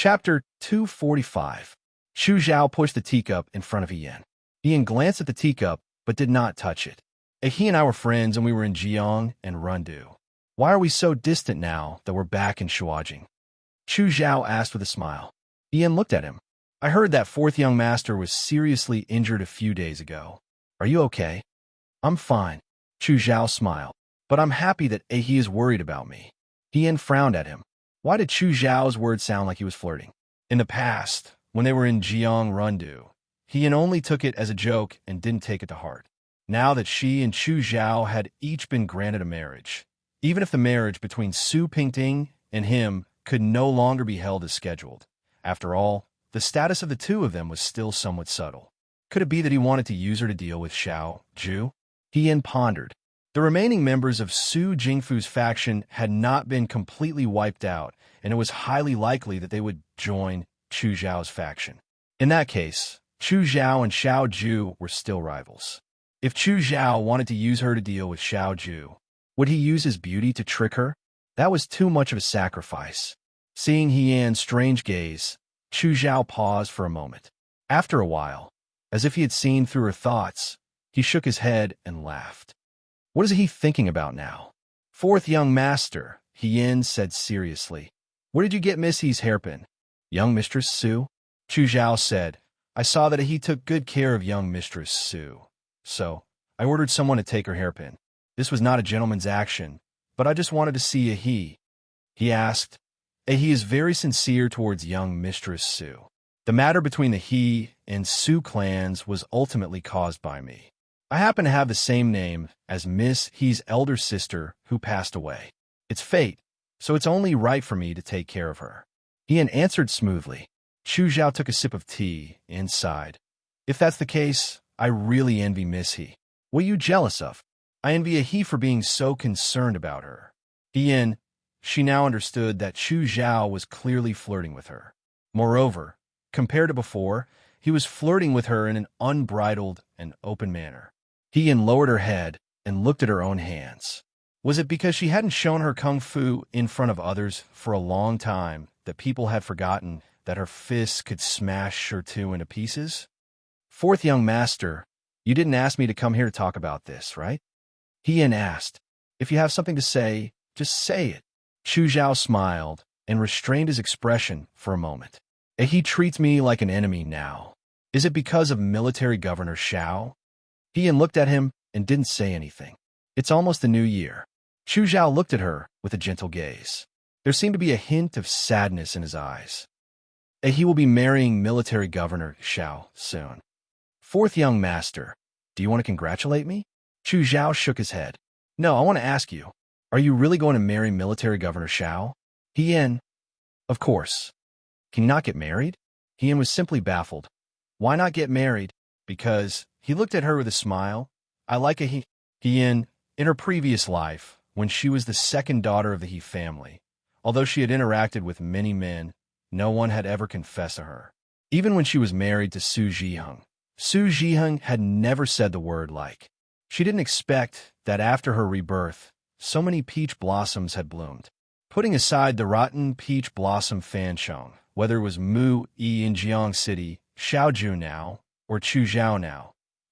Chapter 245. Xu Zhao pushed the teacup in front of Ian. Ian glanced at the teacup, but did not touch it. He and I were friends and we were in Jiang and Rendezvous. Why are we so distant now that we're back in Shuajing? Xu Zhao asked with a smile. Ian looked at him. I heard that fourth young master was seriously injured a few days ago. Are you okay? I'm fine. Xu Zhao smiled. But I'm happy that he is worried about me. Ian frowned at him. Why did Xu Zhao's words sound like he was flirting? In the past, when they were in Jiang Rendezvous, Ian only took it as a joke and didn't take it to heart. Now that she and Xu Zhao had each been granted a marriage, even if the marriage between Su Pingting and him could no longer be held as scheduled. After all, the status of the two of them was still somewhat subtle. Could it be that he wanted to use her to deal with Xiao Zhu? Ian pondered. The remaining members of Su Jingfu's faction had not been completely wiped out, and it was highly likely that they would join Xu Zhao's faction. In that case, Xu Zhao and Xiao Zhu were still rivals. If Xu Zhao wanted to use her to deal with Xiao Zhu, would he use his beauty to trick her? That was too much of a sacrifice. Seeing Ian's strange gaze, Xu Zhao paused for a moment. After a while, as if he had seen through her thoughts, he shook his head and laughed. What is he thinking about now? Fourth young master, Ian said seriously. Where did you get Missy's hairpin? Young Mistress Su? Xu Zhao said. I saw that he took good care of young Mistress Su. So, I ordered someone to take her hairpin. This was not a gentleman's action, but I just wanted to see a he. He asked. He is very sincere towards young Mistress Su. The matter between the he and Su clans was ultimately caused by me. I happen to have the same name as Miss He's elder sister who passed away. It's fate, so it's only right for me to take care of her. Ian answered smoothly. Xu Zhao took a sip of tea and sighed. If that's the case, I really envy Miss He. What are you jealous of? I envy a he for being so concerned about her. Ian, she now understood that Xu Zhao was clearly flirting with her. Moreover, compared to before, he was flirting with her in an unbridled and open manner. Ian lowered her head and looked at her own hands. Was it because she hadn't shown her kung fu in front of others for a long time that people had forgotten that her fists could smash her two into pieces? Fourth young master, you didn't ask me to come here to talk about this, right? Ian asked. If you have something to say, just say it. Xu Zhao smiled and restrained his expression for a moment. He treats me like an enemy now. Is it because of military governor Xiao? Ian looked at him and didn't say anything. It's almost the new year. Xu Zhao looked at her with a gentle gaze. There seemed to be a hint of sadness in his eyes. He will be marrying military governor Xiao soon. Fourth young master, do you want to congratulate me? Xu Zhao shook his head. No, I want to ask you, are you really going to marry military governor Xiao? Ian, of course. Can you not get married? Ian was simply baffled. Why not get married? Because, he looked at her with a smile. I like a he. Ian, in her previous life, when she was the second daughter of the He family, although she had interacted with many men, no one had ever confessed to her. Even when she was married to Su Zhiheng, Su Zhiheng had never said the word like. She didn't expect that after her rebirth, so many peach blossoms had bloomed. Putting aside the rotten peach blossom fanchong, whether it was Mu Yi in Jiang City, Xiaoju now, or Chu Zhao now,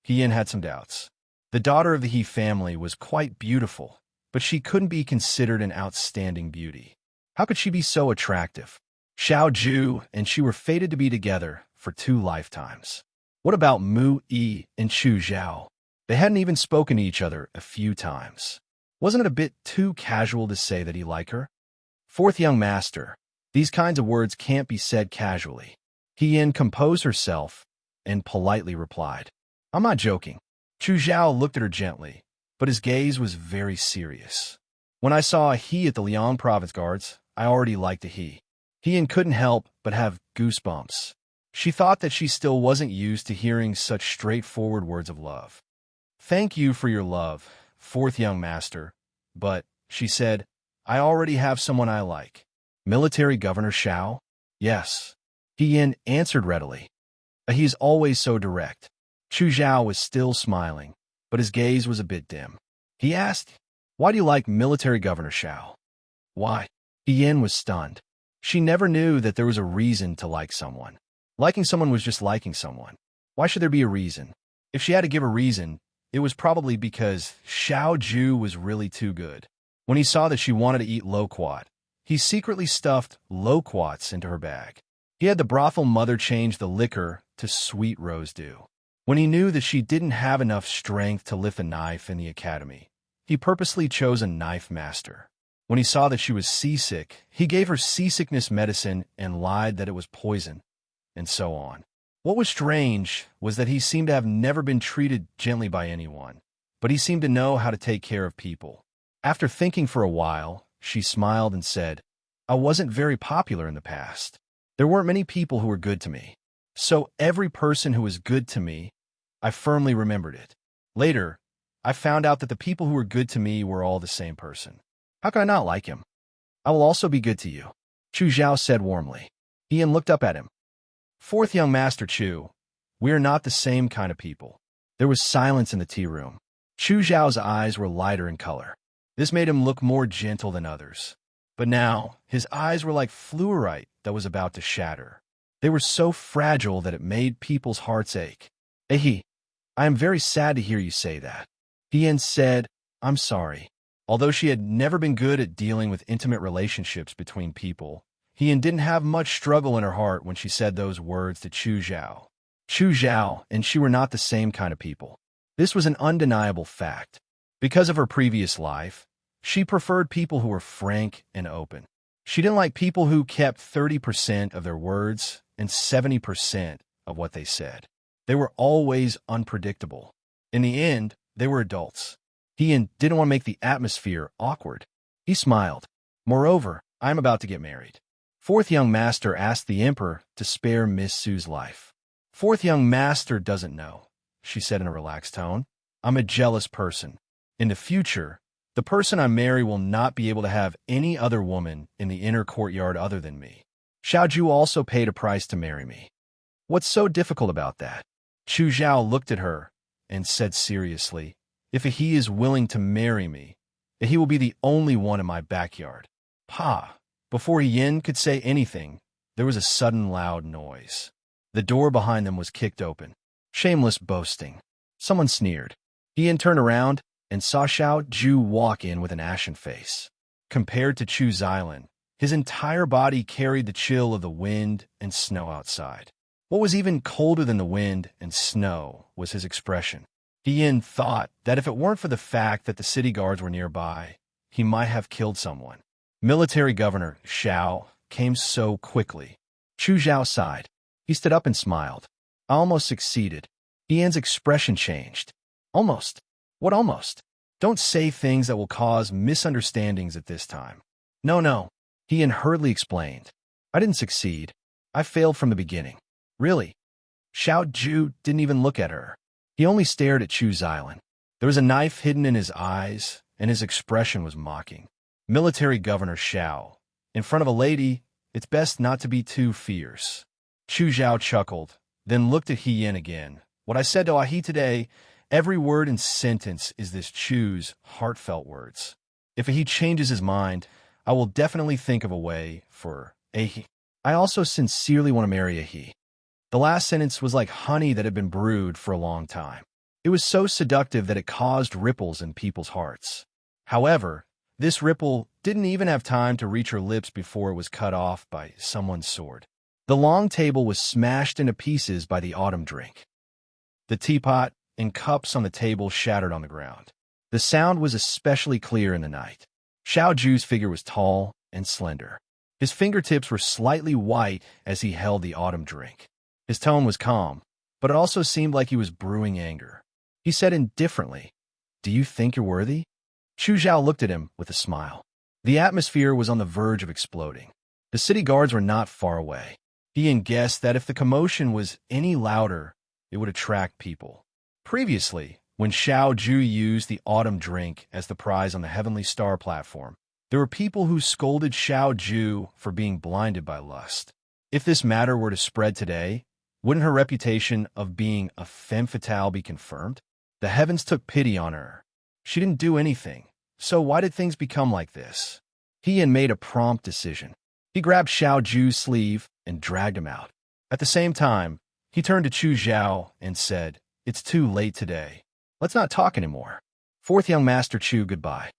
Ian had some doubts. The daughter of the He family was quite beautiful, but she couldn't be considered an outstanding beauty. How could she be so attractive? Xiao Zhu and she were fated to be together for 2 lifetimes. What about Mu Yi and Chu Zhao? They hadn't even spoken to each other a few times. Wasn't it a bit too casual to say that he liked her? Fourth young master, these kinds of words can't be said casually. Ian composed herself and politely replied, I'm not joking. Chu Zhao looked at her gently, but his gaze was very serious. When I saw a he at the Liang Province Guards, I already liked a he. Ian couldn't help but have goosebumps. She thought that she still wasn't used to hearing such straightforward words of love. Thank you for your love, fourth young master, but, she said, I already have someone I like. Military Governor Xiao? Yes. Ian answered readily. He's always so direct. Chu Zhao was still smiling, but his gaze was a bit dim. He asked, why do you like military governor Xiao? Why? Ian was stunned. She never knew that there was a reason to like someone. Liking someone was just liking someone. Why should there be a reason? If she had to give a reason, it was probably because Xiao Ju was really too good. When he saw that she wanted to eat loquat, he secretly stuffed loquats into her bag. He had the brothel mother change the liquor to sweet rose dew. When he knew that she didn't have enough strength to lift a knife in the academy, he purposely chose a knife master. When he saw that she was seasick, he gave her seasickness medicine and lied that it was poison, and so on. What was strange was that he seemed to have never been treated gently by anyone, but he seemed to know how to take care of people. After thinking for a while, she smiled and said, I wasn't very popular in the past. There weren't many people who were good to me. So every person who was good to me, I firmly remembered it. Later, I found out that the people who were good to me were all the same person. How could I not like him? I will also be good to you, Chu Zhao said warmly. Ian looked up at him. Fourth young master Chu, we are not the same kind of people. There was silence in the tea room. Chu Zhao's eyes were lighter in color. This made him look more gentle than others. But now, his eyes were like fluorite that was about to shatter. They were so fragile that it made people's hearts ache. Ehi, I am very sad to hear you say that. Ian said, I'm sorry. Although she had never been good at dealing with intimate relationships between people, Ian didn't have much struggle in her heart when she said those words to Chu Zhao. Chu Zhao and she were not the same kind of people. This was an undeniable fact. Because of her previous life, she preferred people who were frank and open. She didn't like people who kept 30% of their words and 70% of what they said. They were always unpredictable. In the end, they were adults. Ian didn't want to make the atmosphere awkward. He smiled. Moreover, I am about to get married. Fourth young master asked the emperor to spare Miss Su's life. Fourth young master doesn't know, she said in a relaxed tone. I'm a jealous person. In the future, the person I marry will not be able to have any other woman in the inner courtyard other than me. Xiaoju also paid a price to marry me. What's so difficult about that? Chu Zhao looked at her and said seriously, if he is willing to marry me, he will be the only one in my backyard. Pa! Before Yin could say anything, there was a sudden loud noise. The door behind them was kicked open. Shameless boasting. Someone sneered. Yin turned around and saw Xiao Ju walk in with an ashen face. Compared to Chu Xilan, his entire body carried the chill of the wind and snow outside. What was even colder than the wind and snow was his expression. Yin thought that if it weren't for the fact that the city guards were nearby, he might have killed someone. Military Governor Xiao came so quickly. Chu Zhao sighed. He stood up and smiled. I almost succeeded. Ian's expression changed. Almost. What almost? Don't say things that will cause misunderstandings at this time. No. Ian hurriedly explained. I didn't succeed. I failed from the beginning. Really? Xiao Ju didn't even look at her. He only stared at Chu Xilan. There was a knife hidden in his eyes, and his expression was mocking. Military Governor Xiao. In front of a lady, it's best not to be too fierce. Chu Zhao chuckled, then looked at He Yin again. What I said to Ahi today, every word and sentence is this Chu's heartfelt words. If he changes his mind, I will definitely think of a way for Ahi. I also sincerely want to marry Ahi. The last sentence was like honey that had been brewed for a long time. It was so seductive that it caused ripples in people's hearts. However, this ripple didn't even have time to reach her lips before it was cut off by someone's sword. The long table was smashed into pieces by the autumn drink. The teapot and cups on the table shattered on the ground. The sound was especially clear in the night. Xiao Ju's figure was tall and slender. His fingertips were slightly white as he held the autumn drink. His tone was calm, but it also seemed like he was brewing anger. He said indifferently, Do you think you're worthy? Chu Zhao looked at him with a smile. The atmosphere was on the verge of exploding. The city guards were not far away. Ian guessed that if the commotion was any louder, it would attract people. Previously, when Xiao Ju used the autumn drink as the prize on the Heavenly Star platform, there were people who scolded Xiao Ju for being blinded by lust. If this matter were to spread today, wouldn't her reputation of being a femme fatale be confirmed? The heavens took pity on her. She didn't do anything, so why did things become like this? He had made a prompt decision. He grabbed Xiao Ju's sleeve and dragged him out. At the same time, he turned to Chu Zhao and said, "It's too late today. Let's not talk anymore." Fourth young master Chu goodbye.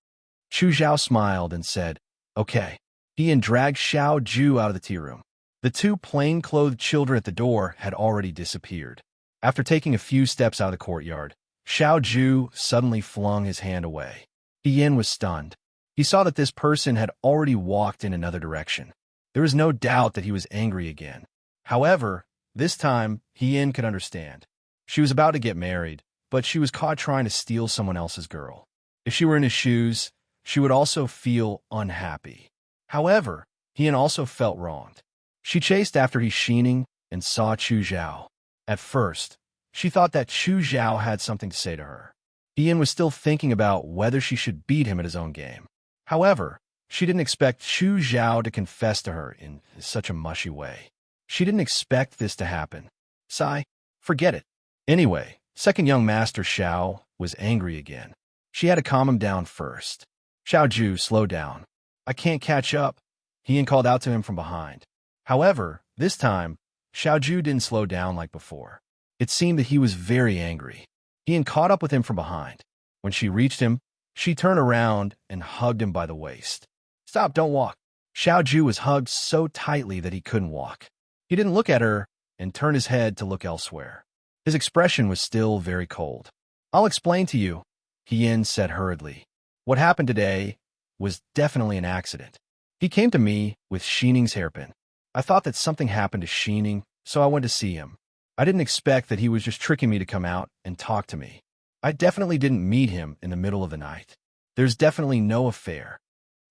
Chu Zhao smiled and said, "Okay." He dragged Xiao Ju out of the tea room. The two plain-clothed children at the door had already disappeared. After taking a few steps out of the courtyard, Xiao Ju suddenly flung his hand away. Yin was stunned. He saw that this person had already walked in another direction. There was no doubt that he was angry again. However, this time, Yin could understand. She was about to get married, but she was caught trying to steal someone else's girl. If she were in his shoes, she would also feel unhappy. However, Yin also felt wronged. She chased after He Xining and saw Chu Zhao. At first, she thought that Chu Zhao had something to say to her. Yin was still thinking about whether she should beat him at his own game. However, she didn't expect Chu Zhao to confess to her in such a mushy way. She didn't expect this to happen. Sigh, forget it. Anyway, second young master Xiao was angry again. She had to calm him down first. "Xiao Ju, slow down. I can't catch up," Yin called out to him from behind. However, this time, Xiao Ju didn't slow down like before. It seemed that he was very angry. Yin caught up with him from behind. When she reached him, she turned around and hugged him by the waist. "Stop, don't walk." Xiao Ju was hugged so tightly that he couldn't walk. He didn't look at her and turned his head to look elsewhere. His expression was still very cold. "I'll explain to you," Yin said hurriedly. "What happened today was definitely an accident. He came to me with Xining's hairpin. I thought that something happened to Xining, so I went to see him. I didn't expect that he was just tricking me to come out and talk to me. I definitely didn't meet him in the middle of the night. There's definitely no affair."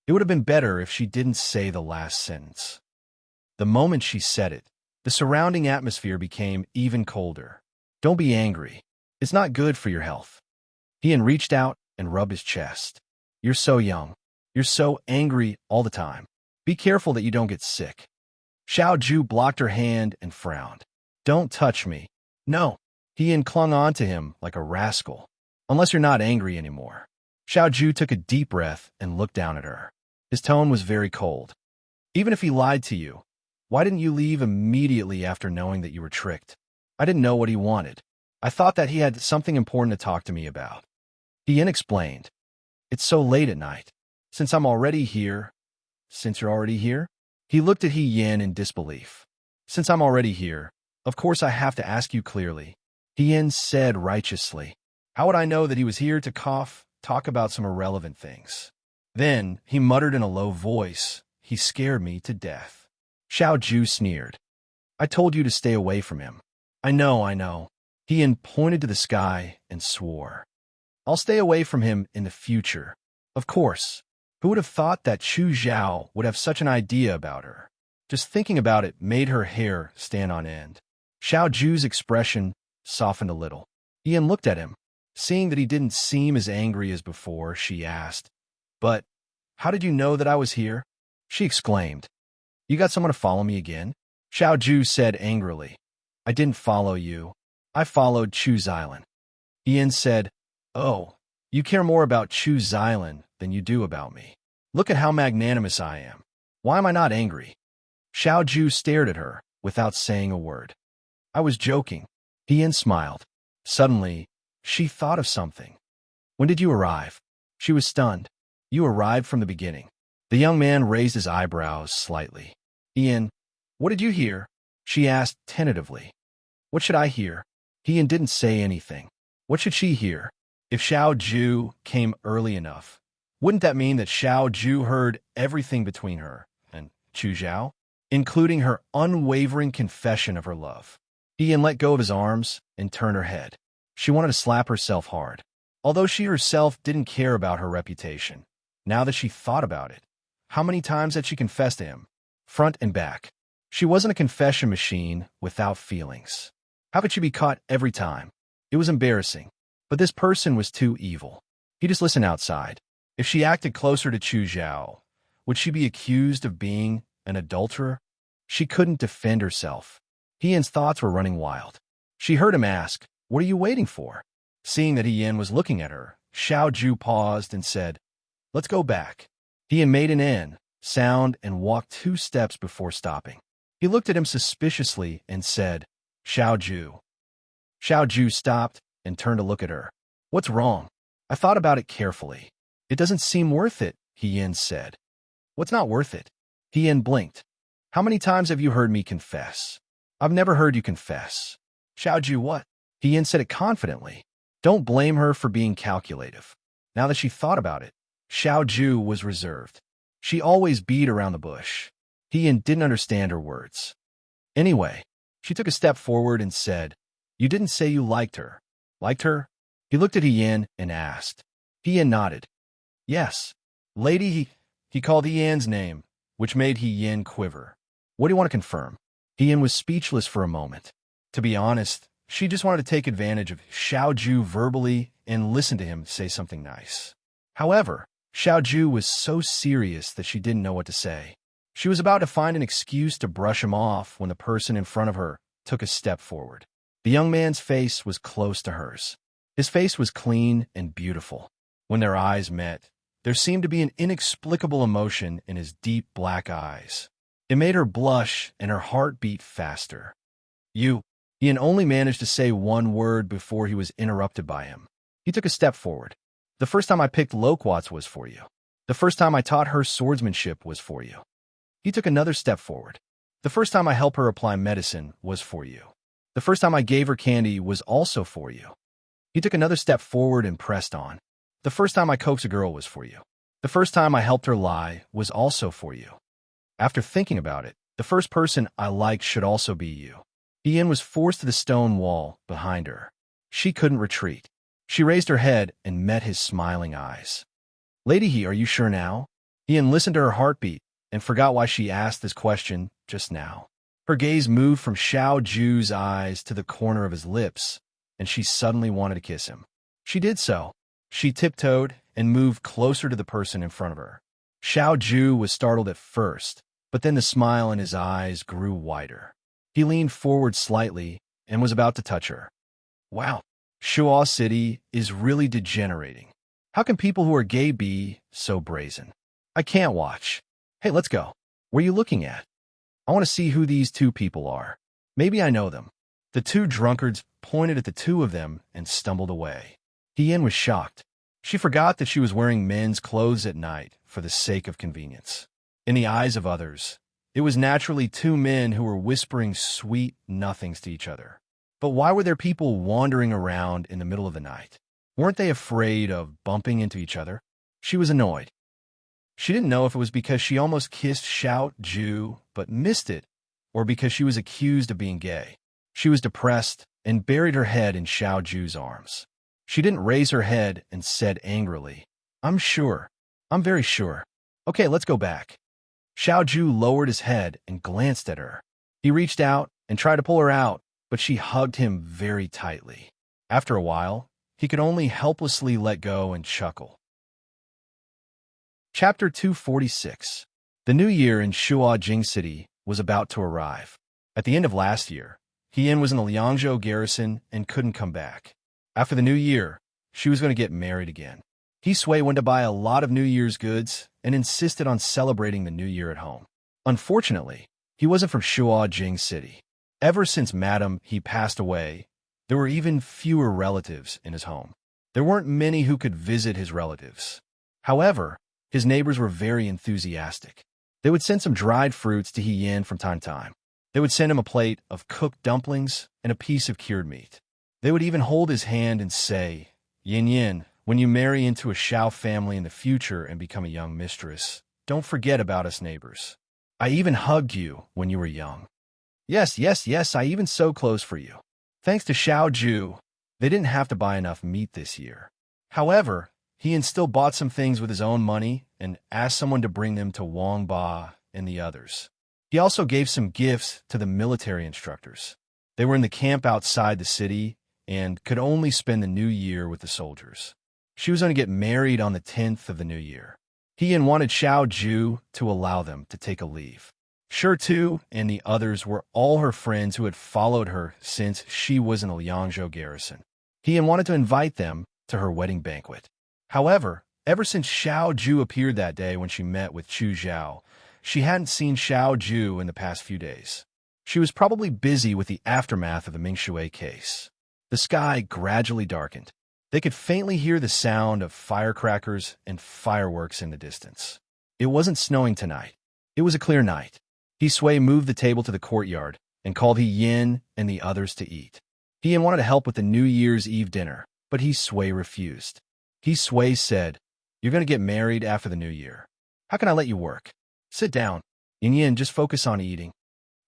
It would have been better if she didn't say the last sentence. The moment she said it, the surrounding atmosphere became even colder. "Don't be angry. It's not good for your health." Ian reached out and rubbed his chest. "You're so young. You're so angry all the time. Be careful that you don't get sick." Xiao Ju blocked her hand and frowned. "Don't touch me." "No." Ian clung on to him like a rascal. "Unless you're not angry anymore." Xiao Ju took a deep breath and looked down at her. His tone was very cold. "Even if he lied to you, why didn't you leave immediately after knowing that you were tricked?" "I didn't know what he wanted. I thought that he had something important to talk to me about." Ian explained. "It's so late at night. Since I'm already here..." "Since you're already here?" He looked at Yin in disbelief. "Since I'm already here, of course I have to ask you clearly," Yin said righteously. "How would I know that he was here to talk about some irrelevant things?" Then he muttered in a low voice, "He scared me to death." Xiao Ju sneered. "I told you to stay away from him." I know. Yin pointed to the sky and swore. "I'll stay away from him in the future." Of course. Who would have thought that Chu Zhao would have such an idea about her? Just thinking about it made her hair stand on end. Xiao Ju's expression softened a little. Ian looked at him. Seeing that he didn't seem as angry as before, she asked, "But how did you know that I was here?" She exclaimed, "You got someone to follow me again?" Xiao Ju said angrily, "I didn't follow you. I followed Chu's island." Ian said, "Oh, you care more about Chu's island than you do about me. Look at how magnanimous I am. Why am I not angry?" Xiao Ju stared at her without saying a word. "I was joking." Ian smiled. Suddenly, she thought of something. "When did you arrive?" She was stunned. "You arrived from the beginning." The young man raised his eyebrows slightly. "Ian, what did you hear?" She asked tentatively. "What should I hear?" Ian didn't say anything. What should she hear? If Xiao Ju came early enough, wouldn't that mean that Xiao Ju heard everything between her and Chu Zhao, including her unwavering confession of her love? Ian let go of his arms and turned her head. She wanted to slap herself hard. Although she herself didn't care about her reputation, now that she thought about it, how many times had she confessed to him? Front and back. She wasn't a confession machine without feelings. How could she be caught every time? It was embarrassing. But this person was too evil. He just listened outside. If she acted closer to Chu Zhao, would she be accused of being an adulterer? She couldn't defend herself. Ian's thoughts were running wild. She heard him ask, "What are you waiting for?" Seeing that Ian was looking at her, Xiao Ju paused and said, "Let's go back." Ian made an end, sound and walked 2 steps before stopping. He looked at him suspiciously and said, Xiao Ju. Xiao Ju stopped and turned to look at her. What's wrong? I thought about it carefully. It doesn't seem worth it, He Yin said. What's not worth it? He Yin blinked. How many times have you heard me confess? I've never heard you confess. Xiao Ju what? He Yin said it confidently. Don't blame her for being calculative. Now that she thought about it, Xiao Ju was reserved. She always beat around the bush. He Yin didn't understand her words. Anyway, she took a step forward and said, You didn't say you liked her. Liked her? He looked at He Yin and asked. He Yin nodded. Yes. Lady, he called He Yin's name, which made He Yin quiver. What do you want to confirm? He Yin was speechless for a moment. To be honest, she just wanted to take advantage of Xiao Ju verbally and listen to him say something nice. However, Xiao Ju was so serious that she didn't know what to say. She was about to find an excuse to brush him off when the person in front of her took a step forward. The young man's face was close to hers. His face was clean and beautiful. When their eyes met, there seemed to be an inexplicable emotion in his deep black eyes. It made her blush and her heart beat faster. Ian only managed to say one word before he was interrupted by him. He took a step forward. The first time I picked loquats was for you. The first time I taught her swordsmanship was for you. He took another step forward. The first time I helped her apply medicine was for you. The first time I gave her candy was also for you. He took another step forward and pressed on. The first time I coaxed a girl was for you. The first time I helped her lie was also for you. After thinking about it, the first person I liked should also be you. Ian was forced to the stone wall behind her. She couldn't retreat. She raised her head and met his smiling eyes. Lady He, are you sure now? Ian listened to her heartbeat and forgot why she asked this question just now. Her gaze moved from Xiao Ju's eyes to the corner of his lips, and she suddenly wanted to kiss him. She did so. She tiptoed and moved closer to the person in front of her. Xiao Ju was startled at first, but then the smile in his eyes grew wider. He leaned forward slightly and was about to touch her. Wow, Shuo City is really degenerating. How can people who are gay be so brazen? I can't watch. Hey, let's go. What are you looking at? I want to see who these 2 people are. Maybe I know them. The 2 drunkards pointed at the 2 of them and stumbled away. Yin was shocked. She forgot that she was wearing men's clothes at night for the sake of convenience. In the eyes of others, it was naturally 2 men who were whispering sweet nothings to each other. But why were there people wandering around in the middle of the night? Weren't they afraid of bumping into each other? She was annoyed. She didn't know if it was because she almost kissed Xiao Ju but missed it, or because she was accused of being gay. She was depressed and buried her head in Xiao Ju's arms. She didn't raise her head and said angrily, I'm sure. I'm very sure. Okay, let's go back. Xiao Ju lowered his head and glanced at her. He reached out and tried to pull her out, but she hugged him very tightly. After a while, he could only helplessly let go and chuckle. Chapter 246. The new year in Shuo City was about to arrive. At the end of last year, Yin was in the Liangzhou garrison and couldn't come back. After the new year, she was going to get married again. He Sui went to buy a lot of New Year's goods and insisted on celebrating the new year at home. Unfortunately, he wasn't from Shuo City. Ever since Madame He passed away, there were even fewer relatives in his home. There weren't many who could visit his relatives. However, his neighbors were very enthusiastic. They would send some dried fruits to He Yin from time to time. They would send him a plate of cooked dumplings and a piece of cured meat. They would even hold his hand and say, Yin Yin, when you marry into a Xiao family in the future and become a young mistress, don't forget about us neighbors. I even hugged you when you were young. Yes, I even sewed clothes for you. Thanks to Xiao Ju, they didn't have to buy enough meat this year. However, he still bought some things with his own money and asked someone to bring them to Wang Ba and the others. He also gave some gifts to the military instructors. They were in the camp outside the city and could only spend the new year with the soldiers. She was going to get married on the 10th of the new year. He wanted Xiao Ju to allow them to take a leave. Sure Tu and the others were all her friends who had followed her since she was in the Liangzhou garrison. He wanted to invite them to her wedding banquet. However, ever since Xiao Ju appeared that day when she met with Chu Zhao, She hadn't seen Xiao Ju in the past few days. She was probably busy with the aftermath of the Mingshui case. The sky gradually darkened. They could faintly hear the sound of firecrackers and fireworks in the distance. It wasn't snowing tonight. It was a clear night. He Sui moved the table to the courtyard and called He Yin and the others to eat. He Yin wanted to help with the New Year's Eve dinner, but He Sui refused. He Sui said, "You're going to get married after the New Year. How can I let you work? Sit down. Yin Yin, just focus on eating."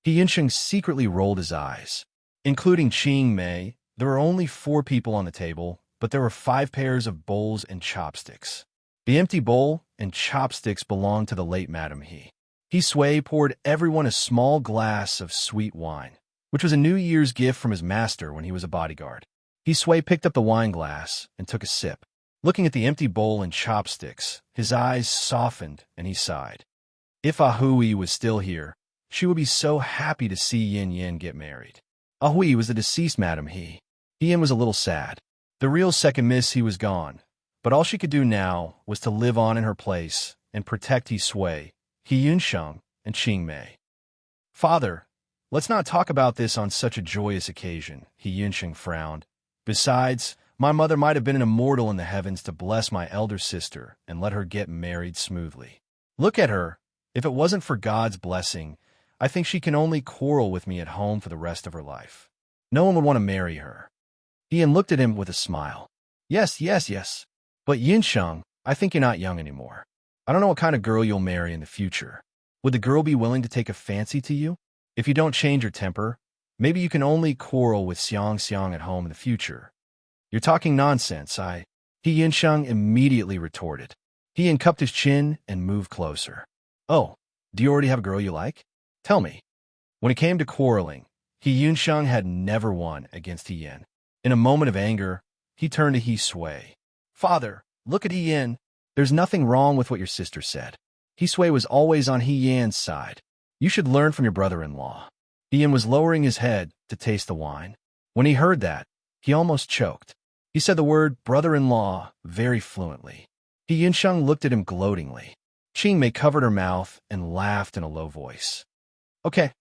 He Yinsheng secretly rolled his eyes. Including Qing Mei, there were only 4 people on the table, but there were 5 pairs of bowls and chopsticks. The empty bowl and chopsticks belonged to the late Madam He. He Sui poured everyone a small glass of sweet wine, which was a New Year's gift from his master when he was a bodyguard. He Sui picked up the wine glass and took a sip. Looking at the empty bowl and chopsticks, his eyes softened and he sighed. If Ahui was still here, she would be so happy to see Yin Yin get married. Ahui was the deceased Madam He. He Yin was a little sad. The real second miss He was gone, but all she could do now was to live on in her place and protect He Sui, He Yunsheng, and Qing Mei. "Father, let's not talk about this on such a joyous occasion," He Yunsheng frowned. "Besides, my mother might have been an immortal in the heavens to bless my elder sister and let her get married smoothly. Look at her. If it wasn't for God's blessing, I think she can only quarrel with me at home for the rest of her life. No one would want to marry her." Ian looked at him with a smile. Yes. But Yinsheng, I think you're not young anymore. I don't know what kind of girl you'll marry in the future. Would the girl be willing to take a fancy to you? If you don't change your temper, maybe you can only quarrel with Xiang at home in the future. You're talking nonsense, He Yinsheng immediately retorted. He uncupped his chin and moved closer. Oh, do you already have a girl you like? Tell me. When it came to quarreling, He Yunsheng had never won against He Yin. In a moment of anger, he turned to He Sui. "Father, look at He Yin. There's nothing wrong with what your sister said. He Sui was always on He Yin's side. You should learn from your brother-in-law." He Yin was lowering his head to taste the wine. When he heard that, he almost choked. He said the word brother-in-law very fluently. He Yinsheng looked at him gloatingly. Qing Mei covered her mouth and laughed in a low voice. Okay,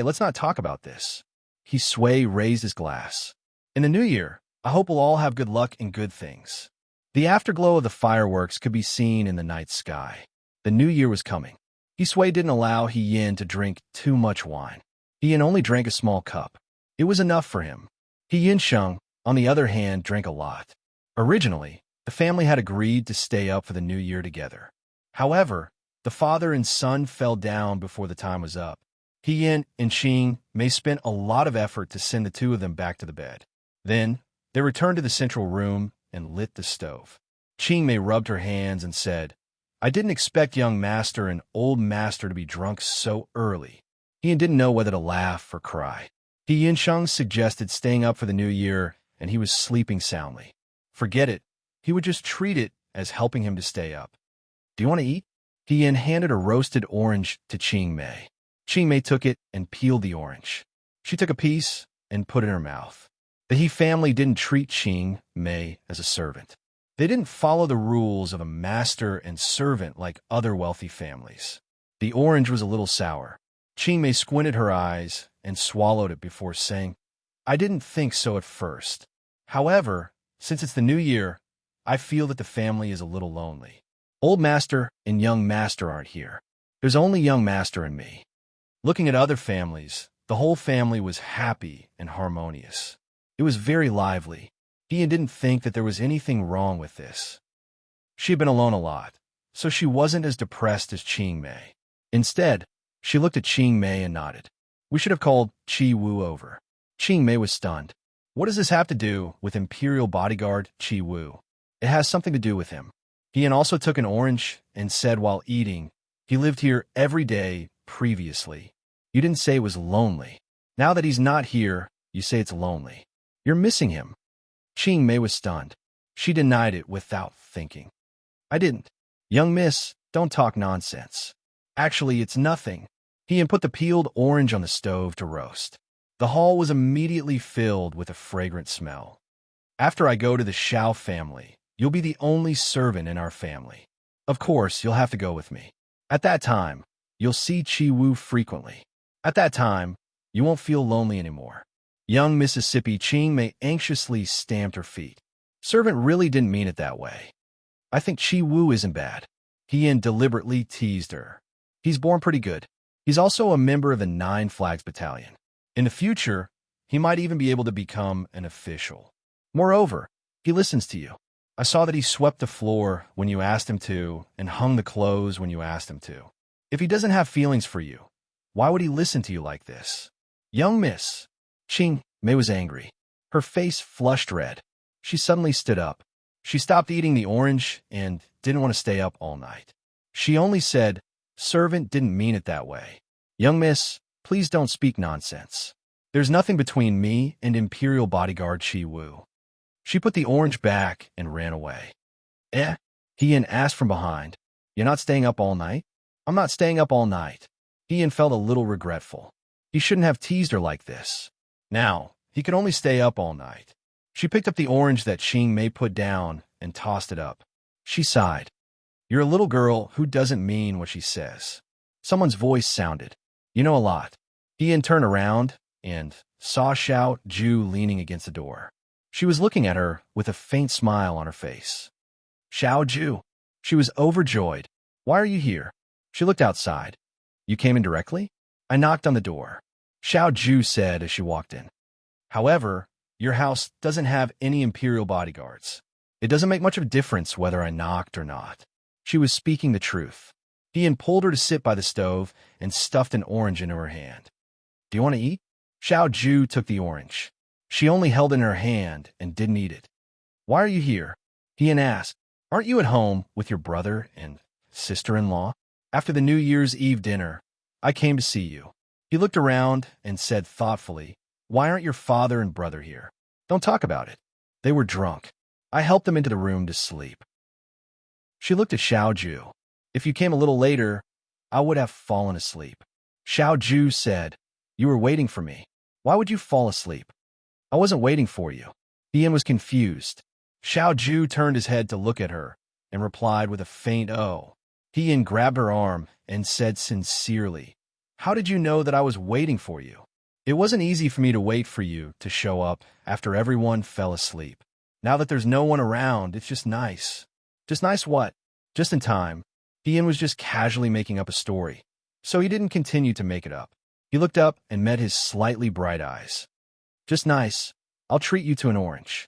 let's not talk about this. He Sui raised his glass. In the new year, I hope we'll all have good luck and good things. The afterglow of the fireworks could be seen in the night sky. The new year was coming. He Sui didn't allow He Yin to drink too much wine. He Yin only drank a small cup. It was enough for him. He Yinsheng, on the other hand, drank a lot. Originally, the family had agreed to stay up for the new year together. However, the father and son fell down before the time was up. He Yin and Qing Mei spent a lot of effort to send the 2 of them back to the bed. Then, they returned to the central room and lit the stove. Qing Mei rubbed her hands and said, "I didn't expect young master and old master to be drunk so early." He Yin didn't know whether to laugh or cry. He Yinsheng suggested staying up for the new year, and he was sleeping soundly. Forget it. He would just treat it as helping him to stay up. "Do you want to eat?" He Yin handed a roasted orange to Qing Mei. Qing Mei took it and peeled the orange. She took a piece and put it in her mouth. The He family didn't treat Qing Mei as a servant. They didn't follow the rules of a master and servant like other wealthy families. The orange was a little sour. Qing Mei squinted her eyes and swallowed it before saying, "I didn't think so at first. However, since it's the new year, I feel that the family is a little lonely. Old master and young master aren't here. There's only young master and me." Looking at other families, the whole family was happy and harmonious. It was very lively. He didn't think that there was anything wrong with this. She had been alone a lot, so she wasn't as depressed as Qing Mei. Instead, she looked at Qing Mei and nodded. "We should have called Qi Wu over." Qing Mei was stunned. What does this have to do with Imperial bodyguard Qi Wu? It has something to do with him. He also took an orange and said while eating, "He lived here every day previously. You didn't say it was lonely. Now that he's not here, you say it's lonely. You're missing him." Qing Mei was stunned. She denied it without thinking. "I didn't. Young miss, don't talk nonsense. Actually, it's nothing." He put the peeled orange on the stove to roast. The hall was immediately filled with a fragrant smell. "After I go to the Xiao family, you'll be the only servant in our family. Of course, you'll have to go with me. At that time, you'll see Chi Wu frequently. At that time, you won't feel lonely anymore. Young Mississippi Ching Mei anxiously stamped her feet. Servant really didn't mean it that way. I think Chi Wu isn't bad. He deliberately teased her. He's born pretty good. He's also a member of the 9 Flags Battalion. In the future, he might even be able to become an official. Moreover, he listens to you. I saw that he swept the floor when you asked him to and hung the clothes when you asked him to. If he doesn't have feelings for you, why would he listen to you like this? Young Miss Ching Mei was angry. Her face flushed red. She suddenly stood up. She stopped eating the orange and didn't want to stay up all night. She only said, "Servant didn't mean it that way. Young miss, please don't speak nonsense. There's nothing between me and Imperial Bodyguard Chi Wu." She put the orange back and ran away. Eh? Ian asked from behind. You're not staying up all night? I'm not staying up all night. Ian felt a little regretful. He shouldn't have teased her like this. Now, he could only stay up all night. She picked up the orange that Ching Mei put down and tossed it up. She sighed. You're a little girl who doesn't mean what she says. Someone's voice sounded. You know a lot. Ian turned around and saw Xiao Ju leaning against the door. She was looking at her with a faint smile on her face. Xiao Ju. She was overjoyed. Why are you here? She looked outside. You came in directly? I knocked on the door. Xiao Ju said as she walked in. However, your house doesn't have any Imperial bodyguards. It doesn't make much of a difference whether I knocked or not. She was speaking the truth. Ian pulled her to sit by the stove and stuffed an orange into her hand. Do you want to eat? Xiao Ju took the orange. She only held it in her hand and didn't eat it. Why are you here? Ian asked. Aren't you at home with your brother and sister-in-law? After the New Year's Eve dinner, I came to see you. He looked around and said thoughtfully, Why aren't your father and brother here? Don't talk about it. They were drunk. I helped them into the room to sleep. She looked at Xiao Ju. If you came a little later, I would have fallen asleep. Xiao Ju said, You were waiting for me. Why would you fall asleep? I wasn't waiting for you. Ian was confused. Xiao Ju turned his head to look at her and replied with a faint "oh." Ian grabbed her arm and said sincerely, How did you know that I was waiting for you? It wasn't easy for me to wait for you to show up after everyone fell asleep. Now that there's no one around, it's just nice. Just nice what? Just in time. Ian was just casually making up a story, so he didn't continue to make it up. He looked up and met his slightly bright eyes. Just nice. I'll treat you to an orange.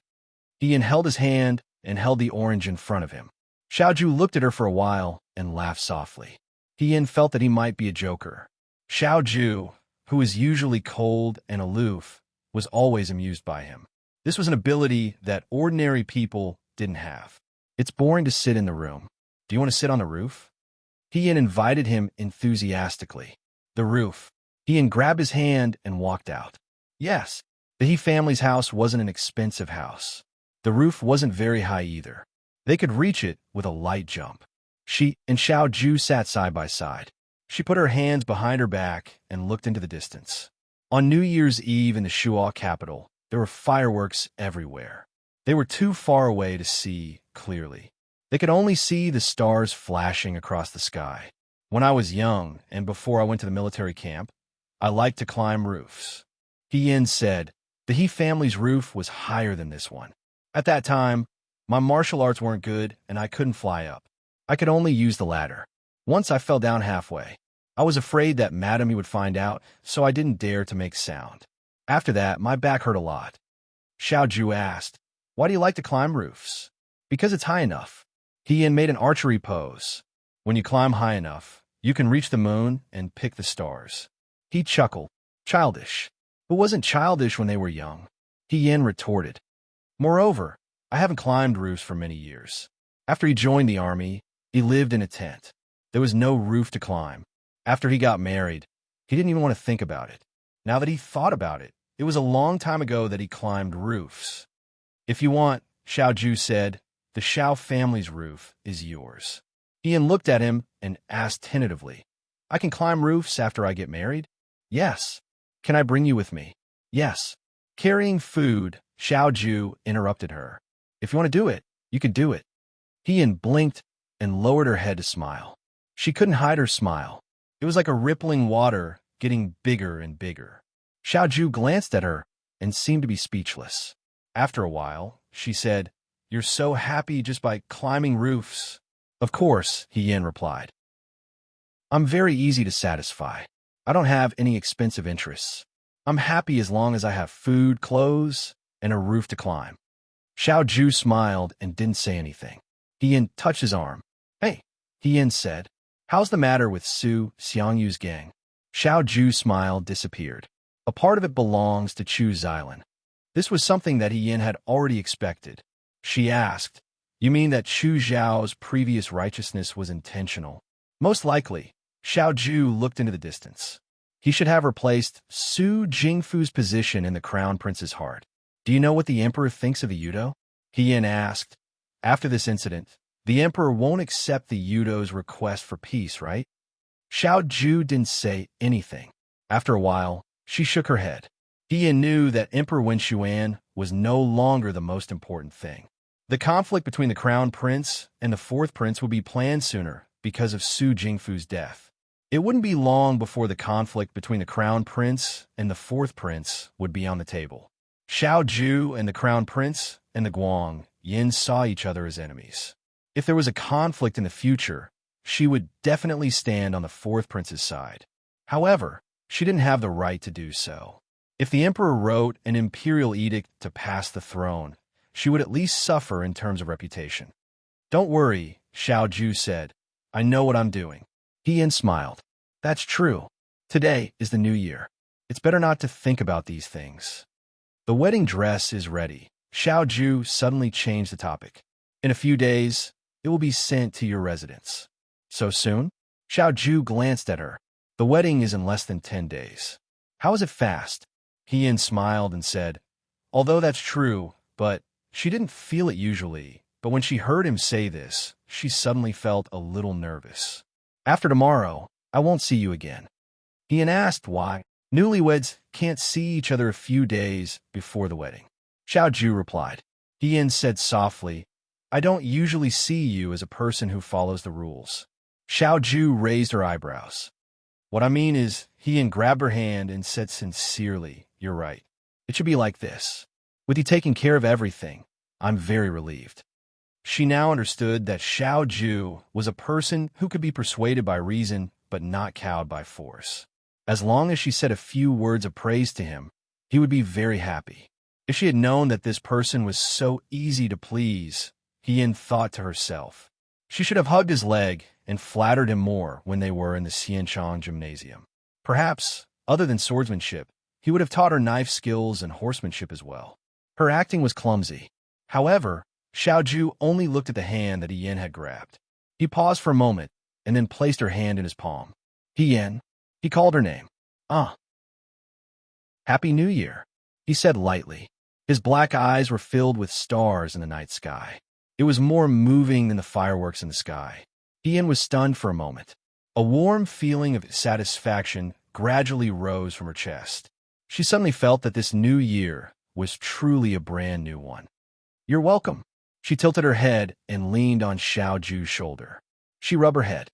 Ian held his hand and held the orange in front of him. Xiao Ju looked at her for a while and laughed softly. Ian felt that he might be a joker. Xiao Ju, who was usually cold and aloof, was always amused by him. This was an ability that ordinary people didn't have. It's boring to sit in the room. Do you want to sit on the roof? Ian invited him enthusiastically. The roof. Ian grabbed his hand and walked out. Yes, the He family's house wasn't an expensive house. The roof wasn't very high either. They could reach it with a light jump. She and Xiao Ju sat side by side. She put her hands behind her back and looked into the distance. On New Year's Eve in the Shuo capital, there were fireworks everywhere. They were too far away to see clearly. They could only see the stars flashing across the sky. When I was young and before I went to the military camp, I liked to climb roofs. Ian said, the He family's roof was higher than this one. At that time, my martial arts weren't good and I couldn't fly up. I could only use the ladder. Once I fell down halfway. I was afraid that Madame would find out, so I didn't dare to make sound. After that, my back hurt a lot. Xiao Ju asked, Why do you like to climb roofs? Because it's high enough. Ian made an archery pose. When you climb high enough, you can reach the moon and pick the stars. He chuckled. Childish. Who wasn't childish when they were young? Ian retorted. Moreover, I haven't climbed roofs for many years. After he joined the army, he lived in a tent. There was no roof to climb. After he got married, he didn't even want to think about it. Now that he thought about it, it was a long time ago that he climbed roofs. If you want, Xiao Ju said, the Xiao family's roof is yours. Ian looked at him and asked tentatively, I can climb roofs after I get married? Yes. Can I bring you with me? Yes. Carrying food, Xiao Ju interrupted her. If you want to do it, you can do it. Ian blinked and lowered her head to smile. She couldn't hide her smile. It was like a rippling water, getting bigger and bigger. Xiaoju glanced at her and seemed to be speechless. After a while, she said, "You're so happy just by climbing roofs." "Of course," He Yin replied. "I'm very easy to satisfy. I don't have any expensive interests. I'm happy as long as I have food, clothes, and a roof to climb." Xiaoju smiled and didn't say anything. He Yin touched his arm. "Hey," He Yin said, "how's the matter with Su Xiangyu's gang?" Xiaoju's smile disappeared. A part of it belongs to Chu Xilan. This was something that He Yin had already expected. She asked, "You mean that Chu Zhao's previous righteousness was intentional?" "Most likely." Xiaoju looked into the distance. He should have replaced Su Jingfu's position in the crown prince's heart. "Do you know what the emperor thinks of the Yudo?" He Yin asked. "After this incident, the emperor won't accept the Yudo's request for peace, right?" Xiaoju didn't say anything. After a while, she shook her head. He Yin knew that Emperor Wen Xuan was no longer the most important thing. The conflict between the crown prince and the fourth prince would be planned sooner because of Su Jingfu's death. It wouldn't be long before the conflict between the crown prince and the fourth prince would be on the table. Xiaoju and the crown prince and the Guang Yin saw each other as enemies. If there was a conflict in the future, she would definitely stand on the fourth prince's side. However, she didn't have the right to do so. If the emperor wrote an imperial edict to pass the throne, she would at least suffer in terms of reputation. "Don't worry," Xiaoju said. "I know what I'm doing." He Yin smiled. "That's true. Today is the new year. It's better not to think about these things." "The wedding dress is ready." Xiaoju suddenly changed the topic. "In a few days, it will be sent to your residence." "So soon?" Xiaoju glanced at her. "The wedding is in less than 10 days. How is it fast?" He Yin smiled and said, "Although that's true, but..." She didn't feel it usually, but when she heard him say this, she suddenly felt a little nervous. "After tomorrow, I won't see you again." He Yin asked why. "Newlyweds can't see each other a few days before the wedding." Xiaoju replied. He Yin said softly, "I don't usually see you as a person who follows the rules." Xiaoju raised her eyebrows. "What I mean is," He Yin grabbed her hand and said sincerely, "You're right. It should be like this. With you taking care of everything, I'm very relieved." She now understood that Xiaoju was a person who could be persuaded by reason but not cowed by force. As long as she said a few words of praise to him, he would be very happy. If she had known that this person was so easy to please, He Yin thought to herself, she should have hugged his leg and flattered him more when they were in the Xianchang gymnasium. Perhaps, other than swordsmanship, he would have taught her knife skills and horsemanship as well. Her acting was clumsy. However, Xiaoju only looked at the hand that He Yin had grabbed. He paused for a moment and then placed her hand in his palm. "He Yin." He called her name. "Ah." "Happy New Year," he said lightly. His black eyes were filled with stars in the night sky. It was more moving than the fireworks in the sky. He Yin was stunned for a moment. A warm feeling of satisfaction gradually rose from her chest. She suddenly felt that this new year was truly a brand new one. "You're welcome." She tilted her head and leaned on Xiaoju's shoulder. She rubbed her head.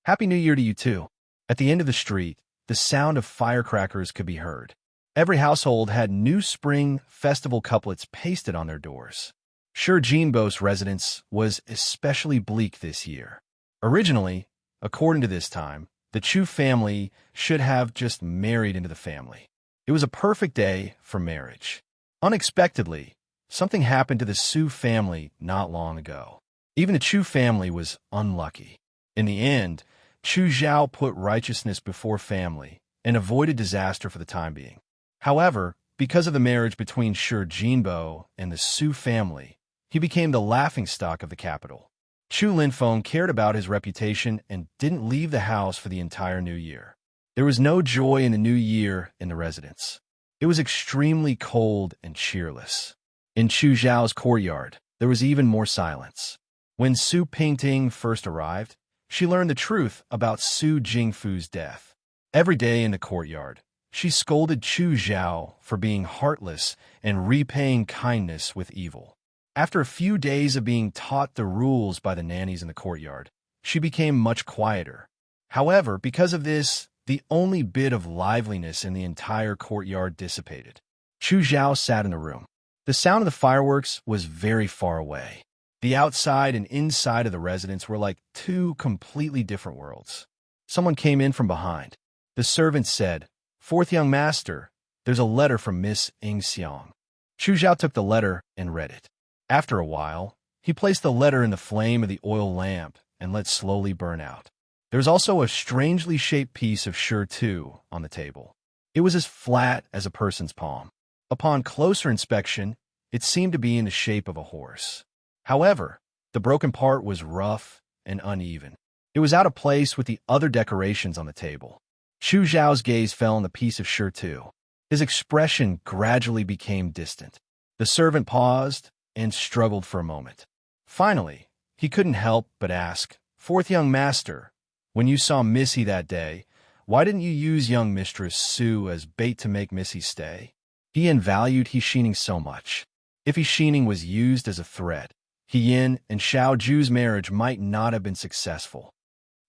"Happy New Year to you too." At the end of the street, the sound of firecrackers could be heard. Every household had new spring festival couplets pasted on their doors. Shi Jinbo's residence was especially bleak this year. Originally, according to this time, the Chu family should have just married into the family. It was a perfect day for marriage. Unexpectedly, something happened to the Su family not long ago. Even the Chu family was unlucky. In the end, Chu Zhao put righteousness before family and avoided disaster for the time being. However, because of the marriage between Shi Jinbo and the Su family, he became the laughingstock of the capital. Chu Linfeng cared about his reputation and didn't leave the house for the entire new year. There was no joy in the new year in the residence. It was extremely cold and cheerless. In Chu Zhao's courtyard, there was even more silence. When Su Pingting first arrived, she learned the truth about Su Jingfu's death. Every day in the courtyard, she scolded Chu Zhao for being heartless and repaying kindness with evil. After a few days of being taught the rules by the nannies in the courtyard, she became much quieter. However, because of this, the only bit of liveliness in the entire courtyard dissipated. Chu Zhao sat in the room. The sound of the fireworks was very far away. The outside and inside of the residence were like two completely different worlds. Someone came in from behind. The servant said, "Fourth young master, there's a letter from Miss Ing Xiang." Chu Zhao took the letter and read it. After a while, he placed the letter in the flame of the oil lamp and let it slowly burn out. There was also a strangely shaped piece of too on the table. It was as flat as a person's palm. Upon closer inspection, it seemed to be in the shape of a horse. However, the broken part was rough and uneven. It was out of place with the other decorations on the table. Chu Zhao's gaze fell on the piece of too. His expression gradually became distant. The servant paused and struggled for a moment. Finally, he couldn't help but ask, "Fourth young master, when you saw Missy that day, why didn't you use young Mistress Sue as bait to make Missy stay?" He Yin valued He Xining so much. If He Xining was used as a threat, He Yin and Xiao Ju's marriage might not have been successful.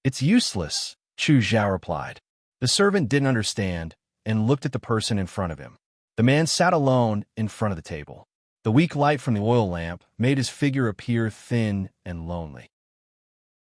"It's useless," Chu Zhao replied. The servant didn't understand and looked at the person in front of him. The man sat alone in front of the table. The weak light from the oil lamp made his figure appear thin and lonely.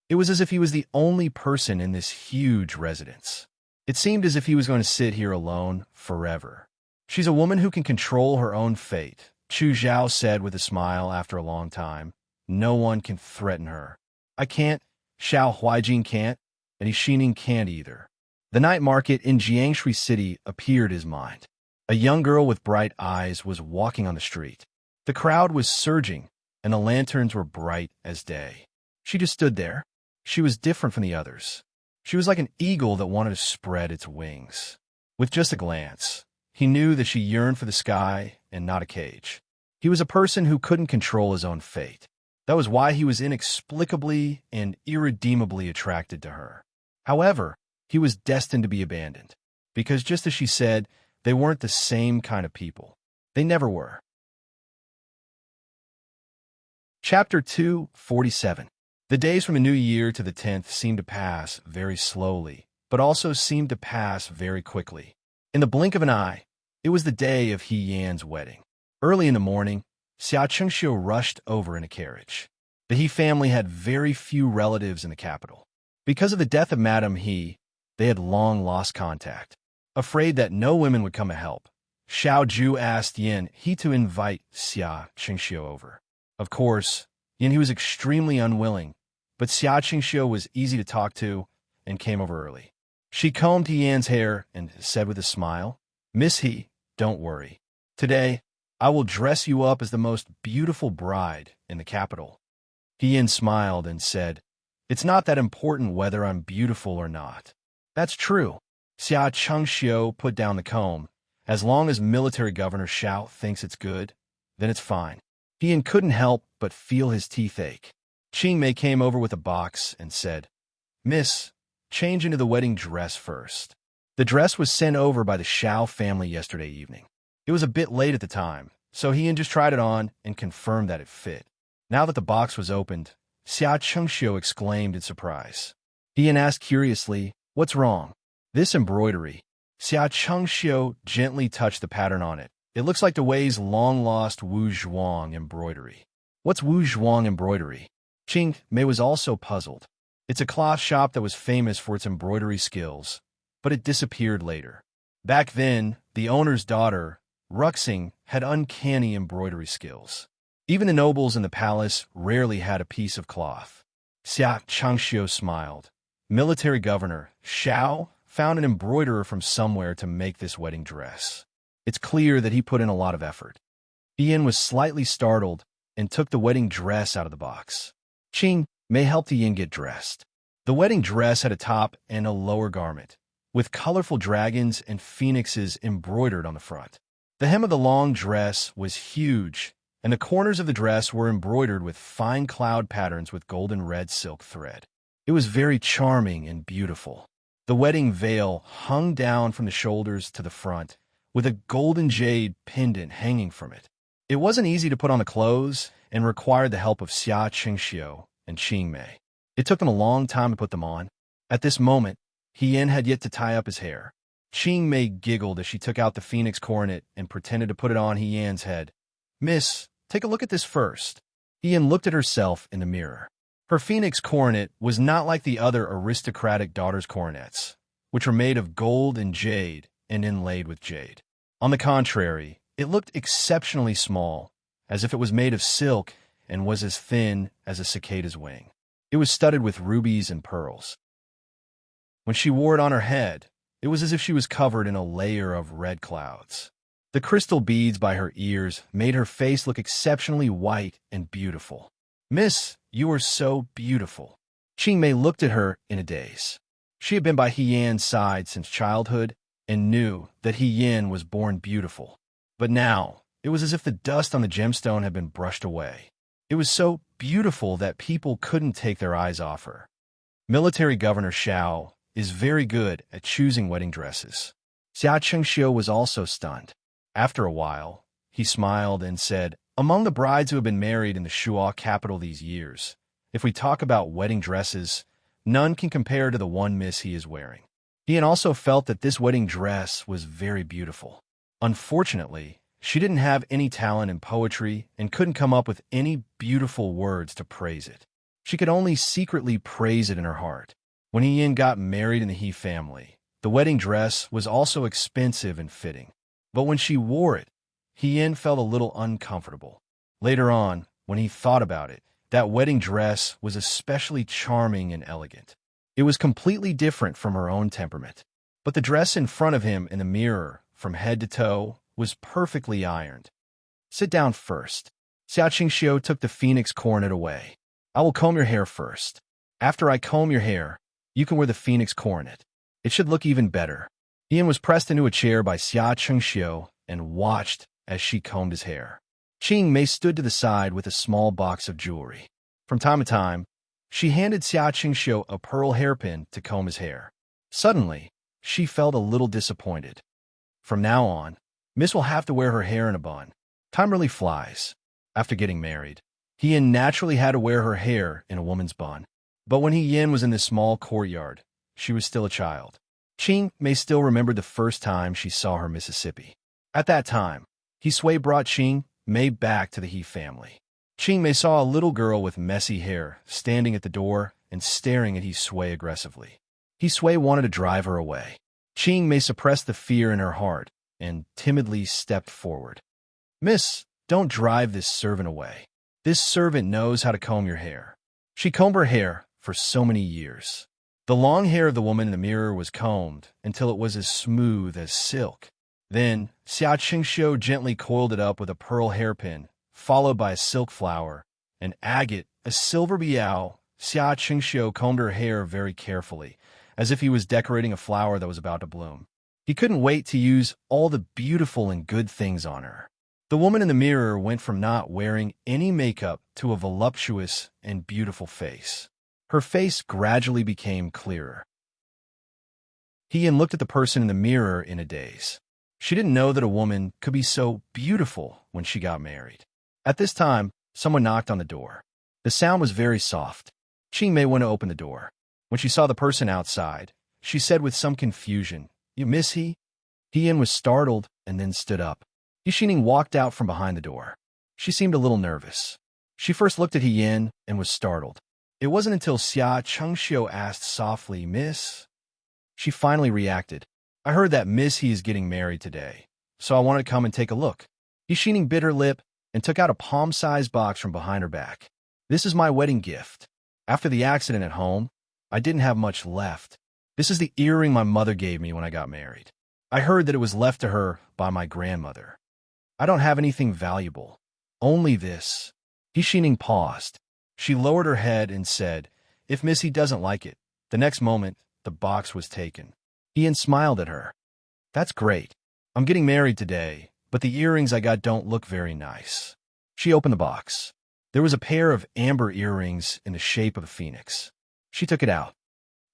It was as if he was the only person in this huge residence. It seemed as if he was going to sit here alone forever. "She's a woman who can control her own fate," Chu Zhao said with a smile after a long time. "No one can threaten her. I can't, Xiao Huijin can't, and He Xining can't either." The night market in Jiangshui City appeared in his mind. A young girl with bright eyes was walking on the street. The crowd was surging, and the lanterns were bright as day. She just stood there. She was different from the others. She was like an eagle that wanted to spread its wings. With just a glance, he knew that she yearned for the sky and not a cage. He was a person who couldn't control his own fate. That was why he was inexplicably and irredeemably attracted to her. However, he was destined to be abandoned, because just as she said, they weren't the same kind of people. They never were. Chapter 247. The days from the new year to the 10th seemed to pass very slowly, but also seemed to pass very quickly. In the blink of an eye, it was the day of He Yan's wedding. Early in the morning, Xia Chengxiu rushed over in a carriage. The He family had very few relatives in the capital. Because of the death of Madame He, they had long lost contact. Afraid that no women would come to help, Xiao Ju asked Yin He to invite Xia Chengxiu over. Of course, Yin He was extremely unwilling, but Xia Chengxiu was easy to talk to and came over early. She combed He Yan's hair and said with a smile, "Miss He, don't worry. Today, I will dress you up as the most beautiful bride in the capital." He Yan smiled and said, "It's not that important whether I'm beautiful or not." "That's true." Xia Chengxiu put down the comb. "As long as military governor Xiao thinks it's good, then it's fine." He Yan couldn't help but feel his teeth ache. Qing Mei came over with a box and said, "Miss, change into the wedding dress first." The dress was sent over by the Xiao family yesterday evening. It was a bit late at the time, so He Yan just tried it on and confirmed that it fit. Now that the box was opened, Xia Chengxiu exclaimed in surprise. He Yan asked curiously, "What's wrong?" "This embroidery." Xia Chengxiu gently touched the pattern on it. "It looks like the Wei's long-lost Wu Zhuang embroidery." "What's Wu Zhuang embroidery?" Qing Mei was also puzzled. "It's a cloth shop that was famous for its embroidery skills, but it disappeared later. Back then, the owner's daughter, Ruxing, had uncanny embroidery skills. Even the nobles in the palace rarely had a piece of cloth." Xia Chengxiu smiled. "Military governor Xiao found an embroiderer from somewhere to make this wedding dress. It's clear that he put in a lot of effort." Ian was slightly startled and took the wedding dress out of the box. Qing Mei helped Ian get dressed. The wedding dress had a top and a lower garment, with colorful dragons and phoenixes embroidered on the front. The hem of the long dress was huge, and the corners of the dress were embroidered with fine cloud patterns with golden red silk thread. It was very charming and beautiful. The wedding veil hung down from the shoulders to the front, with a golden jade pendant hanging from it. It wasn't easy to put on the clothes and required the help of Xia Chengxiu and Qing Mei. It took them a long time to put them on. At this moment, Hien had yet to tie up his hair. Qing Mei giggled as she took out the phoenix coronet and pretended to put it on Hien's head. "Miss, take a look at this first." Hien looked at herself in the mirror. Her phoenix coronet was not like the other aristocratic daughters' coronets, which were made of gold and jade and inlaid with jade. On the contrary, it looked exceptionally small, as if it was made of silk and was as thin as a cicada's wing. It was studded with rubies and pearls. When she wore it on her head, it was as if she was covered in a layer of red clouds. The crystal beads by her ears made her face look exceptionally white and beautiful. "Miss, you are so beautiful." Qing Mei looked at her in a daze. She had been by Hien's side since childhood and knew that Hien was born beautiful. But now, it was as if the dust on the gemstone had been brushed away. It was so beautiful that people couldn't take their eyes off her. Military Governor Xiao is very good at choosing wedding dresses. Xia Chengxiu was also stunned. After a while, he smiled and said, "Among the brides who have been married in the Shuo capital these years, if we talk about wedding dresses, none can compare to the one Miss he is wearing." He also felt that this wedding dress was very beautiful. Unfortunately, she didn't have any talent in poetry and couldn't come up with any beautiful words to praise it. She could only secretly praise it in her heart. When Hien got married in the He family, the wedding dress was also expensive and fitting. But when she wore it, Hien felt a little uncomfortable. Later on, when he thought about it, that wedding dress was especially charming and elegant. It was completely different from her own temperament. But the dress in front of him in the mirror, from head to toe, was perfectly ironed. "Sit down first." Xia Qingxiu took the phoenix coronet away. "I will comb your hair first. After I comb your hair, you can wear the phoenix coronet. It should look even better." Hien was pressed into a chair by Xia Chengxiu and watched as she combed his hair. Qing Mei stood to the side with a small box of jewelry. From time to time, she handed Xia Qingxiu a pearl hairpin to comb his hair. Suddenly, she felt a little disappointed. From now on, Miss will have to wear her hair in a bun. Time really flies. After getting married, Hien naturally had to wear her hair in a woman's bun. But when Hien was in this small courtyard, she was still a child. Qing Mei still remembered the first time she saw her Mississippi. At that time, Hisui brought Qing Mei back to the He family. Qing Mei saw a little girl with messy hair standing at the door and staring at Hisui aggressively. Hisui wanted to drive her away. Qing Mei suppressed the fear in her heart and timidly stepped forward. "Miss, don't drive this servant away. This servant knows how to comb your hair." She combed her hair for so many years. The long hair of the woman in the mirror was combed until it was as smooth as silk. Then, Xia Qingxiu gently coiled it up with a pearl hairpin, followed by a silk flower, an agate, a silver biao. Xia Qingxiu combed her hair very carefully, as if he was decorating a flower that was about to bloom. He couldn't wait to use all the beautiful and good things on her. The woman in the mirror went from not wearing any makeup to a voluptuous and beautiful face. Her face gradually became clearer. Hien looked at the person in the mirror in a daze. She didn't know that a woman could be so beautiful when she got married. At this time, someone knocked on the door. The sound was very soft. Qing Mei went to open the door. When she saw the person outside, she said with some confusion, "You miss he?" Hien was startled and then stood up. Yixing walked out from behind the door. She seemed a little nervous. She first looked at Hien and was startled. It wasn't until Xia Chengxiu asked softly, "Miss?" She finally reacted. "I heard that Miss He is getting married today, so I wanted to come and take a look." Yixing bit her lip and took out a palm-sized box from behind her back. "This is my wedding gift. After the accident at home, I didn't have much left. This is the earring my mother gave me when I got married. I heard that it was left to her by my grandmother. I don't have anything valuable. Only this." Yixing paused. She lowered her head and said, "If Missy doesn't like it." The next moment, the box was taken. Hien smiled at her. "That's great. I'm getting married today, but the earrings I got don't look very nice." She opened the box. There was a pair of amber earrings in the shape of a phoenix. She took it out.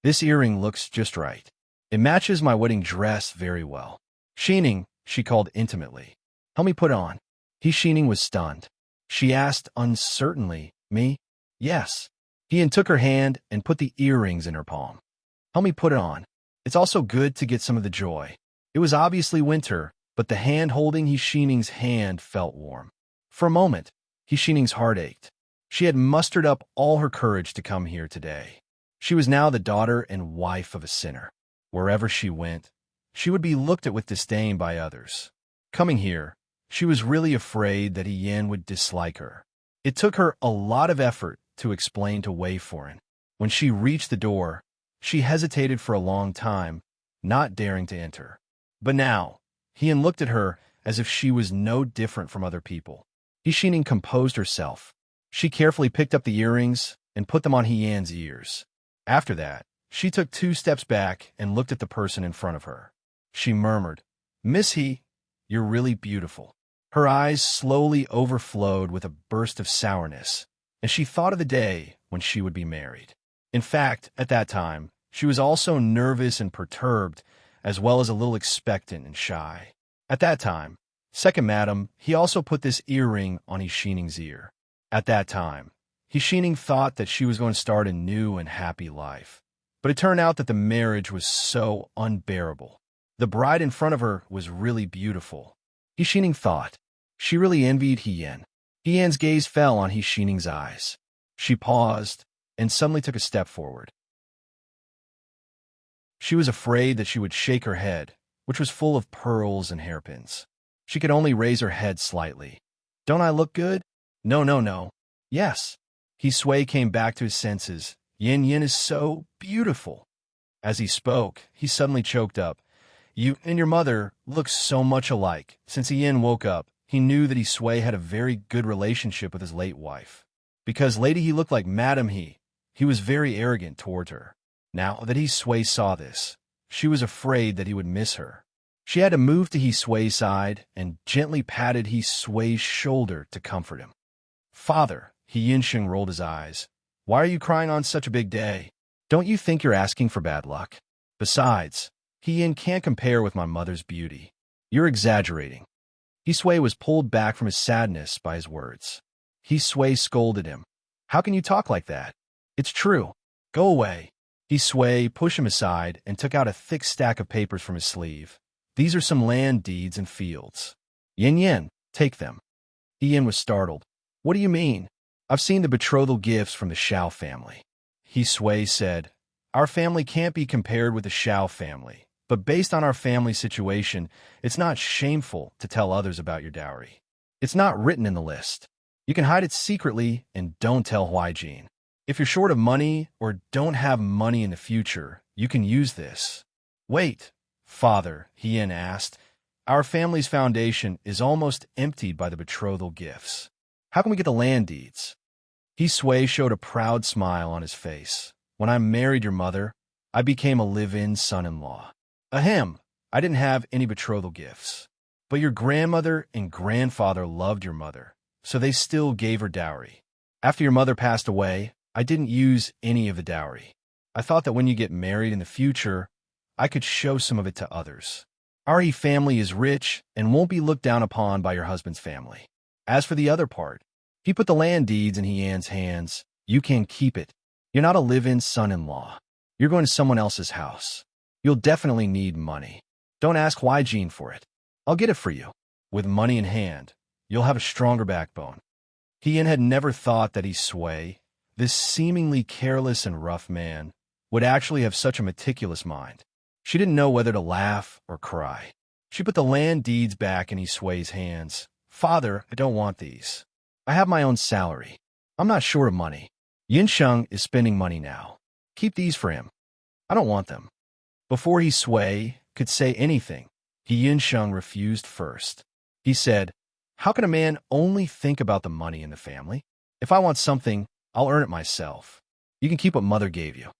"This earring looks just right. It matches my wedding dress very well." "Xining," she called intimately. "Help me put it on." Xining was stunned. She asked uncertainly, "Me?" "Yes." Hien took her hand and put the earrings in her palm. Help me put it on. It's also good to get some of the joy. It was obviously winter, but the hand holding Hishining's hand felt warm. For a moment, Hishining's heart ached. She had mustered up all her courage to come here today. She was now the daughter and wife of a sinner. Wherever she went, she would be looked at with disdain by others. Coming here, she was really afraid that Yin would dislike her. It took her a lot of effort to explain to Wei Foreign. When she reached the door, she hesitated for a long time, not daring to enter. But now, Yin looked at her as if she was no different from other people. Hishining composed herself. She carefully picked up the earrings and put them on Hian's ears. After that, she took 2 steps back and looked at the person in front of her. She murmured, "Miss He, you're really beautiful." Her eyes slowly overflowed with a burst of sourness, as she thought of the day when she would be married. In fact, at that time, she was also nervous and perturbed, as well as a little expectant and shy. At that time, second madam, he also put this earring on Hishining's ear. At that time, Hishining thought that she was going to start a new and happy life. But it turned out that the marriage was so unbearable. The bride in front of her was really beautiful. Hishining thought. She really envied Hiyan. Hiyan's gaze fell on Hishining's eyes. She paused and suddenly took a step forward. She was afraid that she would shake her head, which was full of pearls and hairpins. She could only raise her head slightly. "Don't I look good?" "No, no, no." "Yes." Hisui came back to his senses. "Yin Yin is so beautiful." As he spoke, he suddenly choked up. "You and your mother look so much alike." Since Yin woke up, he knew that Hisui had a very good relationship with his late wife. Because Lady He looked like Madam He was very arrogant toward her. Now that Hisui saw this, she was afraid that he would miss her. She had to move to Hisui's side and gently patted Hisui's shoulder to comfort him. "Father," Yinshin rolled his eyes. "Why are you crying on such a big day? Don't you think you're asking for bad luck? Besides, Yin can't compare with my mother's beauty. You're exaggerating." Hisui was pulled back from his sadness by his words. Hisui scolded him. "How can you talk like that? It's true. Go away." Hisui pushed him aside and took out a thick stack of papers from his sleeve. "These are some land deeds and fields. Yin Yin, take them." Yin was startled. "What do you mean?" "I've seen the betrothal gifts from the Shao family." Hisui said, "Our family can't be compared with the Shao family, but based on our family situation, it's not shameful to tell others about your dowry. It's not written in the list. You can hide it secretly and don't tell Huijin. If you're short of money or don't have money in the future, you can use this." "Wait, Father," Hien asked. "Our family's foundation is almost emptied by the betrothal gifts. How can we get the land deeds?" Hisui showed a proud smile on his face. "When I married your mother, I became a live-in son-in-law. Ahem, I didn't have any betrothal gifts. But your grandmother and grandfather loved your mother, so they still gave her dowry. After your mother passed away, I didn't use any of the dowry. I thought that when you get married in the future, I could show some of it to others. Our family is rich and won't be looked down upon by your husband's family. As for the other part, he put the land deeds in Hian's hands. You can keep it. You're not a live-in son-in-law. You're going to someone else's house. You'll definitely need money. Don't ask Huijin for it. I'll get it for you. With money in hand, you'll have a stronger backbone." Hian had never thought that Hisui, this seemingly careless and rough man, would actually have such a meticulous mind. She didn't know whether to laugh or cry. She put the land deeds back in Hisui's hands. "Father, I don't want these. I have my own salary. I'm not short of money. Yinsheng is spending money now. Keep these for him. I don't want them." Before Hisui could say anything, Yinsheng refused first. He said, "How can a man only think about the money in the family? If I want something, I'll earn it myself. You can keep what mother gave you."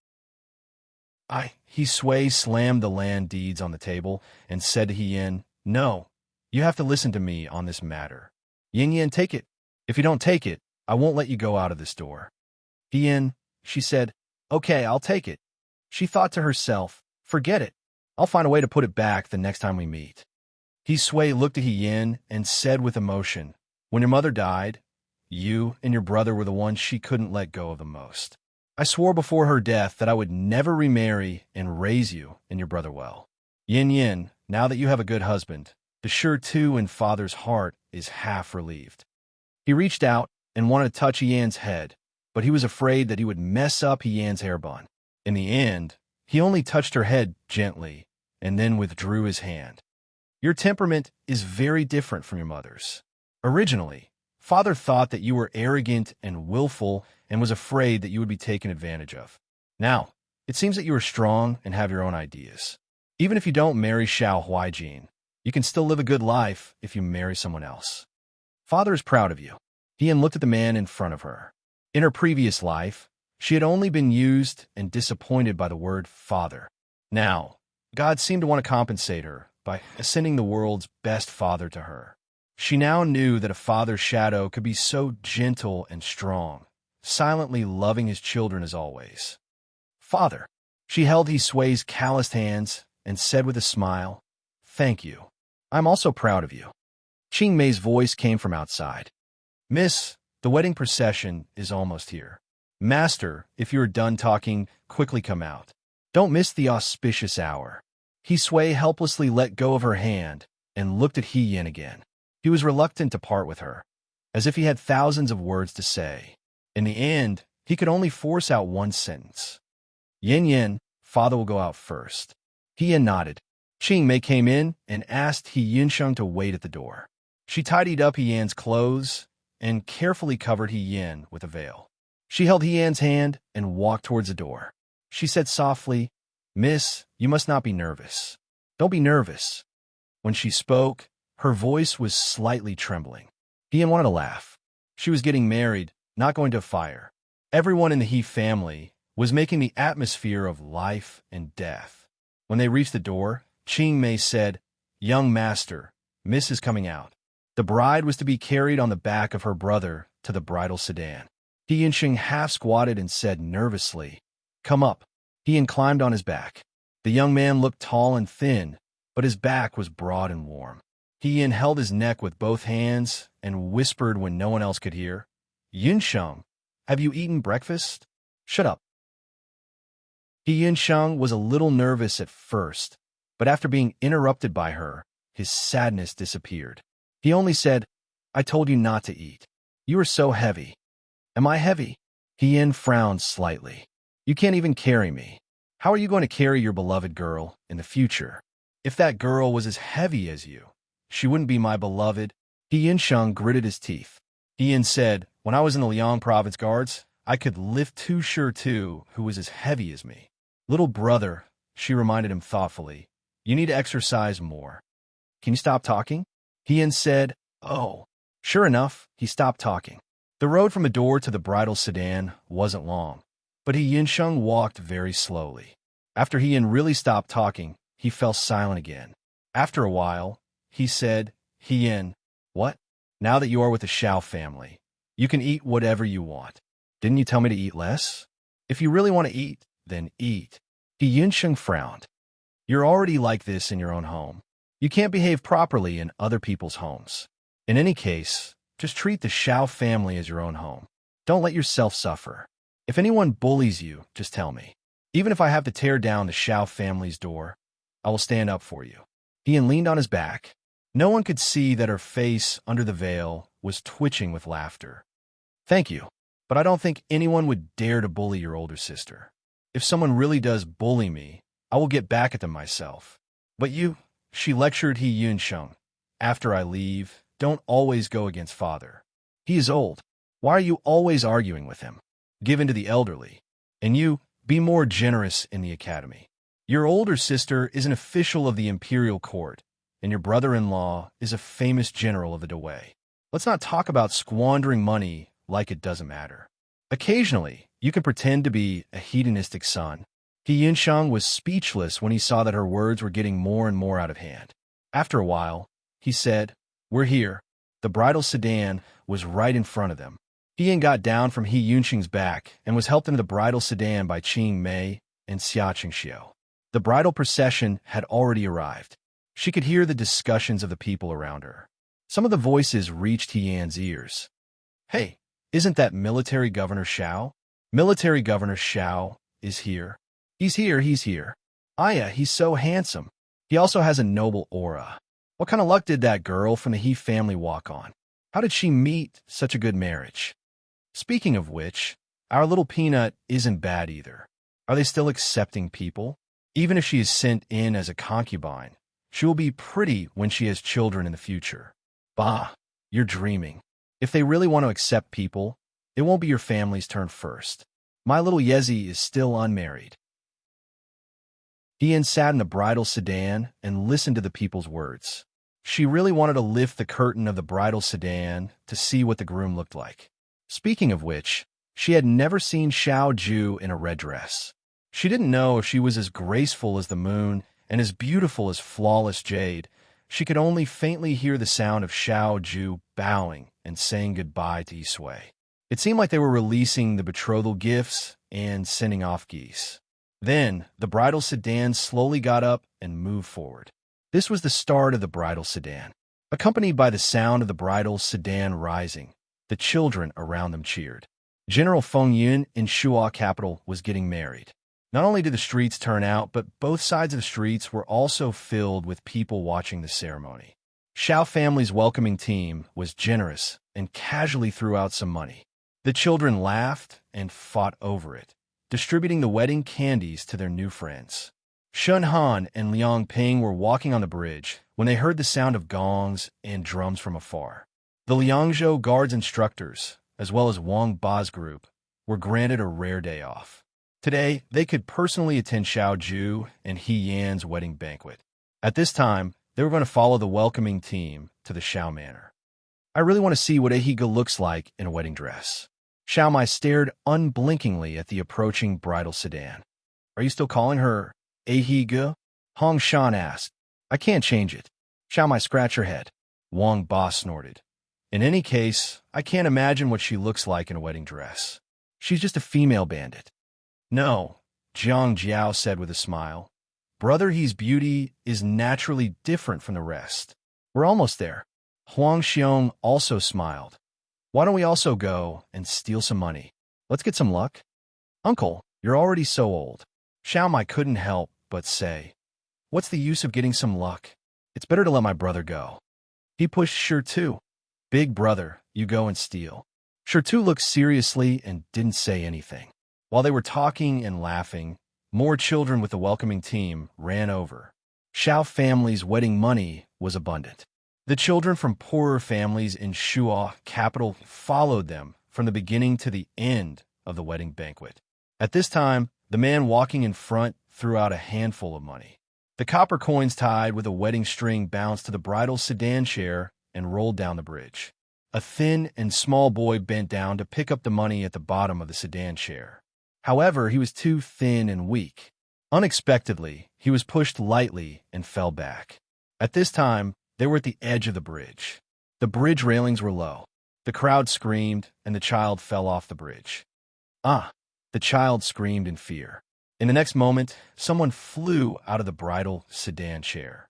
Hisui slammed the land deeds on the table and said to Hien, "No, you have to listen to me on this matter. Yin Yin, take it. If you don't take it, I won't let you go out of this door." "Hien," she said, "Okay, I'll take it." She thought to herself, "Forget it. I'll find a way to put it back the next time we meet." Hisui looked at Hien and said with emotion, "When your mother died, you and your brother were the ones she couldn't let go of the most. I swore before her death that I would never remarry and raise you and your brother well. Yin Yin, now that you have a good husband, the sure too in father's heart is half relieved. He reached out and wanted to touch Yan's head, but he was afraid that he would mess up Yan's hair bun. In the end, he only touched her head gently and then withdrew his hand. Your temperament is very different from your mother's. Originally, father thought that you were arrogant and willful and was afraid that you would be taken advantage of. Now, it seems that you are strong and have your own ideas. Even if you don't marry Xiao Huaijin, you can still live a good life if you marry someone else. Father is proud of you. Ian looked at the man in front of her. In her previous life, she had only been used and disappointed by the word father. Now, God seemed to want to compensate her by sending the world's best father to her. She now knew that a father's shadow could be so gentle and strong, silently loving his children as always. Father. She held He Sui's calloused hands and said with a smile, "Thank you. I'm also proud of you." Qing Mei's voice came from outside. "Miss, the wedding procession is almost here. Master, if you are done talking, quickly come out. Don't miss the auspicious hour." He Sui helplessly let go of her hand and looked at He Yin again. He was reluctant to part with her, as if he had thousands of words to say. In the end, he could only force out one sentence. "Yin Yin, father will go out first." He Yin nodded. Qing Mei came in and asked He Yinsheng to wait at the door. She tidied up He Yan's clothes and carefully covered He Yin with a veil. She held He Yan's hand and walked towards the door. She said softly, "Miss, you must not be nervous. Don't be nervous." When she spoke, her voice was slightly trembling. He Yin wanted to laugh. She was getting married, not going to a fire. Everyone in the He family was making the atmosphere of life and death. When they reached the door, Qing Mei said, "Young master, Miss is coming out." The bride was to be carried on the back of her brother to the bridal sedan. He Yinsheng half squatted and said nervously, "Come up." He Yin climbed on his back. The young man looked tall and thin, but his back was broad and warm. He Yin held his neck with both hands and whispered when no one else could hear, "Yinsheng, have you eaten breakfast?" "Shut up." He Yinsheng was a little nervous at first, but after being interrupted by her, his sadness disappeared. He only said, "I told you not to eat. You are so heavy." "Am I heavy?" He Yin frowned slightly. "You can't even carry me. How are you going to carry your beloved girl in the future? If that girl was as heavy as you, she wouldn't be my beloved." He Yinsheng gritted his teeth. He Yin said, "When I was in the Liang Province Guards, I could lift Tu Sure Tu, who was as heavy as me." "Little brother," she reminded him thoughtfully, "you need to exercise more. Can you stop talking?" He Yin said, "Oh." Sure enough, he stopped talking. The road from the door to the bridal sedan wasn't long, but He Yinsheng walked very slowly. After He Yin really stopped talking, he fell silent again. After a while, he said, "He Yin, what? Now that you are with the Xiao family, you can eat whatever you want. Didn't you tell me to eat less? If you really want to eat, then eat." He Yinsheng frowned. "You're already like this in your own home. You can't behave properly in other people's homes. In any case, just treat the Xiao family as your own home. Don't let yourself suffer. If anyone bullies you, just tell me. Even if I have to tear down the Xiao family's door, I will stand up for you." He Yin leaned on his back. No one could see that her face under the veil was twitching with laughter. "Thank you, but I don't think anyone would dare to bully your older sister. If someone really does bully me, I will get back at them myself. But you," she lectured He Yunsheng, "after I leave, don't always go against father. He is old. Why are you always arguing with him? Give in to the elderly. And you, be more generous in the academy. Your older sister is an official of the imperial court, and your brother-in-law is a famous general of the Dewey. Let's not talk about squandering money like it doesn't matter. Occasionally, you can pretend to be a hedonistic son." He Yinsheng was speechless when he saw that her words were getting more and more out of hand. After a while, he said, "We're here." The bridal sedan was right in front of them. He Yin got down from He Yunsheng's back and was helped into the bridal sedan by Qing Mei and Xia Qingxiu. The bridal procession had already arrived. She could hear the discussions of the people around her. Some of the voices reached He Yan's ears. "Hey, isn't that military Governor Xiao? Military Governor Xiao is here. He's here. Aya, he's so handsome. He also has a noble aura. What kind of luck did that girl from the He family walk on? How did she meet such a good marriage? Speaking of which, our little Peanut isn't bad either. Are they still accepting people? Even if she is sent in as a concubine, she will be pretty when she has children in the future. Bah, you're dreaming. If they really want to accept people, it won't be your family's turn first. My little Yezi is still unmarried. Ian sat in the bridal sedan and listened to the people's words. She really wanted to lift the curtain of the bridal sedan to see what the groom looked like. Speaking of which, she had never seen Xiao Ju in a red dress. She didn't know if she was as graceful as the moon and as beautiful as flawless jade. She could only faintly hear the sound of Xiao Ju bowing and saying goodbye to Yisui. It seemed like they were releasing the betrothal gifts and sending off geese. Then, the bridal sedan slowly got up and moved forward. This was the start of the bridal sedan. Accompanied by the sound of the bridal sedan rising, the children around them cheered. General Feng Yun in Shuo capital was getting married. Not only did the streets turn out, but both sides of the streets were also filled with people watching the ceremony. Xiao family's welcoming team was generous and casually threw out some money. The children laughed and fought over it, distributing the wedding candies to their new friends. Shun Han and Liang Ping were walking on the bridge when they heard the sound of gongs and drums from afar. The Liangzhou Guards instructors, as well as Wang Ba's group, were granted a rare day off. Today, they could personally attend Xiao Ju and He Yan's wedding banquet. At this time, they were going to follow the welcoming team to the Xiao Manor. I really want to see what Ahiga looks like in a wedding dress. Xiao Mai stared unblinkingly at the approaching bridal sedan. Are you still calling her Ahiga? Hong Shan asked. I can't change it. Xiao Mai scratched her head. Wang Ba snorted. In any case, I can't imagine what she looks like in a wedding dress. She's just a female bandit. No, Jiang Jiao said with a smile. Brother He's beauty is naturally different from the rest. We're almost there. Huang Xiong also smiled. Why don't we also go and steal some money? Let's get some luck. Uncle, you're already so old. Xiao Mai couldn't help but say, what's the use of getting some luck? It's better to let my brother go. He pushed Shirtu. Big brother, you go and steal. Shirtu looked seriously and didn't say anything. While they were talking and laughing, more children with the welcoming team ran over. Xiao family's wedding money was abundant. The children from poorer families in Shuo capital followed them from the beginning to the end of the wedding banquet. At this time, the man walking in front threw out a handful of money. The copper coins tied with a wedding string bounced to the bridal sedan chair and rolled down the bridge. A thin and small boy bent down to pick up the money at the bottom of the sedan chair. However, he was too thin and weak. Unexpectedly, he was pushed lightly and fell back. At this time, they were at the edge of the bridge. The bridge railings were low. The crowd screamed, and the child fell off the bridge. Ah! The child screamed in fear. In the next moment, someone flew out of the bridal sedan chair.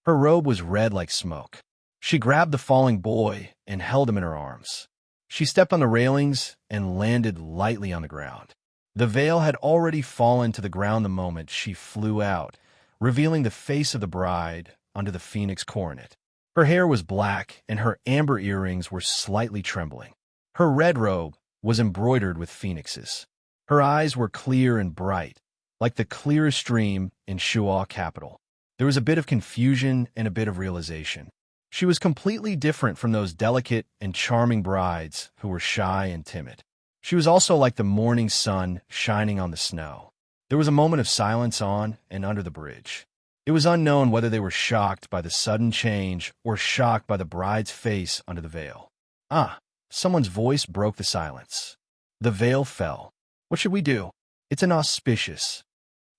Her robe was red like smoke. She grabbed the falling boy and held him in her arms. She stepped on the railings and landed lightly on the ground. The veil had already fallen to the ground the moment she flew out, revealing the face of the bride under the phoenix coronet. Her hair was black and her amber earrings were slightly trembling. Her red robe was embroidered with phoenixes. Her eyes were clear and bright, like the clearest stream in Shuo capital. There was a bit of confusion and a bit of realization. She was completely different from those delicate and charming brides who were shy and timid. She was also like the morning sun shining on the snow. There was a moment of silence on and under the bridge. It was unknown whether they were shocked by the sudden change or shocked by the bride's face under the veil. Ah, someone's voice broke the silence. The veil fell. What should we do? It's inauspicious.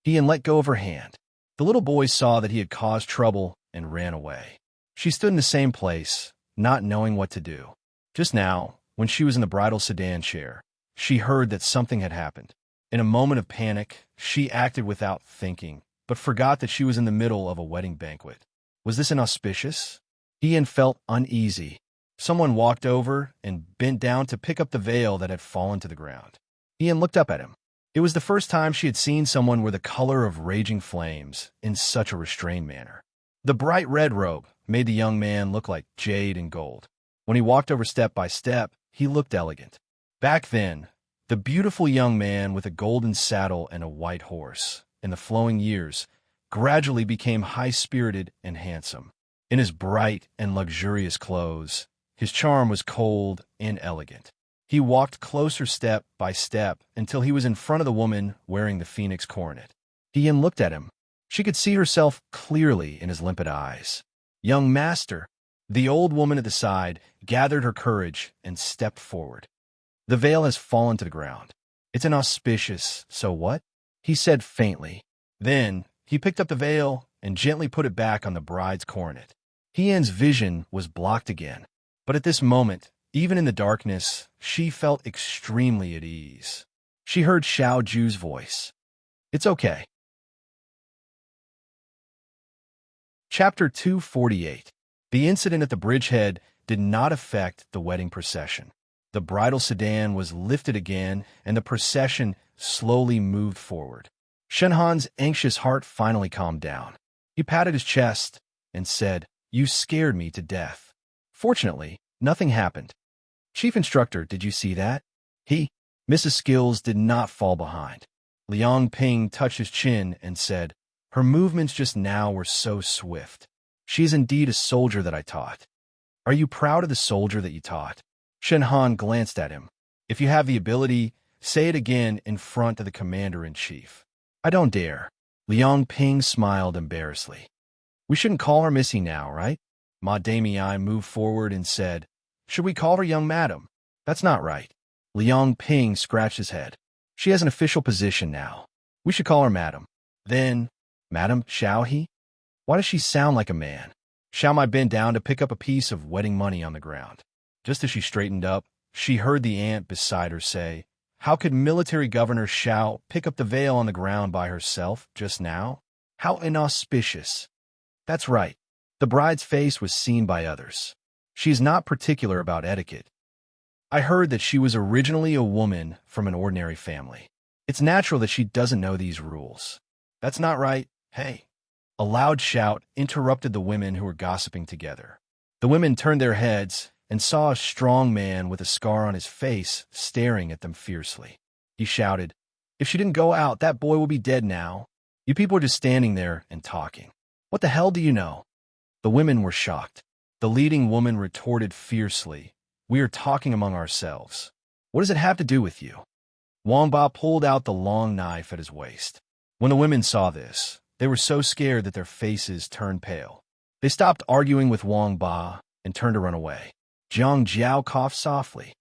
Ian let go of her hand. The little boy saw that he had caused trouble and ran away. She stood in the same place, not knowing what to do. Just now, when she was in the bridal sedan chair, she heard that something had happened. In a moment of panic, she acted without thinking, but forgot that she was in the middle of a wedding banquet. Was this inauspicious? Ian felt uneasy. Someone walked over and bent down to pick up the veil that had fallen to the ground. Ian looked up at him. It was the first time she had seen someone wear the color of raging flames in such a restrained manner. The bright red robe made the young man look like jade and gold. When he walked over step by step, he looked elegant. Back then, the beautiful young man with a golden saddle and a white horse, in the flowing years, gradually became high-spirited and handsome. In his bright and luxurious clothes, his charm was cold and elegant. He walked closer step by step until he was in front of the woman wearing the phoenix coronet. Ian looked at him. She could see herself clearly in his limpid eyes. "Young master." The old woman at the side gathered her courage and stepped forward. "The veil has fallen to the ground. It's inauspicious, so what?" he said faintly. Then he picked up the veil and gently put it back on the bride's coronet. Ian's vision was blocked again, but at this moment, even in the darkness, she felt extremely at ease. She heard Xiao Ju's voice. "It's okay." Chapter 248. The incident at the bridgehead did not affect the wedding procession. The bridal sedan was lifted again, and the procession slowly moved forward. Shenhan's anxious heart finally calmed down. He patted his chest and said, "You scared me to death." Fortunately, nothing happened. "Chief Instructor, did you see that?" Mrs. Skills did not fall behind. Liang Ping touched his chin and said, "Her movements just now were so swift. She is indeed a soldier that I taught." "Are you proud of the soldier that you taught?" Shenhan glanced at him. "If you have the ability, say it again in front of the commander-in-chief." "I don't dare." Liang Ping smiled embarrassedly. "We shouldn't call her Missy now, right?" Ma Damei moved forward and said, "Should we call her young madam?" "That's not right." Liang Ping scratched his head. "She has an official position now. We should call her madam." "Then, Madam Xiao He?" "Why does she sound like a man?" Xiao Mai bent down to pick up a piece of wedding money on the ground. Just as she straightened up, she heard the aunt beside her say, "How could Military Governor Xiao pick up the veil on the ground by herself just now? How inauspicious." "That's right." The bride's face was seen by others. "She is not particular about etiquette. I heard that she was originally a woman from an ordinary family. It's natural that she doesn't know these rules." "That's not right. Hey." A loud shout interrupted the women who were gossiping together. The women turned their heads and saw a strong man with a scar on his face staring at them fiercely. He shouted, "If she didn't go out, that boy will be dead now. You people are just standing there and talking. What the hell do you know?" The women were shocked. The leading woman retorted fiercely, "We are talking among ourselves. What does it have to do with you?" Wang Ba pulled out the long knife at his waist. When the women saw this, they were so scared that their faces turned pale. They stopped arguing with Wang Ba and turned to run away. Jiang Jiao coughed softly.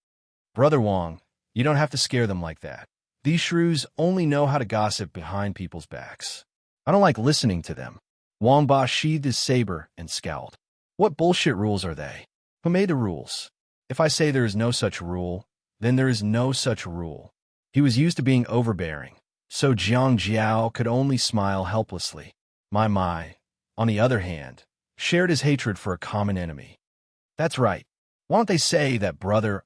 "Brother Wang, you don't have to scare them like that. These shrews only know how to gossip behind people's backs. I don't like listening to them." Wang Ba sheathed his saber and scowled. "What bullshit rules are they? Who made the rules? If I say there is no such rule, then there is no such rule." He was used to being overbearing, so Jiang Jiao could only smile helplessly. My, on the other hand, shared his hatred for a common enemy. "That's right. Why don't they say that brother,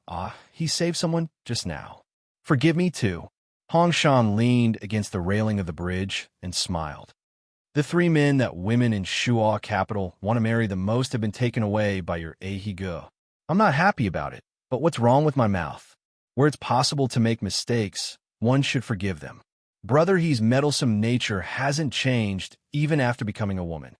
he saved someone just now? Forgive me too." Hong Shan leaned against the railing of the bridge and smiled. "The three men that women in Shuo capital want to marry the most have been taken away by your Ahige. I'm not happy about it, but what's wrong with my mouth? Where it's possible to make mistakes, one should forgive them. Brother He's meddlesome nature hasn't changed even after becoming a woman."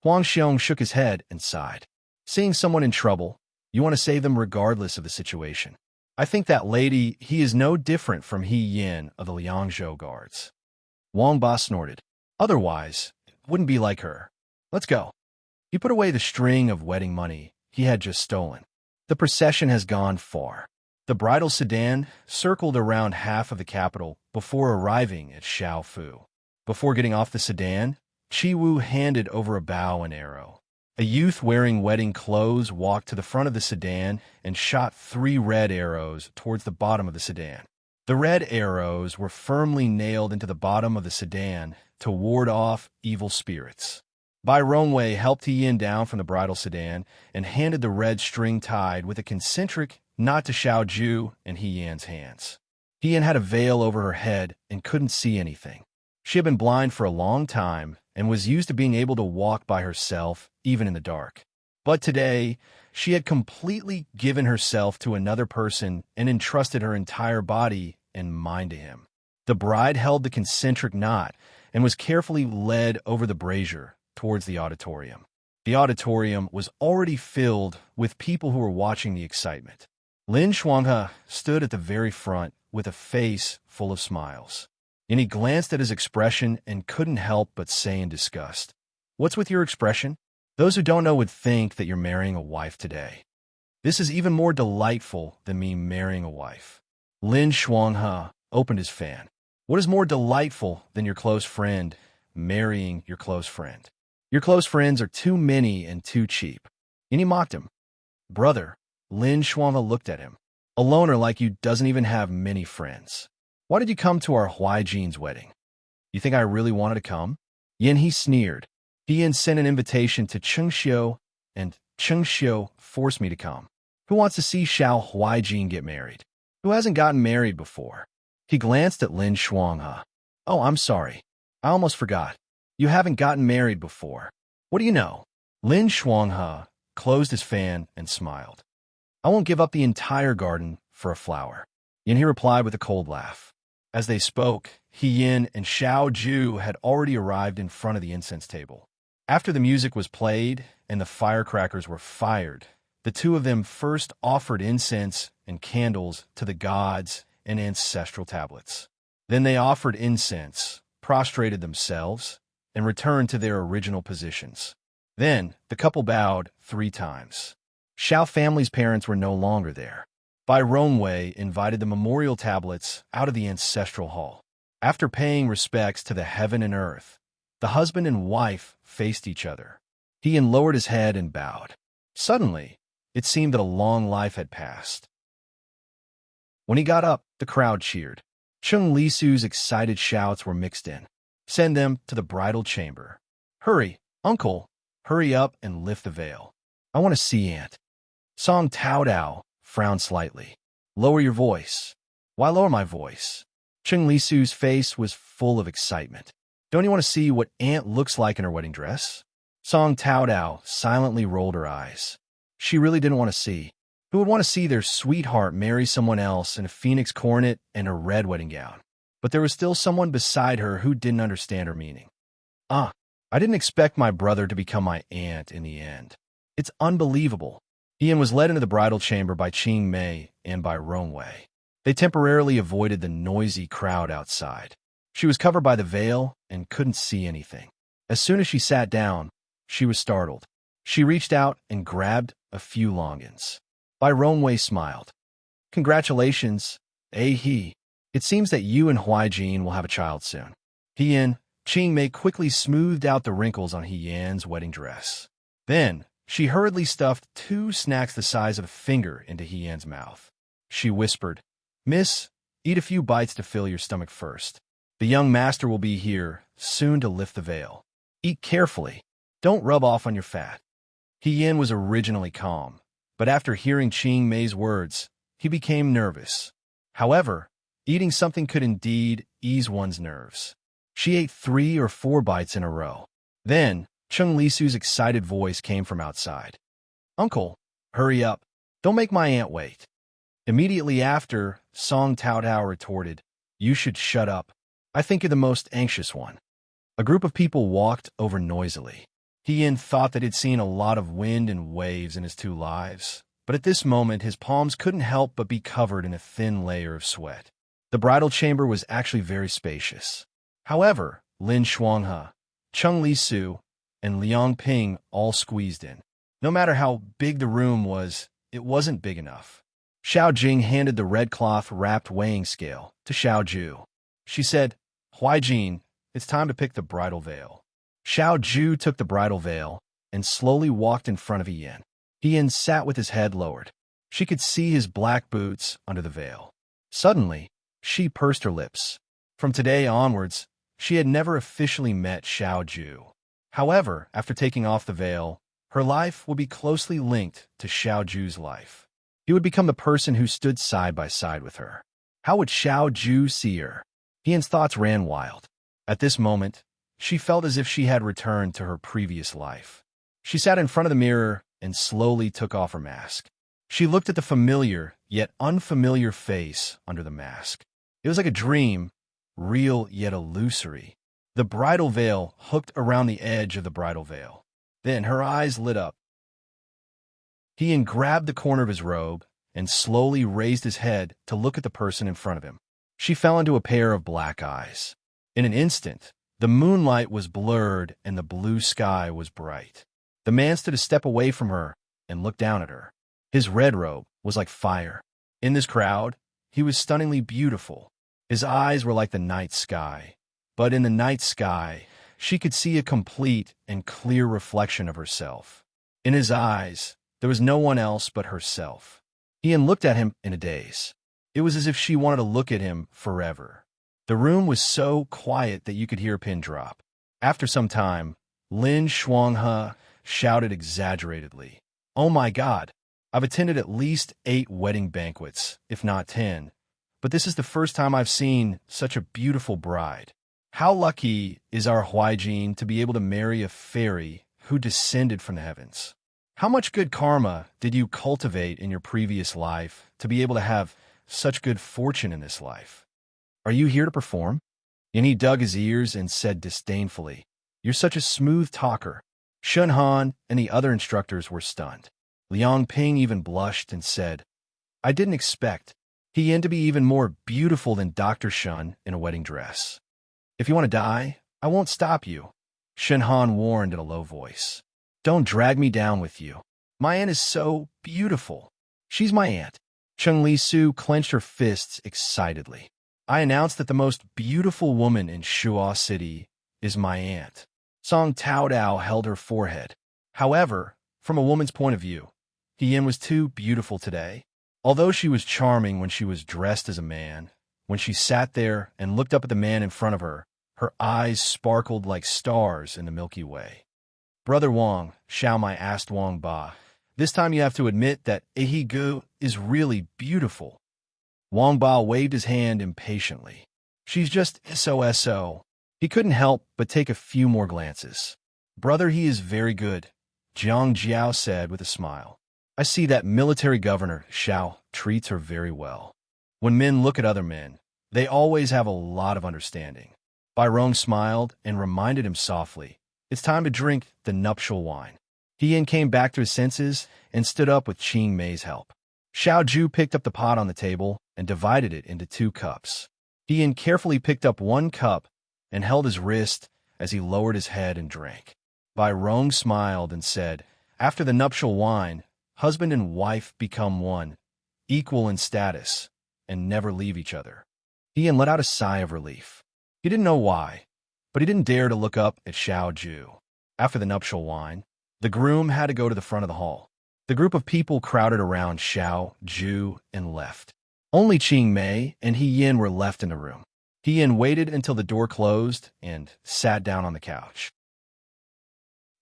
Huang Xiong shook his head and sighed. "Seeing someone in trouble, you want to save them regardless of the situation. I think that lady, he is no different from He Yin of the Liangzhou guards." Wang Ba snorted. "Otherwise, it wouldn't be like her. Let's go." He put away the string of wedding money he had just stolen. The procession has gone far. The bridal sedan circled around half of the capital before arriving at Shaofu. Before getting off the sedan, Chi Wu handed over a bow and arrow. A youth wearing wedding clothes walked to the front of the sedan and shot 3 red arrows towards the bottom of the sedan. The red arrows were firmly nailed into the bottom of the sedan to ward off evil spirits. Bai Rongwei helped He Yin down from the bridal sedan and handed the red string tied with a concentric knot to Xiao Ju and He Yan's hands. He Yin had a veil over her head and couldn't see anything. She had been blind for a long time and was used to being able to walk by herself, even in the dark. But today, she had completely given herself to another person and entrusted her entire body and mind to him. The bride held the concentric knot and was carefully led over the brazier towards the auditorium. The auditorium was already filled with people who were watching the excitement. Lin Shuanghe stood at the very front with a face full of smiles. And he glanced at his expression and couldn't help but say in disgust, "What's with your expression? Those who don't know would think that you're marrying a wife today. This is even more delightful than me marrying a wife." Lin Shuanghe opened his fan. "What is more delightful than your close friend marrying your close friend? Your close friends are too many and too cheap." And he mocked him. "Brother," Lin Shuanghe looked at him, "a loner like you doesn't even have many friends. Why did you come to our Huaijin's wedding? You think I really wanted to come?" Yin he sneered. He Yin sent an invitation to Cheng Xiu, and Cheng Xiu forced me to come. Who wants to see Xiao Huaijin get married? Who hasn't gotten married before? He glanced at Lin Shuanghe. "Oh, I'm sorry. I almost forgot. You haven't gotten married before. What do you know?" Lin Shuanghe closed his fan and smiled. "I won't give up the entire garden for a flower." Yin he replied with a cold laugh. As they spoke, He Yin and Xiao Ju had already arrived in front of the incense table. After the music was played and the firecrackers were fired, the two of them first offered incense and candles to the gods and ancestral tablets. Then they offered incense, prostrated themselves, and returned to their original positions. Then the couple bowed 3 times. Xiao family's parents were no longer there. Bai Rongwei invited the memorial tablets out of the ancestral hall. After paying respects to the heaven and earth, the husband and wife faced each other. He Yin lowered his head and bowed. Suddenly, it seemed that a long life had passed. When he got up, the crowd cheered. Cheng Lisu's excited shouts were mixed in. "Send them to the bridal chamber. Hurry, uncle, hurry up and lift the veil. I want to see Aunt." Song Tao Dao frowned slightly. "Lower your voice." "Why lower my voice?" Cheng Lisu's face was full of excitement. "Don't you want to see what Aunt looks like in her wedding dress?" Song Tao Dao silently rolled her eyes. She really didn't want to see. Who would want to see their sweetheart marry someone else in a phoenix coronet and a red wedding gown? But there was still someone beside her who didn't understand her meaning. "Ah, I didn't expect my brother to become my aunt in the end. It's unbelievable." Ian was led into the bridal chamber by Qing Mei and by Rongwei. They temporarily avoided the noisy crowd outside. She was covered by the veil and couldn't see anything. As soon as she sat down, she was startled. She reached out and grabbed a few longans. Bai Rongwei smiled. "Congratulations, He. It seems that you and Huaijin will have a child soon." He and Qing Mei quickly smoothed out the wrinkles on He Yan's wedding dress. Then, she hurriedly stuffed 2 snacks the size of a finger into He Yan's mouth. She whispered, "Miss, eat a few bites to fill your stomach first. The young master will be here soon to lift the veil. Eat carefully. Don't rub off on your fat." He Yan was originally calm, but after hearing Qing Mei's words, he became nervous. However, eating something could indeed ease one's nerves. She ate 3 or 4 bites in a row. Then, Cheng Lisu's excited voice came from outside. "Uncle, hurry up. Don't make my aunt wait." Immediately after, Song Tao Tao retorted, "You should shut up. I think you're the most anxious one." A group of people walked over noisily. He Yin thought that he'd seen a lot of wind and waves in his 2 lives, but at this moment his palms couldn't help but be covered in a thin layer of sweat. The bridal chamber was actually very spacious. However, Lin Shuanghe, Cheng Lisu, and Liang Ping all squeezed in. No matter how big the room was, it wasn't big enough. Xiao Jing handed the red cloth-wrapped weighing scale to Xiao Ju. She said, "Huaijin, it's time to pick the bridal veil." Xiao Ju took the bridal veil and slowly walked in front of He Yin. He Yin sat with his head lowered. She could see his black boots under the veil. Suddenly, she pursed her lips. From today onwards, she had never officially met Xiao Ju. However, after taking off the veil, her life would be closely linked to Xiao Ju's life. He would become the person who stood side by side with her. How would Xiao Ju see her? Ian's thoughts ran wild. At this moment, she felt as if she had returned to her previous life. She sat in front of the mirror and slowly took off her mask. She looked at the familiar, yet unfamiliar face under the mask. It was like a dream, real yet illusory. The bridal veil hooked around the edge of the bridal veil. Then her eyes lit up. Ian grabbed the corner of his robe and slowly raised his head to look at the person in front of him. She fell into a pair of black eyes. In an instant, the moonlight was blurred and the blue sky was bright. The man stood a step away from her and looked down at her. His red robe was like fire. In this crowd, he was stunningly beautiful. His eyes were like the night sky. But in the night sky, she could see a complete and clear reflection of herself. In his eyes, there was no one else but herself. Ian looked at him in a daze. It was as if she wanted to look at him forever. The room was so quiet that you could hear a pin drop. After some time, Lin Shuanghe shouted exaggeratedly, "Oh my God, I've attended at least 8 wedding banquets, if not 10, but this is the first time I've seen such a beautiful bride. How lucky is our Huaijin to be able to marry a fairy who descended from the heavens. How much good karma did you cultivate in your previous life to be able to have such good fortune in this life? Are you here to perform?" And he dug his ears and said disdainfully, "You're such a smooth talker." Shun Han and the other instructors were stunned. Liang Ping even blushed and said, "I didn't expect Hien to be even more beautiful than Dr. Shun in a wedding dress. If you want to die, I won't stop you." Shun Han warned in a low voice. "Don't drag me down with you. My aunt is so beautiful. She's my aunt." Chung Li Su clenched her fists excitedly. "I announced that the most beautiful woman in Shuo City is my aunt." Song Tao Dao held her forehead. However, from a woman's point of view, Hien was too beautiful today. Although she was charming when she was dressed as a man, when she sat there and looked up at the man in front of her, her eyes sparkled like stars in the Milky Way. "Brother Wang," Xiaomai asked Wang Ba, "this time you have to admit that Ehi Gu is really beautiful." Wang Ba waved his hand impatiently. "She's just so. He couldn't help but take a few more glances. "Brother, he is very good," Jiang Jiao said with a smile. "I see that military governor, Xiao, treats her very well. When men look at other men, they always have a lot of understanding." Bai Rong smiled and reminded him softly, "It's time to drink the nuptial wine." Hien came back to his senses and stood up with Qing Mei's help. Xiao Ju picked up the pot on the table and divided it into 2 cups. Hien carefully picked up 1 cup and held his wrist as he lowered his head and drank. Bai Rong smiled and said, "After the nuptial wine, husband and wife become one, equal in status, and never leave each other." Hien let out a sigh of relief. He didn't know why, but he didn't dare to look up at Xiao Ju. After the nuptial wine, the groom had to go to the front of the hall. The group of people crowded around Xiao Ju and left. Only Qing Mei and Hien were left in the room. Hien waited until the door closed and sat down on the couch.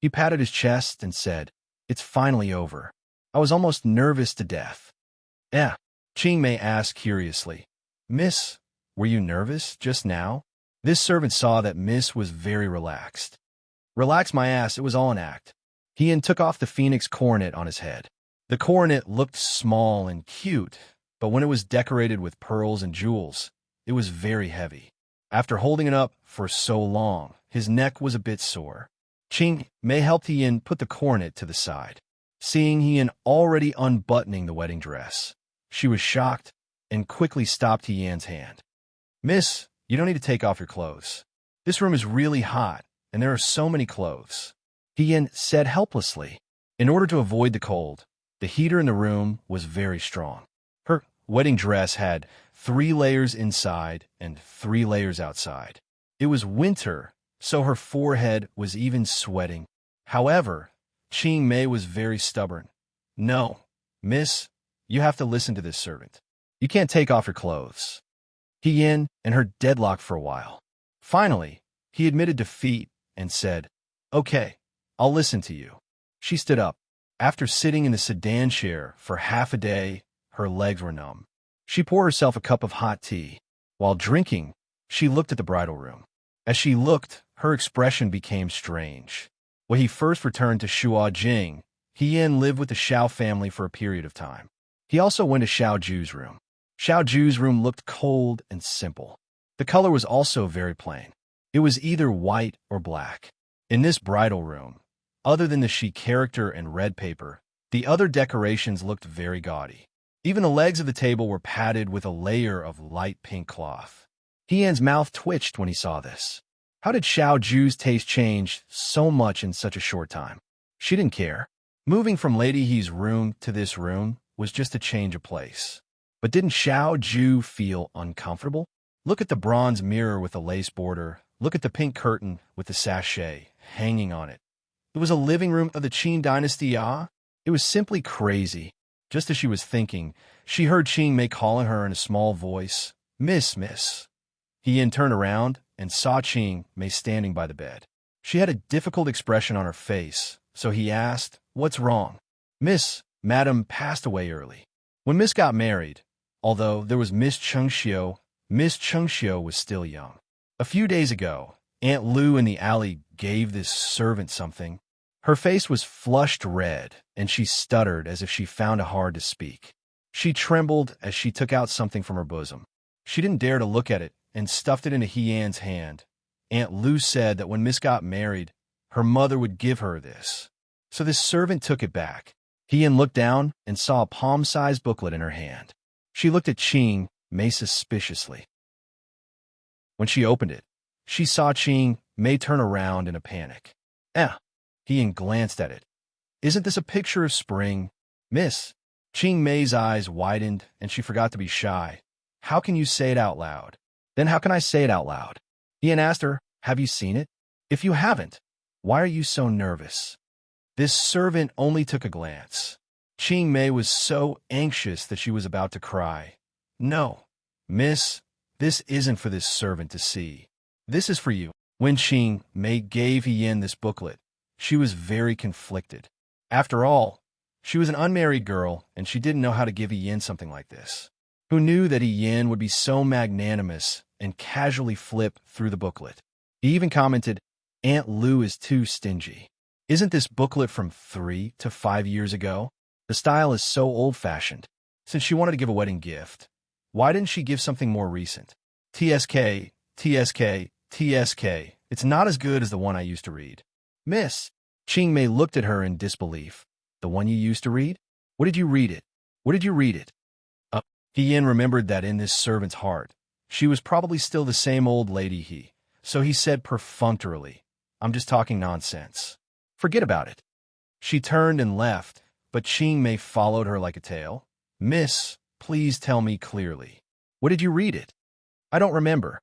He patted his chest and said, "It's finally over. I was almost nervous to death." "Eh?" Qing Mei asked curiously. "Miss, were you nervous just now?" This servant saw that Miss was very relaxed. "Relax my ass, it was all an act." Hien took off the phoenix coronet on his head. The coronet looked small and cute, but when it was decorated with pearls and jewels, it was very heavy. After holding it up for so long, his neck was a bit sore. Qing Mei helped Hien put the coronet to the side. Seeing Hien already unbuttoning the wedding dress, she was shocked and quickly stopped Hien's hand. "Miss, you don't need to take off your clothes. This room is really hot, and there are so many clothes," Hien said helplessly. In order to avoid the cold, the heater in the room was very strong. Her wedding dress had 3 layers inside and 3 layers outside. It was winter, so her forehead was even sweating. However, Qing Mei was very stubborn. "No, miss, you have to listen to this servant. You can't take off your clothes." Hien and her deadlocked for a while. Finally, he admitted defeat and said, Okay, I'll listen to you. She stood up. After sitting in the sedan chair for half a day, her legs were numb. She poured herself a cup of hot tea. While drinking, she looked at the bridal room. As she looked, her expression became strange. When he first returned to Shuajing, Yan lived with the Xiao family for a period of time. He also went to Xiao Ju's room. Xiao Ju's room looked cold and simple. The color was also very plain. It was either white or black. In this bridal room, other than the chic character and red paper, the other decorations looked very gaudy. Even the legs of the table were padded with a layer of light pink cloth. Yan's mouth twitched when he saw this. How did Xiao Ju's taste change so much in such a short time? She didn't care. Moving from Lady He's room to this room was just a change of place. But didn't Xiao Ju feel uncomfortable? Look at the bronze mirror with the lace border. Look at the pink curtain with the sachet hanging on it. It was a living room of the Qin dynasty, It was simply crazy. Just as she was thinking, she heard Qing Mei calling her in a small voice, Miss. Yan turned around and saw Qing Mei standing by the bed. She had a difficult expression on her face, so he asked, What's wrong? Madam passed away early. When Miss got married, although there was Miss Chengxiu was still young. A few days ago, Aunt Lu in the alley gave this servant something. Her face was flushed red, and she stuttered as if she found it hard to speak. She trembled as she took out something from her bosom. She didn't dare to look at it and stuffed it into Yan's hand. Aunt Lu said that when Miss got married, her mother would give her this. So this servant took it back. Yan looked down and saw a palm-sized booklet in her hand. She looked at Qing Mei suspiciously. When she opened it, she saw Qing Mei turn around in a panic. Yan glanced at it. Isn't this a picture of spring? Miss. Qing Mei's eyes widened and she forgot to be shy. How can you say it out loud? Then how can I say it out loud? Yan asked her, Have you seen it? If you haven't, why are you so nervous? This servant only took a glance. Qing Mei was so anxious that she was about to cry. No, miss, this isn't for this servant to see. This is for you. When Qing Mei gave Yan this booklet, she was very conflicted. After all, she was an unmarried girl, and she didn't know how to give Yan something like this. Who knew that Yan would be so magnanimous and casually flip through the booklet? He even commented, Aunt Lu is too stingy. Isn't this booklet from 3 to 5 years ago? The style is so old-fashioned. Since she wanted to give a wedding gift, why didn't she give something more recent? TSK, it's not as good as the one I used to read. Miss, Qing Mei looked at her in disbelief. The one you used to read? What did you read it? What did you read it? Yan remembered that in this servant's heart, she was probably still the same old lady so he said perfunctorily, I'm just talking nonsense. Forget about it. She turned and left, but Qing Mei followed her like a tail. Miss, please tell me clearly. What did you read it? I don't remember.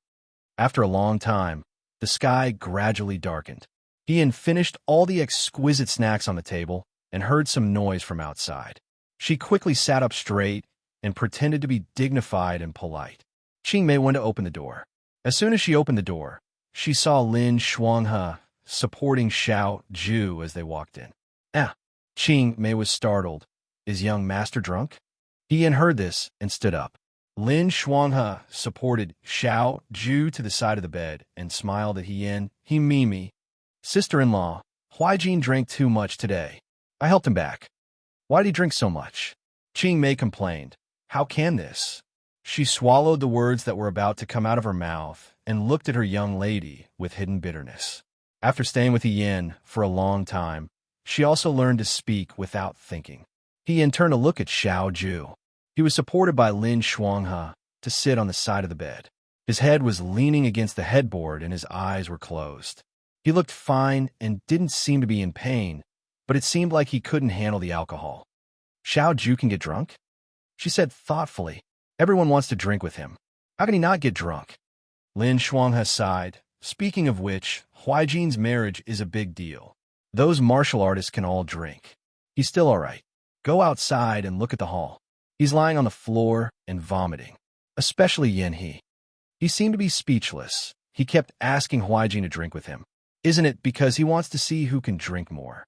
After a long time, the sky gradually darkened. Yan finished all the exquisite snacks on the table and heard some noise from outside. She quickly sat up straight and pretended to be dignified and polite. Qing Mei went to open the door. As soon as she opened the door, she saw Lin Shuanghe supporting Xiao Ju as they walked in. Qing Mei was startled. Is young master drunk? Yan heard this and stood up. Lin Shuanghe supported Xiao Ju to the side of the bed and smiled at Yan. Mimi. Sister-in-law, Huaijin drank too much today. I helped him back. Why'd he drink so much? Qing Mei complained. How can this? She swallowed the words that were about to come out of her mouth and looked at her young lady with hidden bitterness. After staying with Yan for a long time, she also learned to speak without thinking. Yan turned to look at Xiao Ju. He was supported by Lin Shuanghe to sit on the side of the bed. His head was leaning against the headboard and his eyes were closed. He looked fine and didn't seem to be in pain, but it seemed like he couldn't handle the alcohol. Xiao Ju can get drunk? She said thoughtfully. Everyone wants to drink with him. How can he not get drunk? Lin Shuanghe sighed. Speaking of which, Huaijin's marriage is a big deal. Those martial artists can all drink. He's still all right. Go outside and look at the hall. He's lying on the floor and vomiting. Especially Yan He. He seemed to be speechless. He kept asking Huaijin to drink with him. Isn't it because he wants to see who can drink more?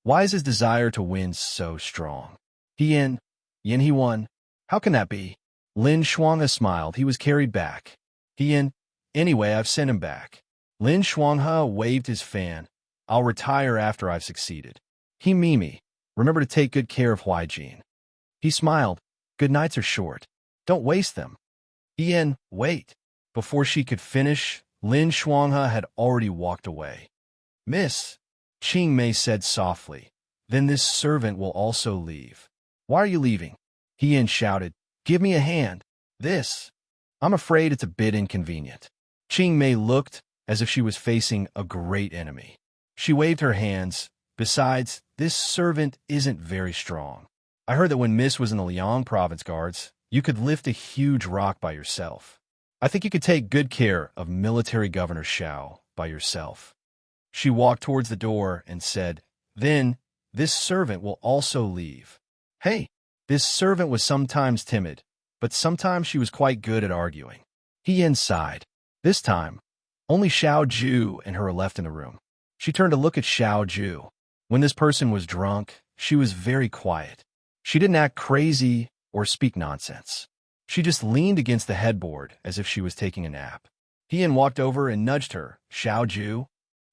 Why is his desire to win so strong? Yin he won. How can that be? Lin Shuanghe smiled. He was carried back. Yin, anyway, I've sent him back. Lin Shuanghe waved his fan. I'll retire after I've succeeded. He Mimi, remember to take good care of hygiene. He smiled. Good nights are short. Don't waste them. Yin, wait. Before she could finish, Lin Shuanghe had already walked away. Miss, Qing Mei said softly, then this servant will also leave. Why are you leaving? Yin shouted, give me a hand. This. I'm afraid it's a bit inconvenient. Qing Mei looked as if she was facing a great enemy. She waved her hands. Besides, this servant isn't very strong. I heard that when Miss was in the Liang Province Guards, you could lift a huge rock by yourself. I think you could take good care of Military Governor Xiao by yourself. She walked towards the door and said, then, this servant will also leave. Hey, this servant was sometimes timid, but sometimes she was quite good at arguing. He sighed. This time, only Xiao Ju and her are left in the room. She turned to look at Xiao Ju. When this person was drunk, she was very quiet. She didn't act crazy or speak nonsense. She just leaned against the headboard as if she was taking a nap. Yin walked over and nudged her. Xiao Ju?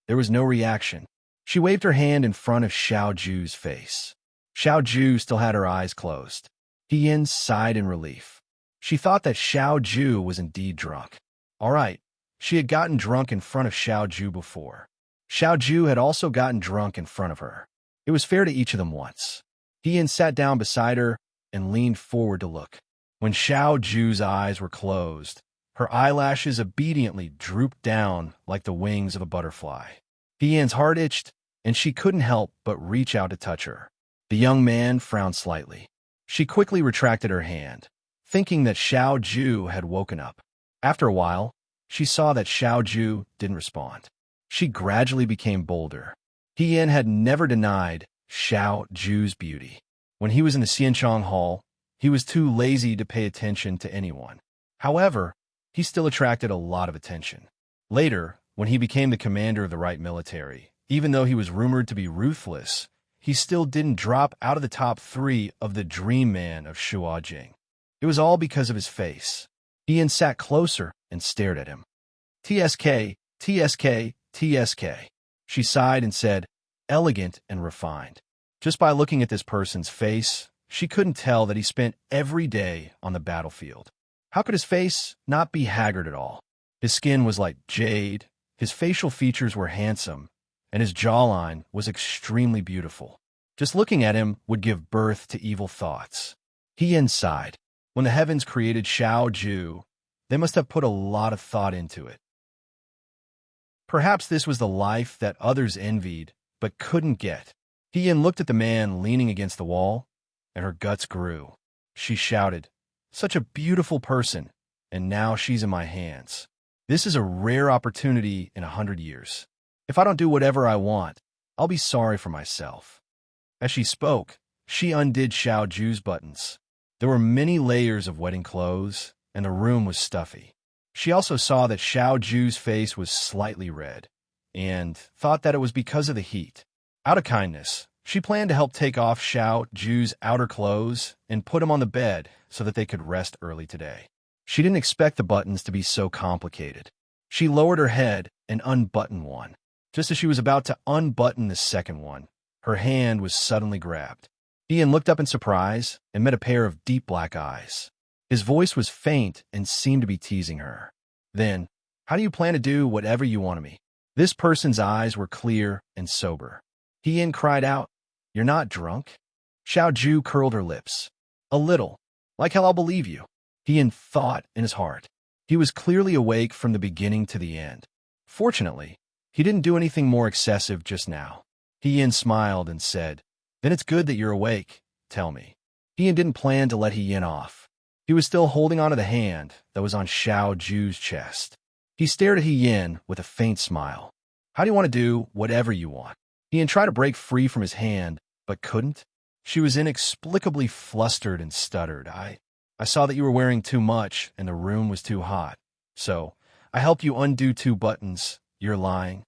There was no reaction. She waved her hand in front of Xiao Ju's face. Xiao Ju still had her eyes closed. Yin sighed in relief. She thought that Xiao Ju was indeed drunk. All right, she had gotten drunk in front of Xiao Ju before. Xiao Ju had also gotten drunk in front of her. It was fair to each of them once. Yin sat down beside her and leaned forward to look. When Xiao Ju's eyes were closed, her eyelashes obediently drooped down like the wings of a butterfly. Yin's heart itched, and she couldn't help but reach out to touch her. The young man frowned slightly. She quickly retracted her hand, thinking that Xiao Ju had woken up. After a while, she saw that Xiao Ju didn't respond. She gradually became bolder. Yin had never denied Xiao Ju's beauty. When he was in the Xianchang Hall, he was too lazy to pay attention to anyone. However, he still attracted a lot of attention. Later, when he became the commander of the right military, even though he was rumored to be ruthless, he still didn't drop out of the top 3 of the dream man of Shuajing. It was all because of his face. Yin sat closer and stared at him. TSK, TSK, TSK. She sighed and said, elegant and refined. Just by looking at this person's face, she couldn't tell that he spent every day on the battlefield. How could his face not be haggard at all? His skin was like jade, his facial features were handsome, and his jawline was extremely beautiful. Just looking at him would give birth to evil thoughts. He sighed. When the heavens created Xiao Ju, they must have put a lot of thought into it. Perhaps this was the life that others envied, but couldn't get. Yin looked at the man leaning against the wall, and her guts grew. She shouted, such a beautiful person, and now she's in my hands. This is a rare opportunity in 100 years. If I don't do whatever I want, I'll be sorry for myself. As she spoke, she undid Xiao Ju's buttons. There were many layers of wedding clothes, and the room was stuffy. She also saw that Xiao Ju's face was slightly red, and thought that it was because of the heat. Out of kindness, she planned to help take off Xiao Ju's outer clothes and put him on the bed so that they could rest early today. She didn't expect the buttons to be so complicated. She lowered her head and unbuttoned one. Just as she was about to unbutton the second one, her hand was suddenly grabbed. Yin looked up in surprise and met a pair of deep black eyes. His voice was faint and seemed to be teasing her. Then, how do you plan to do whatever you want of me? This person's eyes were clear and sober. Yin cried out, you're not drunk? Xiao Ju curled her lips. A little. Like hell I'll believe you. Yin thought in his heart. He was clearly awake from the beginning to the end. Fortunately, he didn't do anything more excessive just now. Yin smiled and said, then it's good that you're awake. Tell me. Yin didn't plan to let Yin off. He was still holding onto the hand that was on Xiao Ju's chest. He stared at Yin with a faint smile. How do you want to do whatever you want? Yin tried to break free from his hand, but couldn't. She was inexplicably flustered and stuttered. I saw that you were wearing too much and the room was too hot. So, I helped you undo 2 buttons. You're lying.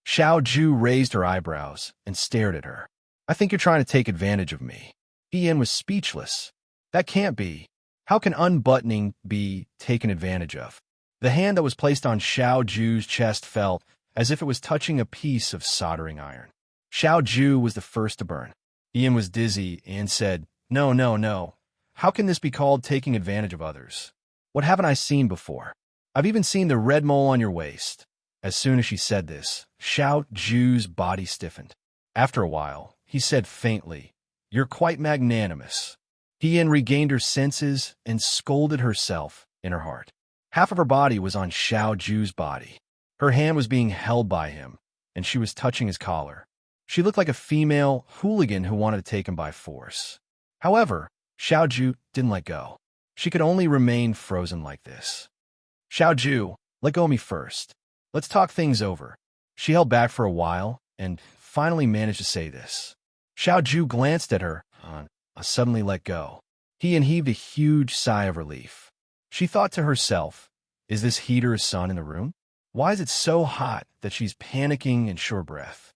Xiao Ju raised her eyebrows and stared at her. I think you're trying to take advantage of me. Ian was speechless. That can't be. How can unbuttoning be taken advantage of? The hand that was placed on Xiao Ju's chest felt as if it was touching a piece of soldering iron. Xiao Ju was the first to burn. Ian was dizzy and said, No, no, no. How can this be called taking advantage of others? What haven't I seen before? I've even seen the red mole on your waist. As soon as she said this, Xiao Ju's body stiffened. After a while, he said faintly, You're quite magnanimous. Ian regained her senses and scolded herself in her heart. Half of her body was on Xiao Ju's body. Her hand was being held by him, and she was touching his collar. She looked like a female hooligan who wanted to take him by force. However, Xiao Ju didn't let go. She could only remain frozen like this. Xiao Ju, let go of me first. Let's talk things over. She held back for a while and finally managed to say this. Xiao Ju glanced at her and suddenly let go. He heaved a huge sigh of relief. She thought to herself, is this heater's son in the room? Why is it so hot that she's panicking and short breath?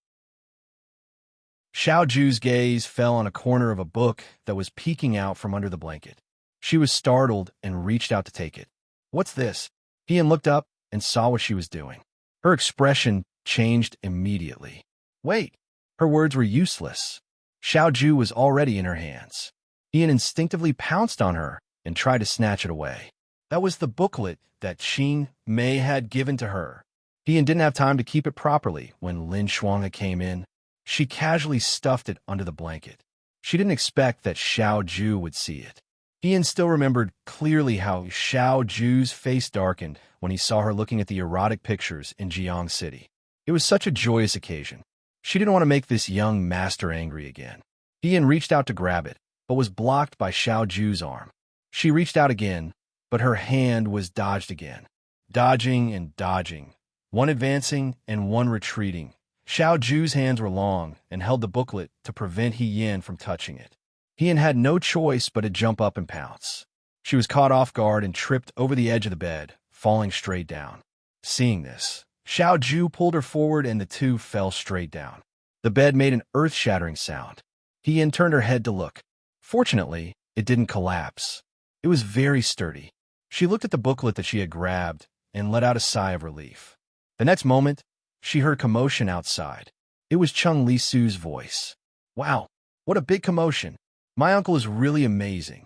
Xiao Ju's gaze fell on a corner of a book that was peeking out from under the blanket. She was startled and reached out to take it. What's this? Ian looked up and saw what she was doing. Her expression changed immediately. Wait! Her words were useless. Xiao Ju was already in her hands. Ian instinctively pounced on her and tried to snatch it away. That was the booklet that Qing Mei had given to her. Ian didn't have time to keep it properly when Lin Shuanga came in. She casually stuffed it under the blanket. She didn't expect that Xiao Ju would see it. Ian still remembered clearly how Xiao Ju's face darkened when he saw her looking at the erotic pictures in Jiang City. It was such a joyous occasion. She didn't want to make this young master angry again. Ian reached out to grab it, but was blocked by Xiao Ju's arm. She reached out again, but her hand was dodged again. Dodging and dodging, one advancing and one retreating. Xiao Ju's hands were long and held the booklet to prevent He Yin from touching it. He Yin had no choice but to jump up and pounce. She was caught off guard and tripped over the edge of the bed, falling straight down. Seeing this, Xiao Ju pulled her forward and the two fell straight down. The bed made an earth-shattering sound. He Yin turned her head to look. Fortunately, it didn't collapse. It was very sturdy. She looked at the booklet that she had grabbed and let out a sigh of relief. The next moment, she heard commotion outside. It was Chung Li Su's voice. Wow, what a big commotion. My uncle is really amazing.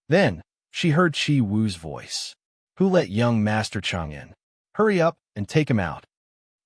Then, she heard Chi Wu's voice. Who let young Master Chung in? Hurry up and take him out.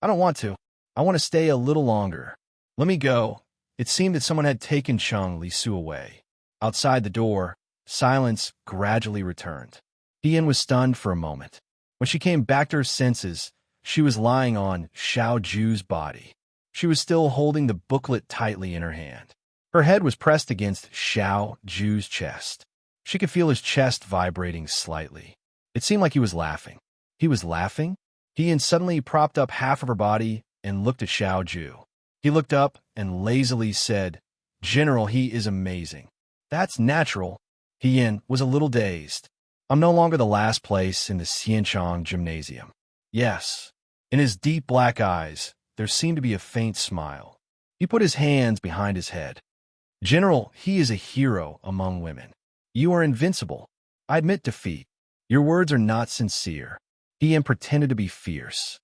I don't want to. I want to stay a little longer. Let me go. It seemed that someone had taken Chung Li Su away. Outside the door, silence gradually returned. Ian was stunned for a moment. When she came back to her senses, she was lying on Xiao Ju's body. She was still holding the booklet tightly in her hand. Her head was pressed against Xiao Ju's chest. She could feel his chest vibrating slightly. It seemed like he was laughing. He was laughing? Ian suddenly propped up half of her body and looked at Xiao Ju. He looked up and lazily said, General, he is amazing. That's natural. Ian was a little dazed. I'm no longer the last place in the Xianchang gymnasium. Yes. In his deep black eyes, there seemed to be a faint smile. He put his hands behind his head. General, he is a hero among women. You are invincible. I admit defeat. Your words are not sincere. Ian pretended to be fierce.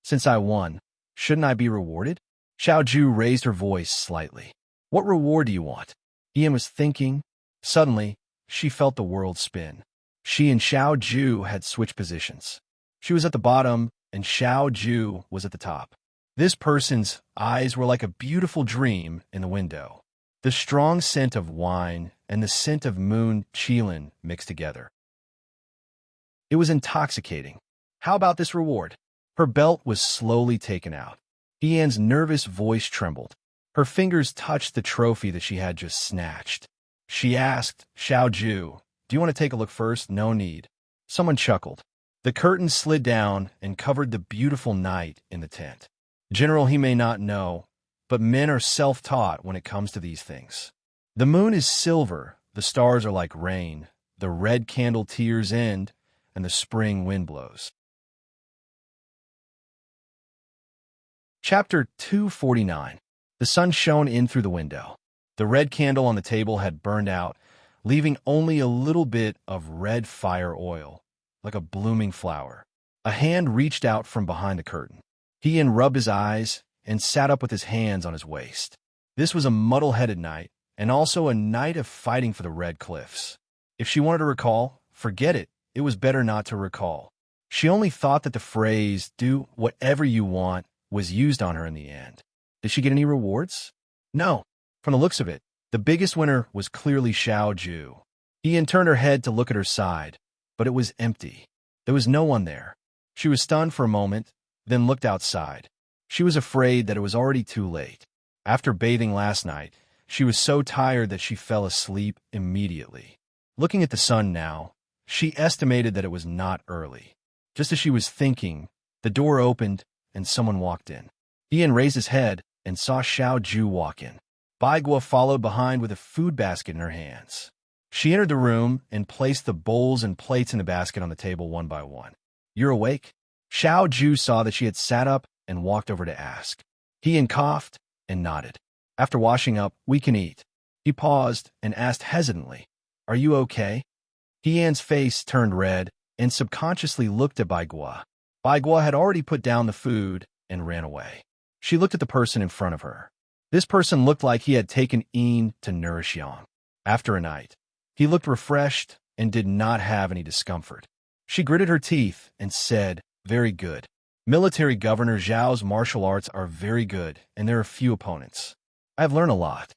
Since I won, shouldn't I be rewarded? Xiao Ju raised her voice slightly. What reward do you want? Ian was thinking. Suddenly, she felt the world spin. She and Xiao Ju had switched positions. She was at the bottom, and Xiao Ju was at the top. This person's eyes were like a beautiful dream in the window. The strong scent of wine and the scent of moon qilin mixed together. It was intoxicating. How about this reward? Her belt was slowly taken out. Ian's nervous voice trembled. Her fingers touched the trophy that she had just snatched. She asked, Xiao Ju, do you want to take a look first? No need. Someone chuckled. The curtain slid down and covered the beautiful night in the tent. General, he may not know, but men are self-taught when it comes to these things. The moon is silver, the stars are like rain, the red candle tears end, and the spring wind blows. Chapter 249. The sun shone in through the window. The red candle on the table had burned out, leaving only a little bit of red fire oil, like a blooming flower. A hand reached out from behind the curtain. He rubbed his eyes and sat up with his hands on his waist. This was a muddle-headed night, and also a night of fighting for the Red Cliffs. If she wanted to recall, forget it. It was better not to recall. She only thought that the phrase, "do whatever you want," was used on her in the end. Did she get any rewards? No. From the looks of it, the biggest winner was clearly Xiao Ju. Ian turned her head to look at her side, but it was empty. There was no one there. She was stunned for a moment, then looked outside. She was afraid that it was already too late. After bathing last night, she was so tired that she fell asleep immediately. Looking at the sun now, she estimated that it was not early. Just as she was thinking, the door opened and someone walked in. Ian raised his head and saw Xiao Ju walk in. Bai Guo followed behind with a food basket in her hands. She entered the room and placed the bowls and plates in the basket on the table one by one. "You're awake?" Xiao Ju saw that she had sat up and walked over to ask. Ian coughed and nodded. "After washing up, we can eat." He paused and asked hesitantly, "Are you okay?" Ian's face turned red and subconsciously looked at Bai Guo. Bai Guo had already put down the food and ran away. She looked at the person in front of her. This person looked like he had taken Ian to nourish Yang. After a night, he looked refreshed and did not have any discomfort. She gritted her teeth and said, "Very good. Military Governor Zhao's martial arts are very good, and there are few opponents. I have learned a lot."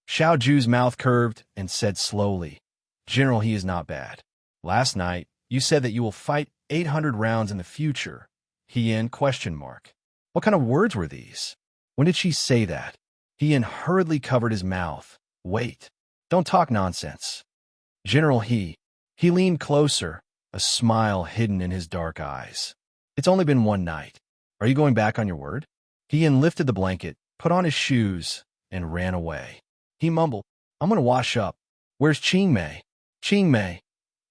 Xiao Ju's mouth curved and said slowly, "General, he is not bad. Last night, you said that you will fight 800 rounds in the future." Ian ? What kind of words were these? When did she say that? Ian hurriedly covered his mouth. "Wait. Don't talk nonsense." "General, he leaned closer, a smile hidden in his dark eyes. "It's only been one night. Are you going back on your word?" Ian lifted the blanket, put on his shoes, and ran away. He mumbled, "I'm going to wash up. Where's Qing Mei?" "Qing Mei."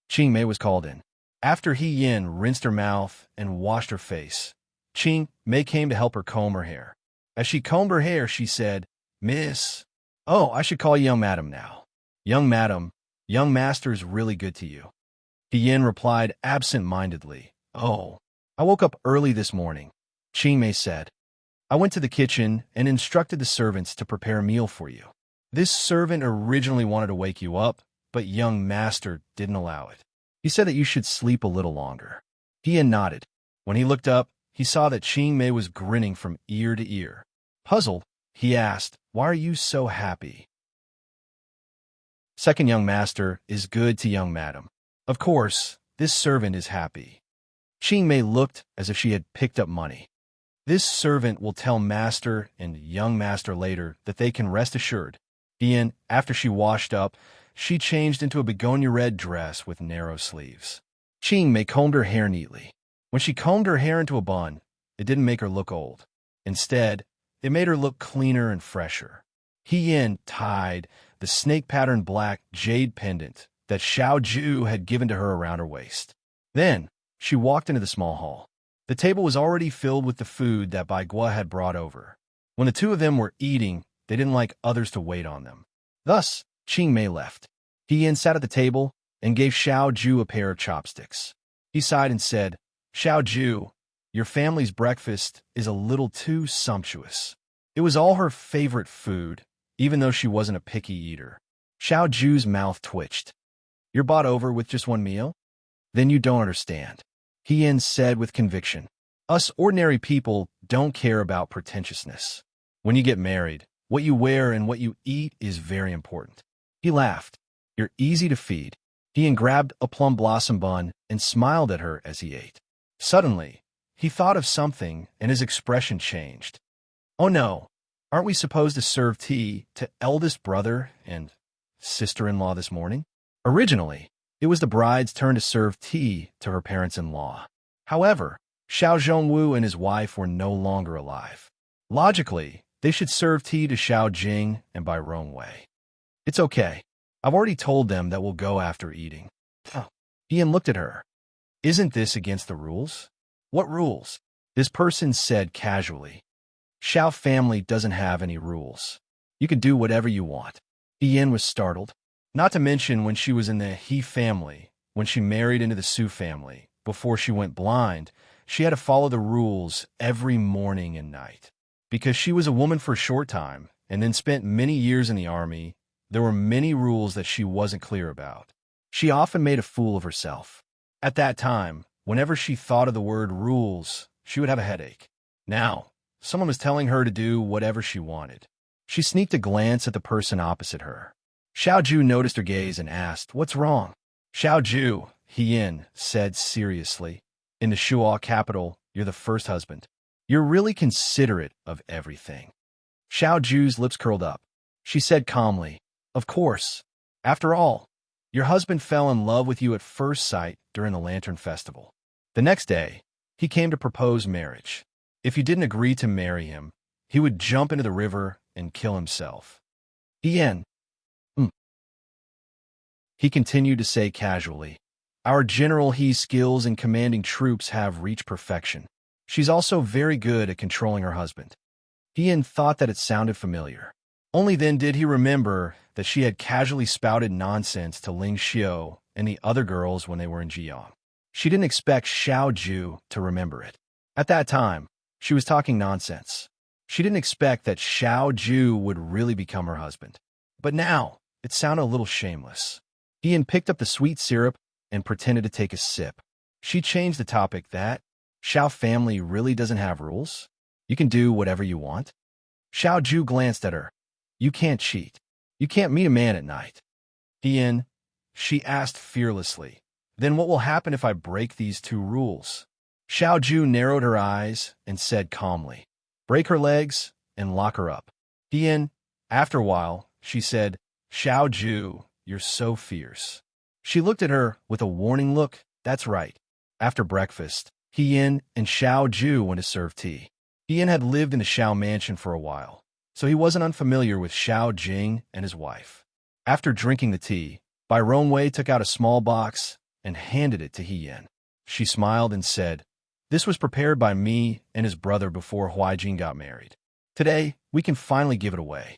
Qing Mei was called in. After Yin rinsed her mouth and washed her face, Qing Mei came to help her comb her hair. As she combed her hair, she said, "Miss, oh, I should call you young madam now." "Young madam, young master is really good to you." Yin replied absent-mindedly, "Oh, I woke up early this morning," Qing Mei said. "I went to the kitchen and instructed the servants to prepare a meal for you. This servant originally wanted to wake you up, but young master didn't allow it. He said that you should sleep a little longer." Yin nodded. When he looked up, he saw that Qing Mei was grinning from ear to ear. Puzzled, he asked, "Why are you so happy?" Second young master is good to young madam. Of course, this servant is happy. Qing Mei looked as if she had picked up money. This servant will tell master and young master later that they can rest assured. Ian, after she washed up, she changed into a begonia red dress with narrow sleeves. Qing Mei combed her hair neatly. When she combed her hair into a bun, it didn't make her look old. Instead, it made her look cleaner and fresher. Yin tied the snake-patterned black jade pendant that Xiao Ju had given to her around her waist. Then, she walked into the small hall. The table was already filled with the food that Bai Guo had brought over. When the two of them were eating, they didn't like others to wait on them. Thus, Qing Mei left. Yin sat at the table and gave Xiao Ju a pair of chopsticks. He sighed and said, "Xiao Ju, your family's breakfast is a little too sumptuous." It was all her favorite food, even though she wasn't a picky eater. Xiao Ju's mouth twitched. "You're bought over with just one meal? Then you don't understand," Yin said with conviction. "Us ordinary people don't care about pretentiousness. When you get married, what you wear and what you eat is very important." He laughed. "You're easy to feed." Yin grabbed a plum blossom bun and smiled at her as he ate. Suddenly, he thought of something and his expression changed. "Oh no, aren't we supposed to serve tea to eldest brother and sister-in-law this morning?" Originally, it was the bride's turn to serve tea to her parents-in-law. However, Xiao Zhongwu and his wife were no longer alive. Logically, they should serve tea to Xiao Jing and Bai Rongwei. "It's okay. I've already told them that we'll go after eating." Oh. Ian looked at her. "Isn't this against the rules?" "What rules?" This person said casually. Xiao family doesn't have any rules. You can do whatever you want. Ian was startled. Not to mention when she was in the He family, when she married into the Su family, before she went blind, she had to follow the rules every morning and night. Because she was a woman for a short time and then spent many years in the army, there were many rules that she wasn't clear about. She often made a fool of herself. At that time, whenever she thought of the word rules, she would have a headache. Now, someone was telling her to do whatever she wanted. She sneaked a glance at the person opposite her. Xiaoju noticed her gaze and asked, "What's wrong?" "Xiaoju," Hien said seriously, "in the Shuo capital, you're the first husband. You're really considerate of everything." Xiaoju's lips curled up. She said calmly, "Of course. After all, your husband fell in love with you at first sight during the Lantern Festival. The next day, he came to propose marriage. If you didn't agree to marry him, he would jump into the river and kill himself." Hien. He continued to say casually, "Our General He's skills in commanding troops have reached perfection. She's also very good at controlling her husband." Hien thought that it sounded familiar. Only then did he remember that she had casually spouted nonsense to Ling Xiao and the other girls when they were in Jiang. She didn't expect Xiaoju to remember it. At that time, she was talking nonsense. She didn't expect that Xiaoju would really become her husband. But now, it sounded a little shameless. Ian picked up the sweet syrup and pretended to take a sip. She changed the topic that Xiao family really doesn't have rules. You can do whatever you want. Xiaoju glanced at her. "You can't cheat. You can't meet a man at night." "Ian," she asked fearlessly, "then what will happen if I break these two rules?" Xiaoju narrowed her eyes and said calmly, "Break her legs and lock her up." Ian, after a while, she said, "Xiaoju, you're so fierce." She looked at her with a warning look. That's right. After breakfast, Hien and Xiaoju went to serve tea. Hien had lived in the Xiao mansion for a while, so he wasn't unfamiliar with Xiao Jing and his wife. After drinking the tea, Bai Rongwei took out a small box and handed it to Hien. She smiled and said, "This was prepared by me and his brother before Huaijin got married. Today, we can finally give it away."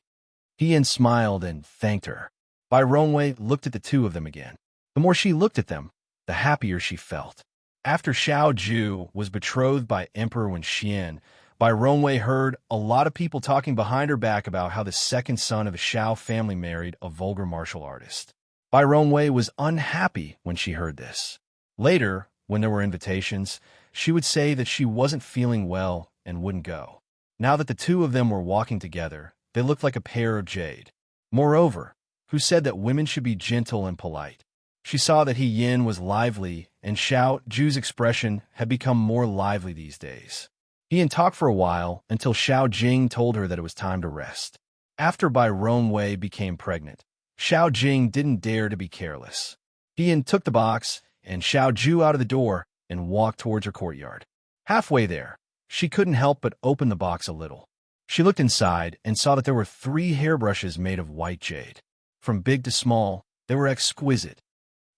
Hien smiled and thanked her. Bai Rongwei looked at the two of them again. The more she looked at them, the happier she felt. After Xiaoju was betrothed by Emperor Wenxian, Bai Rongwei heard a lot of people talking behind her back about how the second son of a Xiao family married a vulgar martial artist. Bai Rongwei was unhappy when she heard this. Later, when there were invitations, she would say that she wasn't feeling well and wouldn't go. Now that the two of them were walking together, they looked like a pair of jade. Moreover, who said that women should be gentle and polite? She saw that He Yin was lively, and Xiao Ju's expression had become more lively these days. He Yin talked for a while until Xiao Jing told her that it was time to rest. After Bai Rongwei became pregnant, Xiao Jing didn't dare to be careless. He Yin took the box and Xiao Ju out of the door and walked towards her courtyard. Halfway there, she couldn't help but open the box a little. She looked inside and saw that there were 3 hairbrushes made of white jade. From big to small, they were exquisite.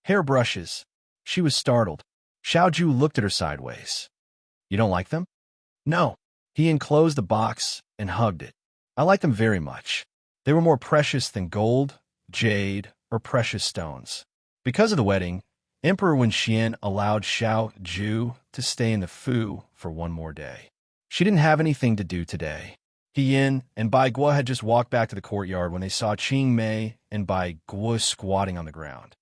Hairbrushes. She was startled. Xiaoju looked at her sideways. "You don't like them?" "No." He enclosed the box and hugged it. "I like them very much. They were more precious than gold, jade, or precious stones." Because of the wedding, Emperor Wenxian allowed Xiaoju to stay in the Fu for 1 more day. She didn't have anything to do today. He Yin and Bai Guo had just walked back to the courtyard when they saw Qing Mei and Bai Guo squatting on the ground.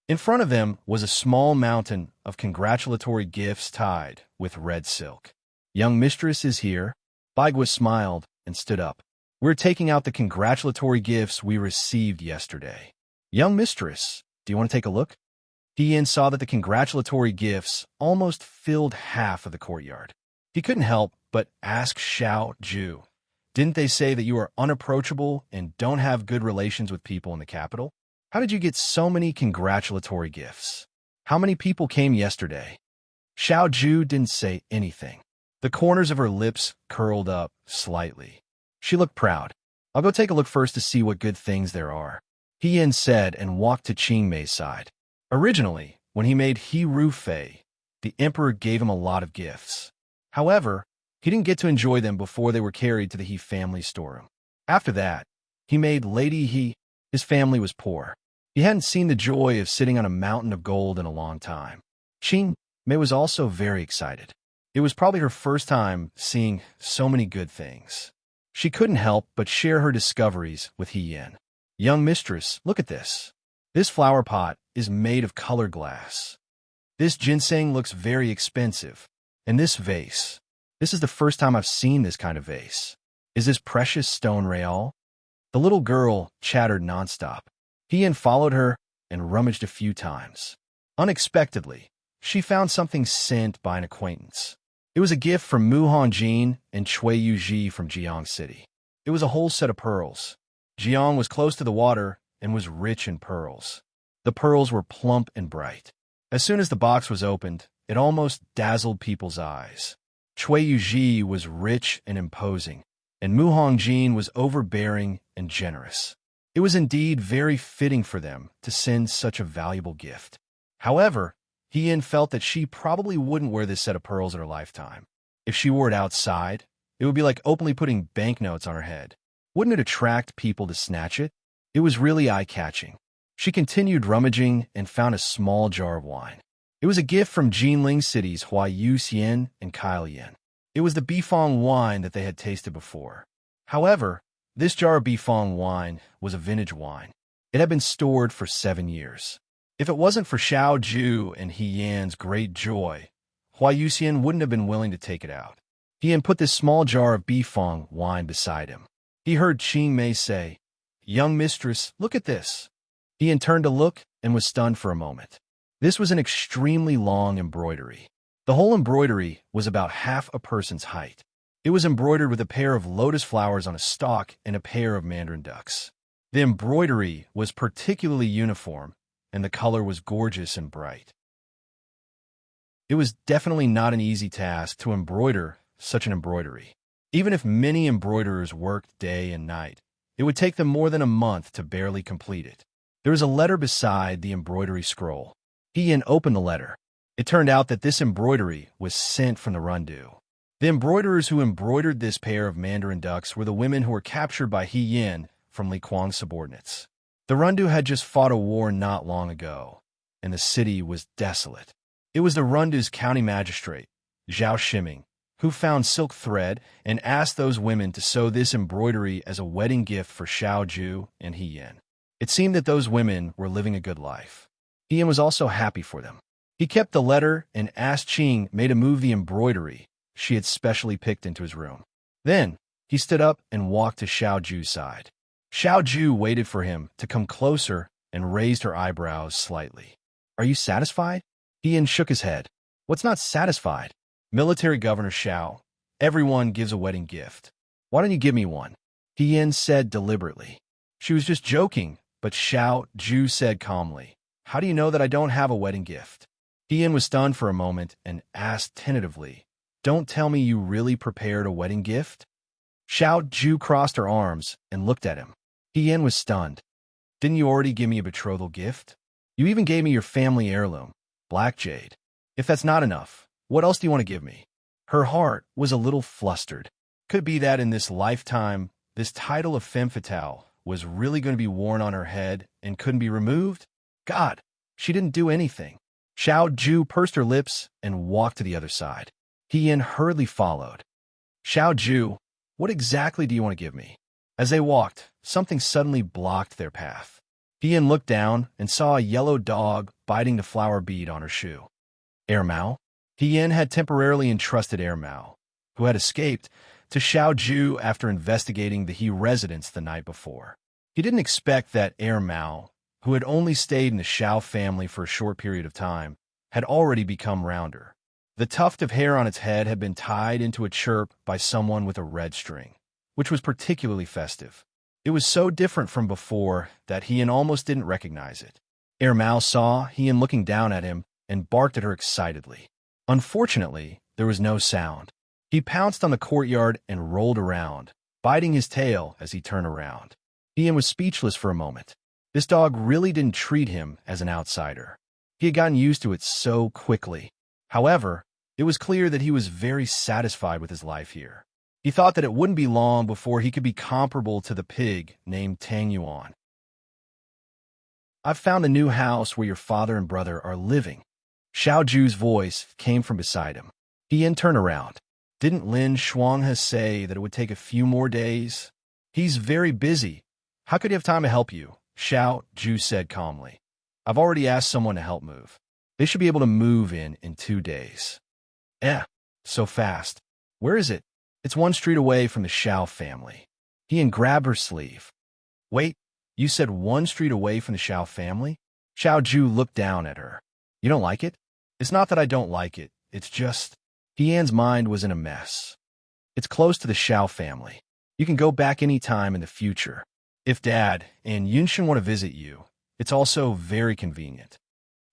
In front of them was a small mountain of congratulatory gifts tied with red silk. "Young mistress is here." Bai Guo smiled and stood up. "We're taking out the congratulatory gifts we received yesterday." "Young mistress, do you want to take a look?" He Yin saw that the congratulatory gifts almost filled half of the courtyard. He couldn't help but ask Xiao Ju, "Didn't they say that you are unapproachable and don't have good relations with people in the capital? How did you get so many congratulatory gifts? How many people came yesterday?" Xiao Ju didn't say anything. The corners of her lips curled up slightly. She looked proud. "I'll go take a look first to see what good things there are," He Yin said and walked to Qing Mei's side. Originally, when he made He Ru Fei, the emperor gave him a lot of gifts. However, He didn't get to enjoy them before they were carried to the He family storeroom. After that, he made Lady He. His family was poor. He hadn't seen the joy of sitting on a mountain of gold in a long time. Qing Mei was also very excited. It was probably her first time seeing so many good things. She couldn't help but share her discoveries with He Yin. Young mistress, look at this. This flower pot is made of colored glass. This ginseng looks very expensive. And this vase. This is the first time I've seen this kind of vase. Is this precious stone real? The little girl chattered nonstop. He Yin followed her and rummaged a few times. Unexpectedly, she found something sent by an acquaintance. It was a gift from Mu Hongjin and Chui Yuji from Jiang City. It was a whole set of pearls. Jiang was close to the water and was rich in pearls. The pearls were plump and bright. As soon as the box was opened, it almost dazzled people's eyes. Chui Yuji was rich and imposing, and Mu Hongjin was overbearing and generous. It was indeed very fitting for them to send such a valuable gift. However, He Yin felt that she probably wouldn't wear this set of pearls in her lifetime. If she wore it outside, it would be like openly putting banknotes on her head. Wouldn't it attract people to snatch it? It was really eye-catching. She continued rummaging and found a small jar of wine. It was a gift from Jinling City's Hua Yu Xian and Kyle Yin. It was the Bifong wine that they had tasted before. However, this jar of Bifong wine was a vintage wine. It had been stored for 7 years. If it wasn't for Xiao Ju and He Yan's great joy, Hua Yu Xian wouldn't have been willing to take it out. He Yan put this small jar of Bifong wine beside him. He heard Qing Mei say, "Young mistress, look at this." He Yan turned to look and was stunned for a moment. This was an extremely long embroidery. The whole embroidery was about half a person's height. It was embroidered with a pair of lotus flowers on a stalk and a pair of mandarin ducks. The embroidery was particularly uniform, and the color was gorgeous and bright. It was definitely not an easy task to embroider such an embroidery. Even if many embroiderers worked day and night, it would take them more than a month to barely complete it. There was a letter beside the embroidery scroll. He Yin opened the letter. It turned out that this embroidery was sent from the Rendezvous. The embroiderers who embroidered this pair of mandarin ducks were the women who were captured by He Yin from Li Kuang's subordinates. The Rendezvous had just fought a war not long ago, and the city was desolate. It was the Rendezvous county magistrate, Zhao Shiming, who found silk thread and asked those women to sew this embroidery as a wedding gift for Xiao Ju and He Yin. It seemed that those women were living a good life. He Yin was also happy for them. He kept the letter and asked Qing Mei to move the embroidery she had specially picked into his room. Then, he stood up and walked to Xiao Ju's side. Xiao Ju waited for him to come closer and raised her eyebrows slightly. "Are you satisfied?" He Yin shook his head. "What's not satisfied?" "Military Governor Xiao, everyone gives a wedding gift. Why don't you give me one?" He Yin said deliberately. She was just joking, but Xiao Ju said calmly, "How do you know that I don't have a wedding gift?" He Yin was stunned for a moment and asked tentatively, "Don't tell me you really prepared a wedding gift?" Xiao Ju crossed her arms and looked at him. He Yin was stunned. "Didn't you already give me a betrothal gift? You even gave me your family heirloom, black jade. If that's not enough, what else do you want to give me?" Her heart was a little flustered. Could it be that in this lifetime, this title of femme fatale was really going to be worn on her head and couldn't be removed? God, she didn't do anything. Xiao Ju pursed her lips and walked to the other side. He Yin hurriedly followed. "Xiao Ju, what exactly do you want to give me?" As they walked, something suddenly blocked their path. He Yin looked down and saw a yellow dog biting the flower bead on her shoe. Air Mao? He Yin had temporarily entrusted Air Mao, who had escaped, to Xiao Ju after investigating the He residence the night before. He didn't expect that Air Mao, who had only stayed in the Xiao family for a short period of time, had already become rounder. The tuft of hair on its head had been tied into a chirp by someone with a red string, which was particularly festive. It was so different from before that He Yin almost didn't recognize it. Air Mao saw He Yin looking down at him and barked at her excitedly. Unfortunately, there was no sound. He pounced on the courtyard and rolled around, biting his tail as he turned around. He Yin was speechless for a moment. This dog really didn't treat him as an outsider. He had gotten used to it so quickly. However, It was clear that he was very satisfied with his life here. He thought that it wouldn't be long before he could be comparable to the pig named Tang Yuan. "I've found a new house where your father and brother are living." Xiao Ju's voice came from beside him. He turned around. "Didn't Lin Shuanghe say that it would take a few more days?" "He's very busy. How could he have time to help you?" Xiao Ju said calmly. "I've already asked someone to help move. They should be able to move in 2 days." So fast. "Where is it?" "It's 1 street away from the Xiao family." He grabbed her sleeve. "Wait, you said 1 street away from the Xiao family?" Xiao Ju looked down at her. "You don't like it?" "It's not that I don't like it. It's just—" Yan's mind was in a mess. "It's close to the Xiao family. You can go back any time in the future. If Dad and Yunshin want to visit you, it's also very convenient."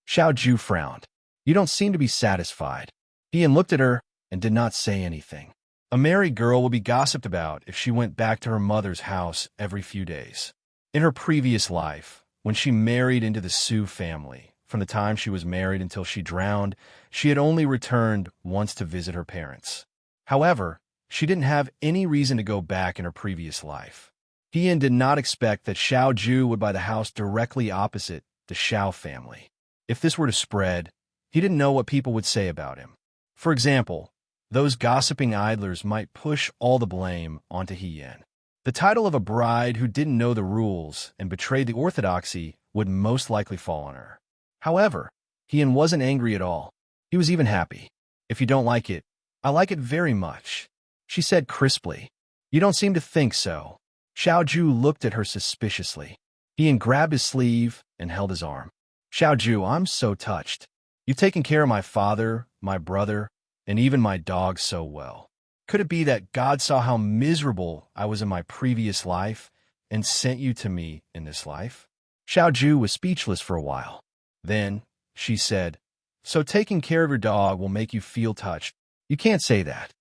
Xiao Ju frowned. "You don't seem to be satisfied." Yan looked at her and did not say anything. A married girl would be gossiped about if she went back to her mother's house every few days. In her previous life, when she married into the Su family, from the time she was married until she drowned, she had only returned once to visit her parents. However, she didn't have any reason to go back in her previous life. Yan did not expect that Xiao Ju would buy the house directly opposite the Xiao family. If this were to spread, he didn't know what people would say about him. For example, those gossiping idlers might push all the blame onto Yan. The title of a bride who didn't know the rules and betrayed the orthodoxy would most likely fall on her. However, Yan wasn't angry at all. He was even happy. "If you don't like it, I like it very much," she said crisply. "You don't seem to think so." Xiao Ju looked at her suspiciously. Yan grabbed his sleeve and held his arm. "Xiao Ju, I'm so touched. You've taken care of my father, my brother, and even my dog so well. Could it be that God saw how miserable I was in my previous life and sent you to me in this life?" Xiao Ju was speechless for a while. Then, she said, "So taking care of your dog will make you feel touched? You can't say that."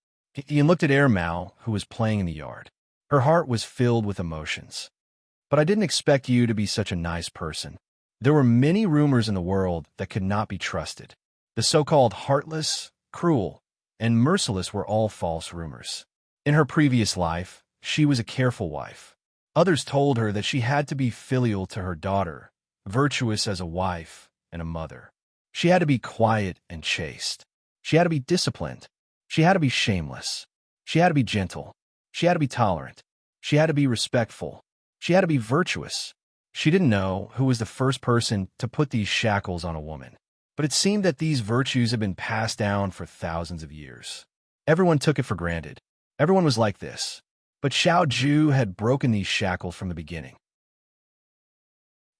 Yan looked at Mao, who was playing in the yard. Her heart was filled with emotions. "But I didn't expect you to be such a nice person." There were many rumors in the world that could not be trusted. The so-called heartless, cruel, and merciless were all false rumors. In her previous life, she was a careful wife. Others told her that she had to be filial to her daughter, virtuous as a wife and a mother. She had to be quiet and chaste. She had to be disciplined. She had to be shameless. She had to be gentle. She had to be tolerant. She had to be respectful. She had to be virtuous. She didn't know who was the first person to put these shackles on a woman. But it seemed that these virtues had been passed down for thousands of years. Everyone took it for granted. Everyone was like this. But Xiao Ju had broken these shackles from the beginning.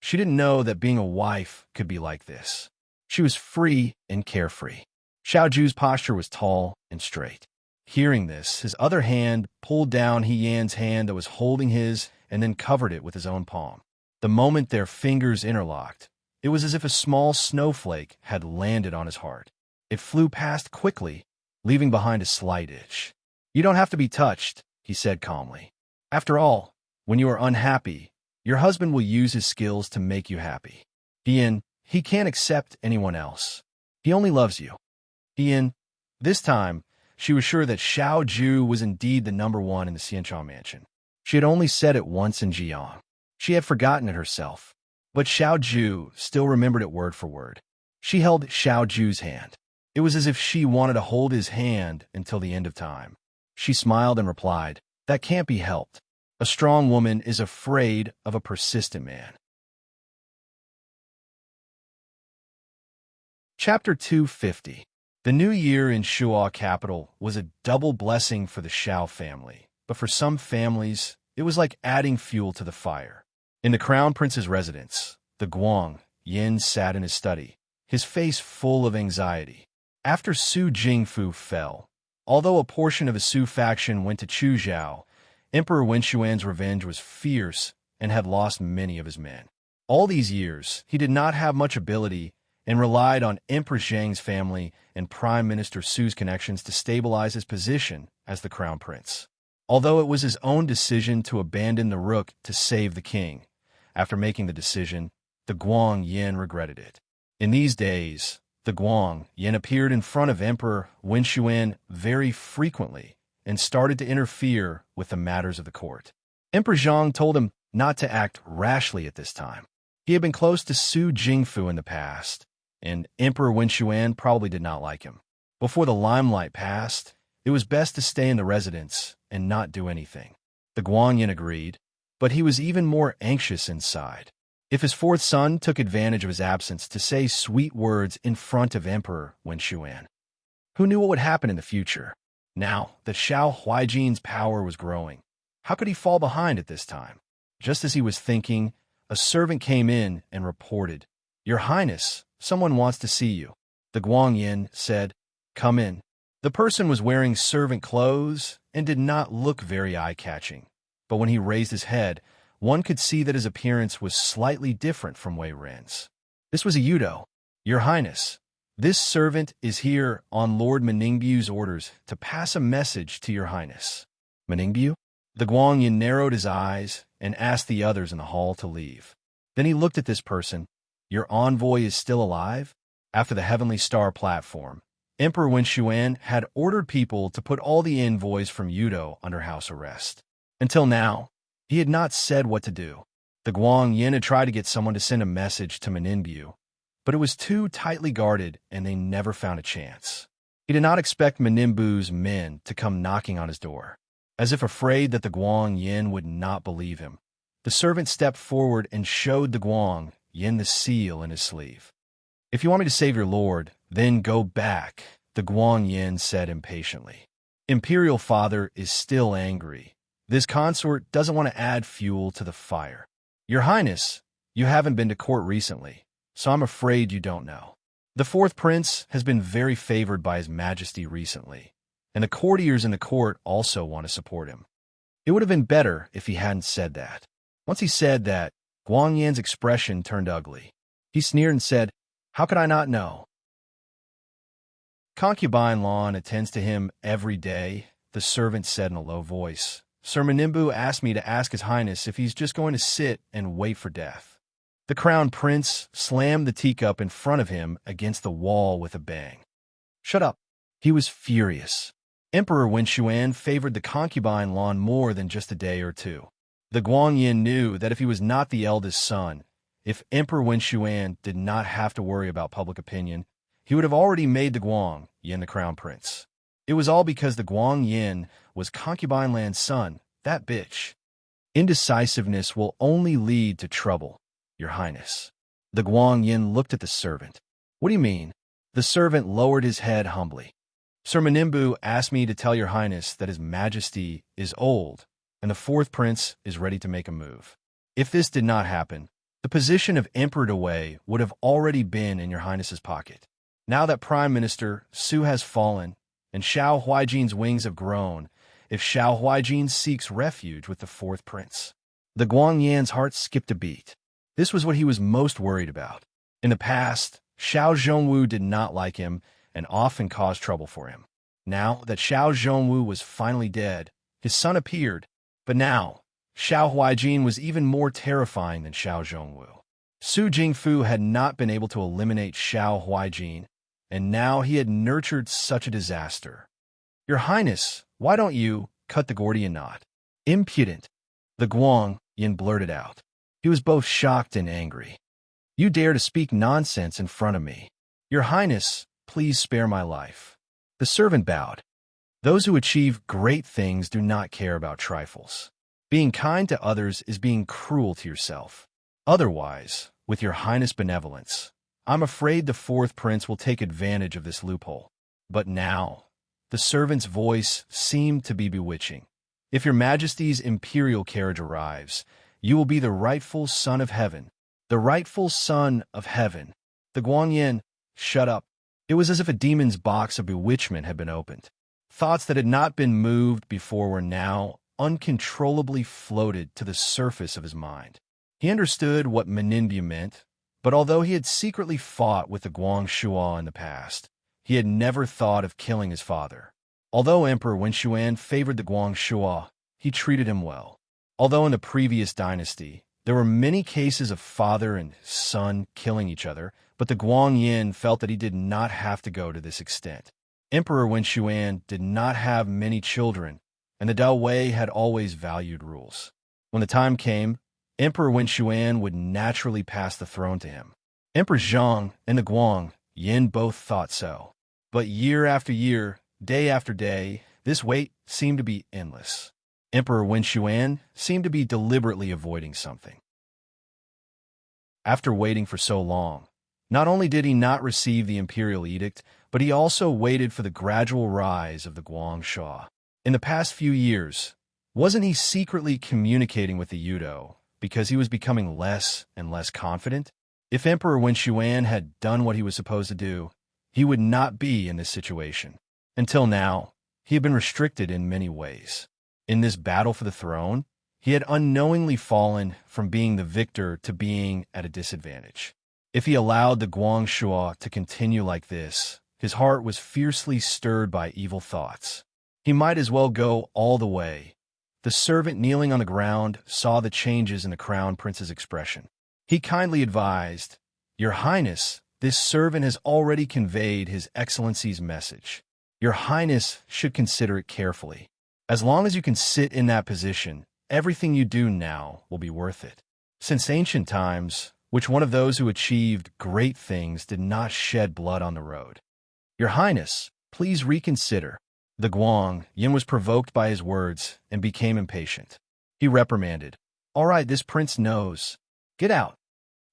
She didn't know that being a wife could be like this. She was free and carefree. Xiao Ju's posture was tall and straight. Hearing this, his other hand pulled down Yan's hand that was holding his and then covered it with his own palm. The moment their fingers interlocked, it was as if a small snowflake had landed on his heart. It flew past quickly, leaving behind a slight itch. "You don't have to be touched," he said calmly. "After all, when you are unhappy, your husband will use his skills to make you happy. He can't accept anyone else. He only loves you." This time, she was sure that Xiao Ju was indeed the #1 in the Xianchao mansion. She had only said it once in Jiang. She had forgotten it herself. But Xiao Ju still remembered it word for word. She held Xiao Ju's hand. It was as if she wanted to hold his hand until the end of time. She smiled and replied, "That can't be helped. A strong woman is afraid of a persistent man." Chapter 250. The new year in Shuo capital was a double blessing for the Xiao family, but for some families, it was like adding fuel to the fire. In the crown prince's residence, the Guang, Yin sat in his study, his face full of anxiety. After Su Jingfu fell, although a portion of the Su faction went to Chuzhou, Emperor Wenxuan's revenge was fierce and had lost many of his men. All these years, he did not have much ability and relied on Empress Zhang's family and Prime Minister Su's connections to stabilize his position as the crown prince. Although it was his own decision to abandon the rook to save the king, after making the decision, the Guang Yin regretted it. In these days, The Guang Yin appeared in front of Emperor Wen Xuan very frequently and started to interfere with the matters of the court. Emperor Zhang told him not to act rashly at this time. He had been close to Su Jingfu in the past, and Emperor Wen Xuan probably did not like him. Before the limelight passed, it was best to stay in the residence and not do anything. The Guang Yin agreed, but he was even more anxious inside. If his fourth son took advantage of his absence to say sweet words in front of Emperor Wen Xuan, who knew what would happen in the future? Now that Xiao Huaijin's power was growing, how could he fall behind at this time? Just as he was thinking, a servant came in and reported, "Your Highness, someone wants to see you." The Guang Yin said, "Come in." The person was wearing servant clothes and did not look very eye-catching, but when he raised his head, one could see that his appearance was slightly different from Wei Ren's. This was a Yudo. "Your Highness, this servant is here on Lord Meningbu's orders to pass a message to your Highness." Meningbu? The Guang Yin narrowed his eyes and asked the others in the hall to leave. Then he looked at this person. "Your envoy is still alive?" After the Heavenly Star platform, Emperor Wen Xuan had ordered people to put all the envoys from Yudo under house arrest. Until now, he had not said what to do. The Guang Yin had tried to get someone to send a message to Meningbu, but it was too tightly guarded and they never found a chance. He did not expect Meningbu's men to come knocking on his door. As if afraid that the Guang Yin would not believe him, the servant stepped forward and showed the Guang Yin the seal in his sleeve. "If you want me to save your lord, then go back," the Guang Yin said impatiently. "Imperial Father is still angry. This consort doesn't want to add fuel to the fire. Your Highness, you haven't been to court recently, so I'm afraid you don't know. The fourth prince has been very favored by His Majesty recently, and the courtiers in the court also want to support him." It would have been better if he hadn't said that. Once he said that, Guang Yin's expression turned ugly. He sneered and said, "How could I not know? Concubine Lan attends to him every day," the servant said in a low voice. "Sir Meningbu asked me to ask His Highness if he's just going to sit and wait for death." The crown prince slammed the teacup in front of him against the wall with a bang. "Shut up." He was furious. Emperor Wen Xuan favored the concubine Lan more than just a day or two. The Guang Yin knew that if he was not the eldest son, if Emperor Wen Xuan did not have to worry about public opinion, he would have already made the Guang Yin the crown prince. It was all because the Guang Yin was concubine Lan's son, that bitch. "Indecisiveness will only lead to trouble, Your Highness." The Guang Yin looked at the servant. "What do you mean?" The servant lowered his head humbly. "Sir Meningbu asked me to tell Your Highness that His Majesty is old, and the fourth prince is ready to make a move. If this did not happen, the position of Emperor Dewei would have already been in Your Highness's pocket. Now that Prime Minister Su has fallen, and Xiao Huaijin's wings have grown, if Xiao Huaijin seeks refuge with the fourth prince." The Guang Yin's heart skipped a beat. This was what he was most worried about. In the past, Xiao Zhongwu did not like him and often caused trouble for him. Now that Xiao Zhongwu was finally dead, his son appeared, but now Xiao Huaijin was even more terrifying than Xiao Zhongwu. Su Jingfu had not been able to eliminate Xiao Huaijin, and now he had nurtured such a disaster. "Your Highness, why don't you cut the Gordian knot?" "Impudent," the Guang Yin blurted out. He was both shocked and angry. "You dare to speak nonsense in front of me. Your Highness, please spare my life." The servant bowed. Those who achieve great things do not care about trifles. Being kind to others is being cruel to yourself. Otherwise, with Your Highness' benevolence, I'm afraid the fourth prince will take advantage of this loophole. But now, the servant's voice seemed to be bewitching. "If Your Majesty's imperial carriage arrives, you will be the rightful son of heaven." The rightful son of heaven. The Guang Yin, shut up. It was as if a demon's box of bewitchment had been opened. Thoughts that had not been moved before were now uncontrollably floated to the surface of his mind. He understood what Meningbu meant, but although he had secretly fought with the Guang Shua in the past, he had never thought of killing his father. Although Emperor Wen Xuan favored the Guang Shua, he treated him well. Although in the previous dynasty, There were many cases of father and son killing each other, but the Guangyin felt that he did not have to go to this extent. Emperor Wen Xuan did not have many children, and the Dao Wei had always valued rules. When the time came, Emperor Wen Xuan would naturally pass the throne to him. Emperor Zhang and the Guangyin both thought so. But year after year, day after day, this wait seemed to be endless. Emperor Wen Xuan seemed to be deliberately avoiding something. After waiting for so long, not only did he not receive the imperial edict, but he also waited for the gradual rise of the Guangsha. In the past few years, wasn't he secretly communicating with the Yudo because he was becoming less and less confident? If Emperor Wen Xuan had done what he was supposed to do, he would not be in this situation. Until now, he had been restricted in many ways. In this battle for the throne, he had unknowingly fallen from being the victor to being at a disadvantage. If he allowed the Guangsha to continue like this, his heart was fiercely stirred by evil thoughts. He might as well go all the way. The servant kneeling on the ground saw the changes in the crown prince's expression. He kindly advised, "Your Highness, this servant has already conveyed His Excellency's message. Your Highness should consider it carefully. As long as you can sit in that position, everything you do now will be worth it." Since ancient times, which one of those who achieved great things did not shed blood on the road? "Your Highness, please reconsider." The Guangyin was provoked by his words and became impatient. He reprimanded, "All right, this prince knows. Get out."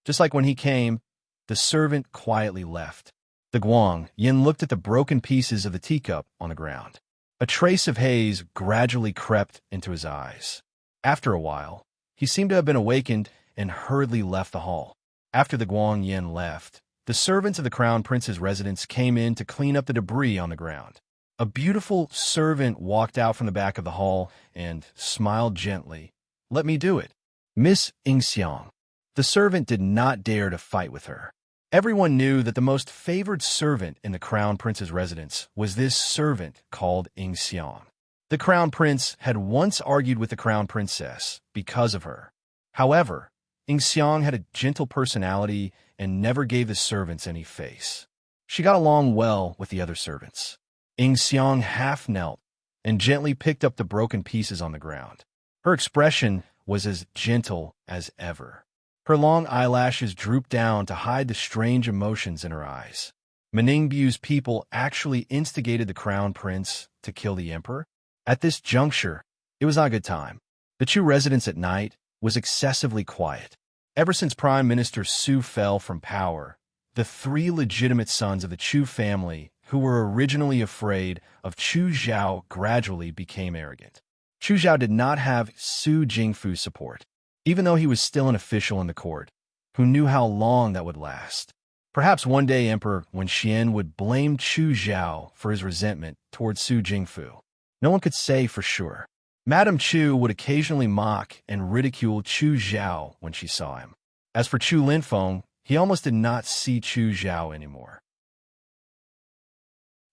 Just like when he came, the servant quietly left. The Guangyin looked at the broken pieces of the teacup on the ground. A trace of haze gradually crept into his eyes. After a while, he seemed to have been awakened and hurriedly left the hall. After the Guangyin left, the servants of the crown prince's residence came in to clean up the debris on the ground. A beautiful servant walked out from the back of the hall and smiled gently. "Let me do it, Miss Ingxiang." The servant did not dare to fight with her. Everyone knew that the most favored servant in the crown prince's residence was this servant called Ingxiang. The crown prince had once argued with the crown princess because of her. However, Ingxiang had a gentle personality and never gave the servants any face. She got along well with the other servants. Ingxiang half knelt and gently picked up the broken pieces on the ground. Her expression was as gentle as ever. Her long eyelashes drooped down to hide the strange emotions in her eyes. Meningbu's people actually instigated the crown prince to kill the emperor. At this juncture, it was not a good time. The Chu residence at night was excessively quiet. Ever since Prime Minister Su fell from power, the three legitimate sons of the Chu family, who were originally afraid of Chu Zhao, gradually became arrogant. Chu Zhao did not have Su Jingfu's support, even though he was still an official in the court. Who knew how long that would last? Perhaps one day Emperor Wen Xian would blame Chu Zhao for his resentment towards Su Jingfu. No one could say for sure. Madame Chu would occasionally mock and ridicule Chu Zhao when she saw him. As for Chu Linfeng, he almost did not see Chu Zhao anymore.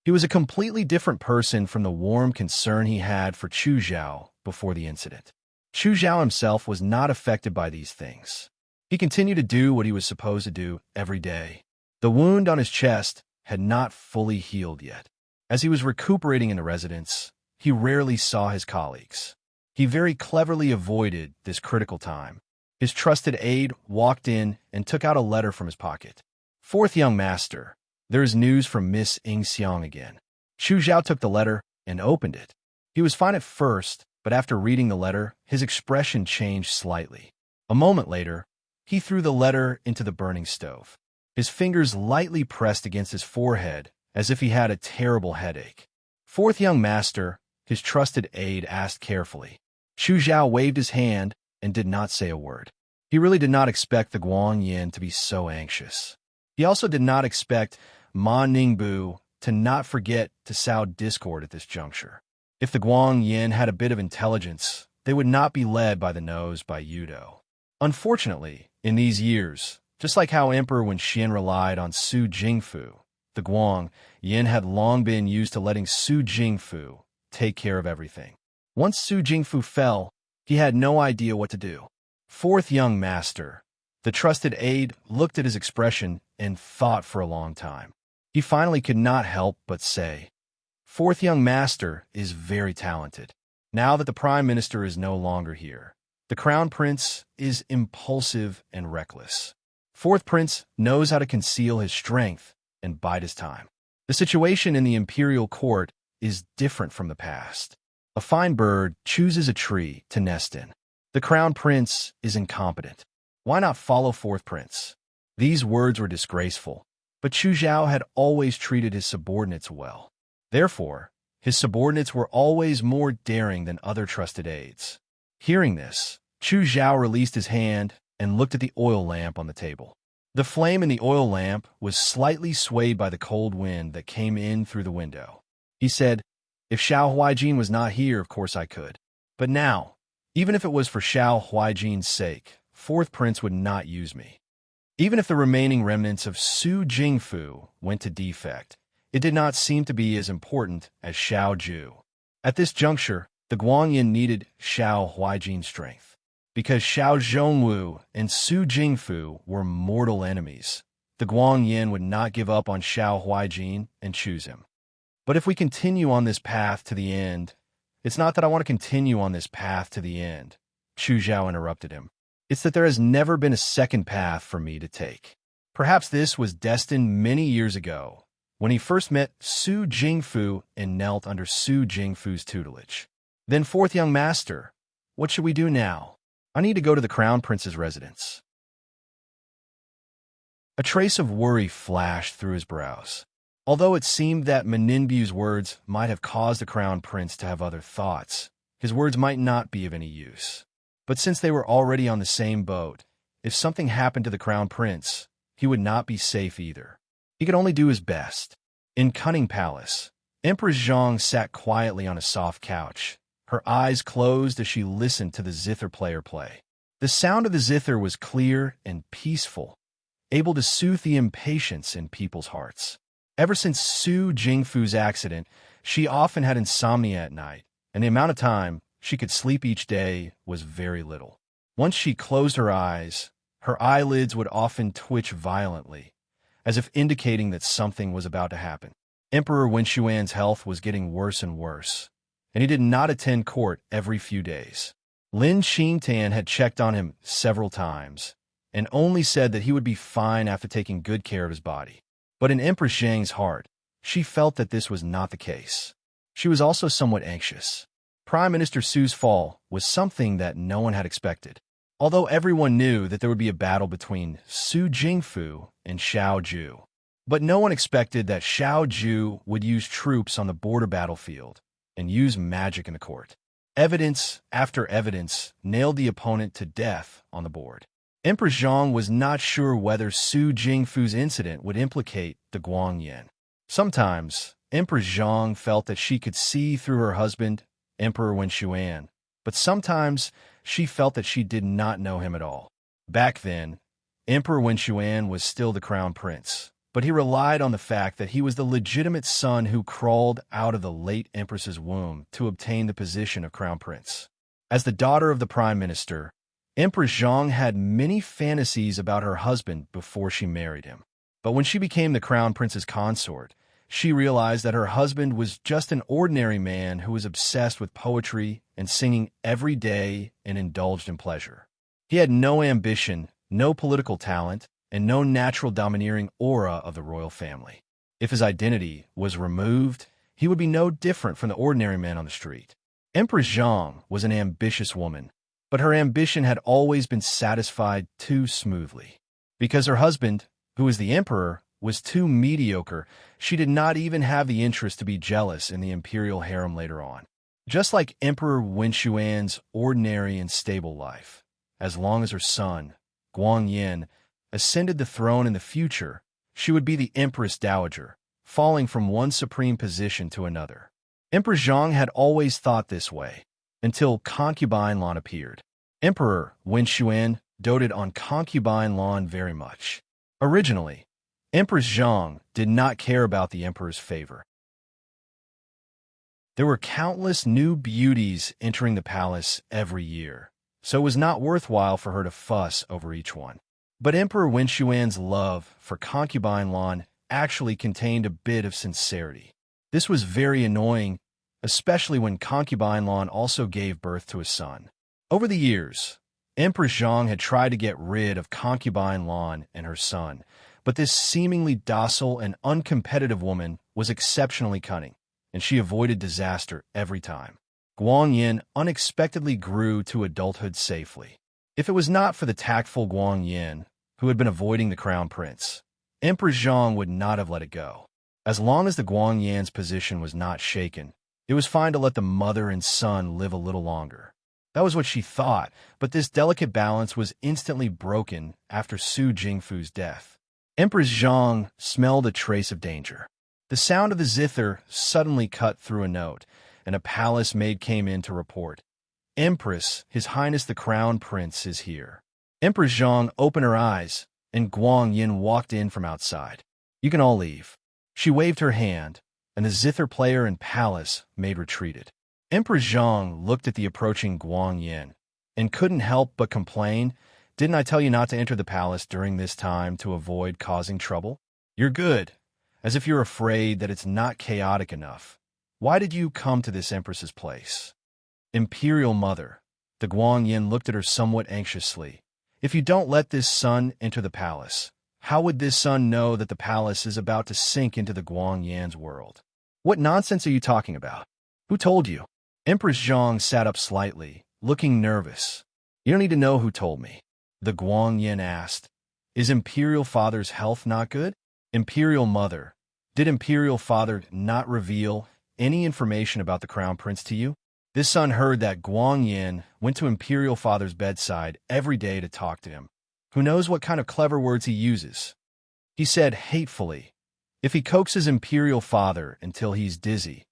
He was a completely different person from the warm concern he had for Chu Zhao before the incident. Chu Zhao himself was not affected by these things. He continued to do what he was supposed to do every day. The wound on his chest had not fully healed yet. As he was recuperating in the residence, he rarely saw his colleagues. He very cleverly avoided this critical time. His trusted aide walked in and took out a letter from his pocket. "Fourth young master, there is news from Miss Ingxiang again." Chu Zhao took the letter and opened it. He was fine at first, but after reading the letter, his expression changed slightly. A moment later, he threw the letter into the burning stove. His fingers lightly pressed against his forehead as if he had a terrible headache. "Fourth young master," his trusted aide asked carefully. Chu Zhao waved his hand and did not say a word. He really did not expect the Guangyin to be so anxious. He also did not expect Ma Ningbu to not forget to sow discord at this juncture. If the Guangyin had a bit of intelligence, they would not be led by the nose by Yudo. Unfortunately, in these years, just like how Emperor Wen Xian relied on Su Jingfu, the Guangyin had long been used to letting Su Jingfu take care of everything. Once Su Jingfu fell, he had no idea what to do. Fourth young master. The trusted aide looked at his expression and thought for a long time. He finally could not help but say, Fourth young master is very talented. Now that the prime minister is no longer here, the crown prince is impulsive and reckless. Fourth prince knows how to conceal his strength and bide his time. The situation in the imperial court is different from the past. A fine bird chooses a tree to nest in. The crown prince is incompetent. Why not follow fourth prince? These words were disgraceful, but Chu Zhao had always treated his subordinates well. Therefore, his subordinates were always more daring than other trusted aides. Hearing this, Chu Zhao released his hand and looked at the oil lamp on the table. The flame in the oil lamp was slightly swayed by the cold wind that came in through the window. He said, If Xiao Huaijin was not here, of course I could. But now, even if it was for Xiao Huaijin's sake, fourth prince would not use me. Even if the remaining remnants of Su Jingfu went to defect, it did not seem to be as important as Xiao Ju. At this juncture, the Guangyin needed Xiao Huaijin's strength. Because Xiao Zhongwu and Su Jingfu were mortal enemies, the Guangyin would not give up on Xiao Huaijin and choose him. But if we continue on this path to the end, it's not that I want to continue on this path to the end, Chu Zhao interrupted him. It's that there has never been a second path for me to take. Perhaps this was destined many years ago, when he first met Su Jingfu and knelt under Su Jingfu's tutelage. Then, fourth young master, what should we do now? I need to go to the crown prince's residence. A trace of worry flashed through his brows. Although it seemed that Meninbu's words might have caused the crown prince to have other thoughts, his words might not be of any use. But since they were already on the same boat, if something happened to the crown prince, he would not be safe either. He could only do his best. In Cunning Palace, Empress Zhang sat quietly on a soft couch, her eyes closed as she listened to the zither player play. The sound of the zither was clear and peaceful, able to soothe the impatience in people's hearts. Ever since Su Jingfu's accident, she often had insomnia at night, and the amount of time she could sleep each day was very little. Once she closed her eyes, her eyelids would often twitch violently, as if indicating that something was about to happen. Emperor Wenxuan's health was getting worse and worse, and he did not attend court every few days. Lin Xingtan had checked on him several times, and only said that he would be fine after taking good care of his body. But in Empress Zhang's heart, she felt that this was not the case. She was also somewhat anxious. Prime Minister Su's fall was something that no one had expected. Although everyone knew that there would be a battle between Su Jingfu and Xiao Ju. But no one expected that Xiao Ju would use troops on the border battlefield and use magic in the court. Evidence after evidence nailed the opponent to death on the board. Empress Zhang was not sure whether Su Jingfu's incident would implicate the Guangyin. Sometimes, Empress Zhang felt that she could see through her husband, Emperor Wenxuan, but sometimes she felt that she did not know him at all. Back then, Emperor Wenxuan was still the crown prince, but he relied on the fact that he was the legitimate son who crawled out of the late empress's womb to obtain the position of crown prince. As the daughter of the prime minister, Empress Zhang had many fantasies about her husband before she married him. But when she became the crown prince's consort, she realized that her husband was just an ordinary man who was obsessed with poetry and singing every day and indulged in pleasure. He had no ambition, no political talent, and no natural domineering aura of the royal family. If his identity was removed, he would be no different from the ordinary man on the street. Empress Zhang was an ambitious woman, but her ambition had always been satisfied too smoothly. Because her husband, who was the emperor, was too mediocre, she did not even have the interest to be jealous in the imperial harem later on. Just like Emperor Wenxuan's ordinary and stable life, as long as her son, Guangyin, ascended the throne in the future, she would be the Empress Dowager, falling from one supreme position to another. Empress Zhang had always thought this way, until Concubine Lan appeared. Emperor Wenxuan doted on Concubine Lan very much. Originally, Empress Zhang did not care about the emperor's favor. There were countless new beauties entering the palace every year. so it was not worthwhile for her to fuss over each one. But Emperor Wenxuan's love for concubine Lan actually contained a bit of sincerity. This was very annoying, especially when concubine Lan also gave birth to a son. Over the years, Empress Zhang had tried to get rid of concubine Lan and her son, but this seemingly docile and uncompetitive woman was exceptionally cunning, and she avoided disaster every time. Guangyin unexpectedly grew to adulthood safely. If it was not for the tactful Guangyin, who had been avoiding the crown prince, Empress Zhang would not have let it go. As long as the Guangyin's position was not shaken, it was fine to let the mother and son live a little longer. That was what she thought, but this delicate balance was instantly broken after Su Jingfu's death. Empress Zhang smelled a trace of danger. The sound of the zither suddenly cut through a note, and a palace maid came in to report. Empress, His Highness the Crown Prince is here. Empress Zhang opened her eyes, and Guangyin walked in from outside. You can all leave. She waved her hand, and the zither player and palace maid retreated. Empress Zhang looked at the approaching Guangyin and couldn't help but complain, "Didn't I tell you not to enter the palace during this time to avoid causing trouble? You're good, as if you're afraid that it's not chaotic enough. Why did you come to this empress's place?" Imperial Mother. The Guangyin looked at her somewhat anxiously. "If you don't let this son enter the palace, how would this son know that the palace is about to sink into the Guangyin's world? What nonsense are you talking about? Who told you?" Empress Zhang sat up slightly, looking nervous. "You don't need to know who told me," the Guangyin asked. "Is Imperial Father's health not good?" Imperial Mother. Did Imperial Father not reveal any information about the Crown Prince to you? This son heard that Guangyin went to Imperial Father's bedside every day to talk to him. Who knows what kind of clever words he uses? He said hatefully, "If he coaxes Imperial Father until he's dizzy,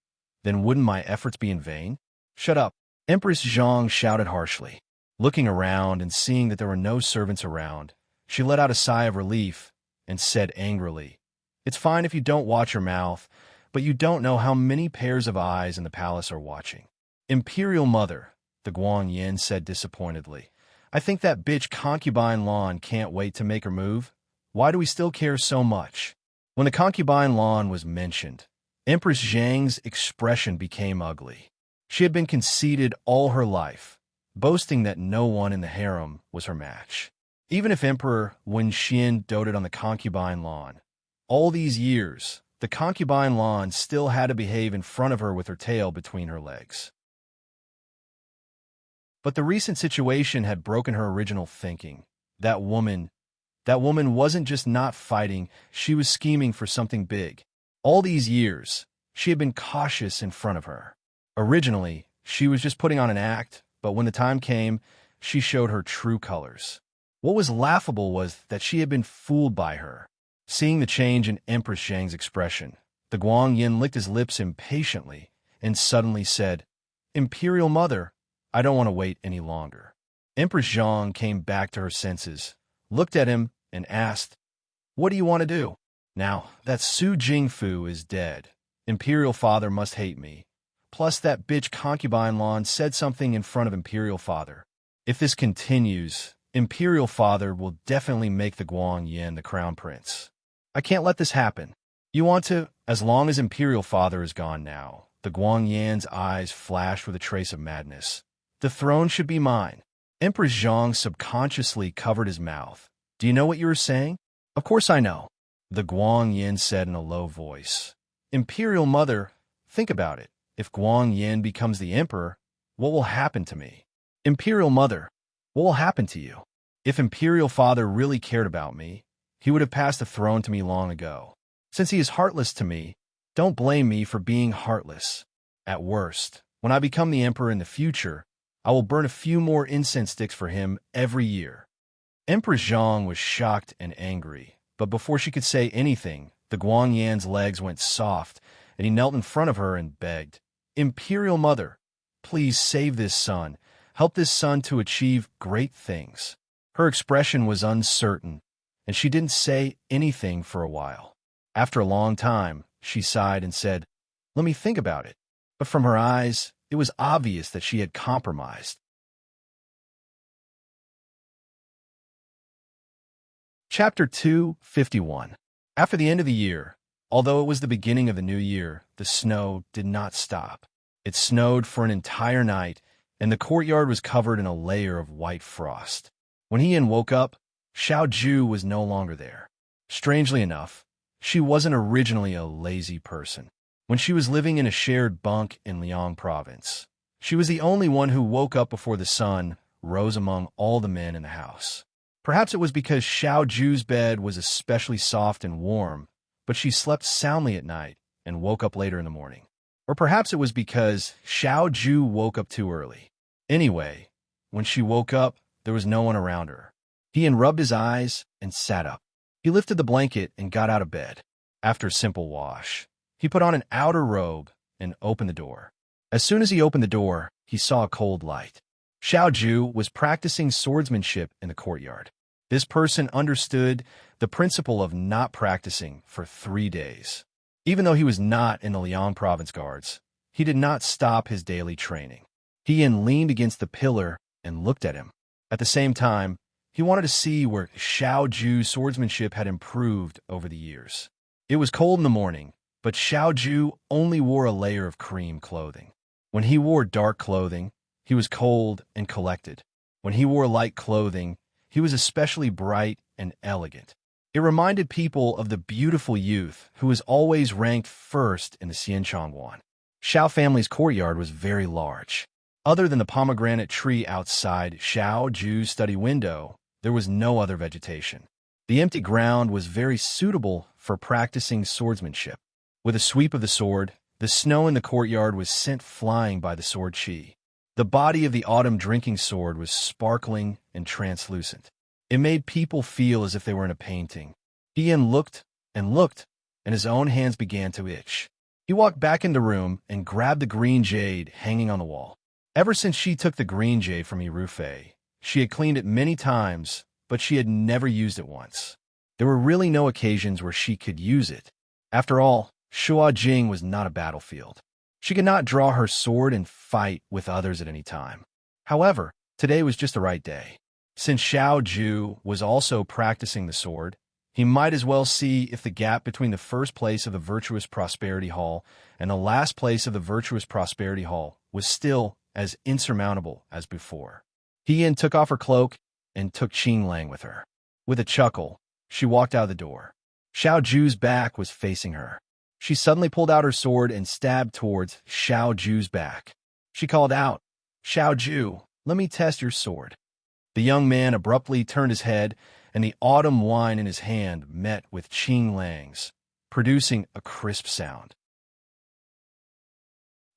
then wouldn't my efforts be in vain?" "Shut up," Empress Zhang shouted harshly. Looking around and seeing that there were no servants around, she let out a sigh of relief and said angrily, "It's fine if you don't watch your mouth, but you don't know how many pairs of eyes in the palace are watching." Imperial Mother, the Guangyin said disappointedly. "I think that bitch concubine Lan can't wait to make her move. Why do we still care so much?" When the concubine Lan was mentioned, Empress Zhang's expression became ugly. She had been conceited all her life, boasting that no one in the harem was her match. Even if Emperor Wenxian doted on the concubine Lan, all these years, the concubine Lan still had to behave in front of her with her tail between her legs. But the recent situation had broken her original thinking. That woman wasn't just not fighting, she was scheming for something big. All these years, she had been cautious in front of her. Originally, she was just putting on an act, but when the time came, she showed her true colors. What was laughable was that she had been fooled by her. Seeing the change in Empress Zhang's expression, the Guangyin licked his lips impatiently and suddenly said, "Imperial Mother, I don't want to wait any longer." Empress Zhang came back to her senses, looked at him, and asked, "What do you want to do?" "Now that Su Jingfu is dead, Imperial Father must hate me. Plus that bitch concubine Lan said something in front of Imperial Father. If this continues, Imperial Father will definitely make the Guangyin the crown prince. I can't let this happen. You want to, as long as Imperial Father is gone now." The Guangyin's eyes flashed with a trace of madness. "The throne should be mine." Empress Zhang subconsciously covered his mouth. "Do you know what you were saying?" "Of course I know," the Guangyin said in a low voice. "Imperial Mother, think about it. If Guangyin becomes the emperor, what will happen to me?" "Imperial Mother, what will happen to you?" "If Imperial Father really cared about me, he would have passed the throne to me long ago. Since he is heartless to me, don't blame me for being heartless. At worst, when I become the emperor in the future, I will burn a few more incense sticks for him every year." Empress Zhang was shocked and angry, but before she could say anything, the Guangyin's legs went soft, and he knelt in front of her and begged, "Imperial Mother, please save this son. Help this son to achieve great things." Her expression was uncertain, and she didn't say anything for a while. After a long time, she sighed and said, "Let me think about it." But from her eyes, it was obvious that she had compromised. Chapter 251. After the end of the year, although it was the beginning of the new year, the snow did not stop. It snowed for an entire night, and the courtyard was covered in a layer of white frost. When Ian woke up, Xiao Ju was no longer there. Strangely enough, she wasn't originally a lazy person. When she was living in a shared bunk in Liang province, she was the only one who woke up before the sun rose among all the men in the house. Perhaps it was because Xiao Ju's bed was especially soft and warm, but she slept soundly at night and woke up later in the morning. Or perhaps it was because Xiao Ju woke up too early. Anyway, when she woke up, there was no one around her. Ian rubbed his eyes and sat up. He lifted the blanket and got out of bed. After a simple wash, he put on an outer robe and opened the door. As soon as he opened the door, he saw a cold light. Xiao Ju was practicing swordsmanship in the courtyard. This person understood the principle of not practicing for 3 days. Even though he was not in the Liang province guards, he did not stop his daily training. Ian leaned against the pillar and looked at him. At the same time, he wanted to see where Xiao Ju's swordsmanship had improved over the years. It was cold in the morning, but Xiao Ju only wore a layer of cream clothing. When he wore dark clothing, he was cold and collected. When he wore light clothing, he was especially bright and elegant. It reminded people of the beautiful youth who was always ranked first in the Xianchongwan. Xiao family's courtyard was very large. Other than the pomegranate tree outside Xiao Ju's study window, there was no other vegetation. The empty ground was very suitable for practicing swordsmanship. With a sweep of the sword, the snow in the courtyard was sent flying by the sword chi. The body of the autumn drinking sword was sparkling and translucent. It made people feel as if they were in a painting. Ian looked, and his own hands began to itch. He walked back into the room and grabbed the green jade hanging on the wall. Ever since she took the green jade from Irufei, she had cleaned it many times, but she had never used it once. There were really no occasions where she could use it. After all, Shuajing was not a battlefield. She could not draw her sword and fight with others at any time. However, today was just the right day. Since Xiao Ju was also practicing the sword, he might as well see if the gap between the first place of the Virtuous Prosperity Hall and the last place of the Virtuous Prosperity Hall was still as insurmountable as before. Ian took off her cloak and took Qing Lang with her. With a chuckle, she walked out of the door. Xiao Ju's back was facing her. She suddenly pulled out her sword and stabbed towards Xiao Ju's back. She called out, "Xiao Ju, let me test your sword." The young man abruptly turned his head, and the autumn wine in his hand met with Qing Lang's, producing a crisp sound.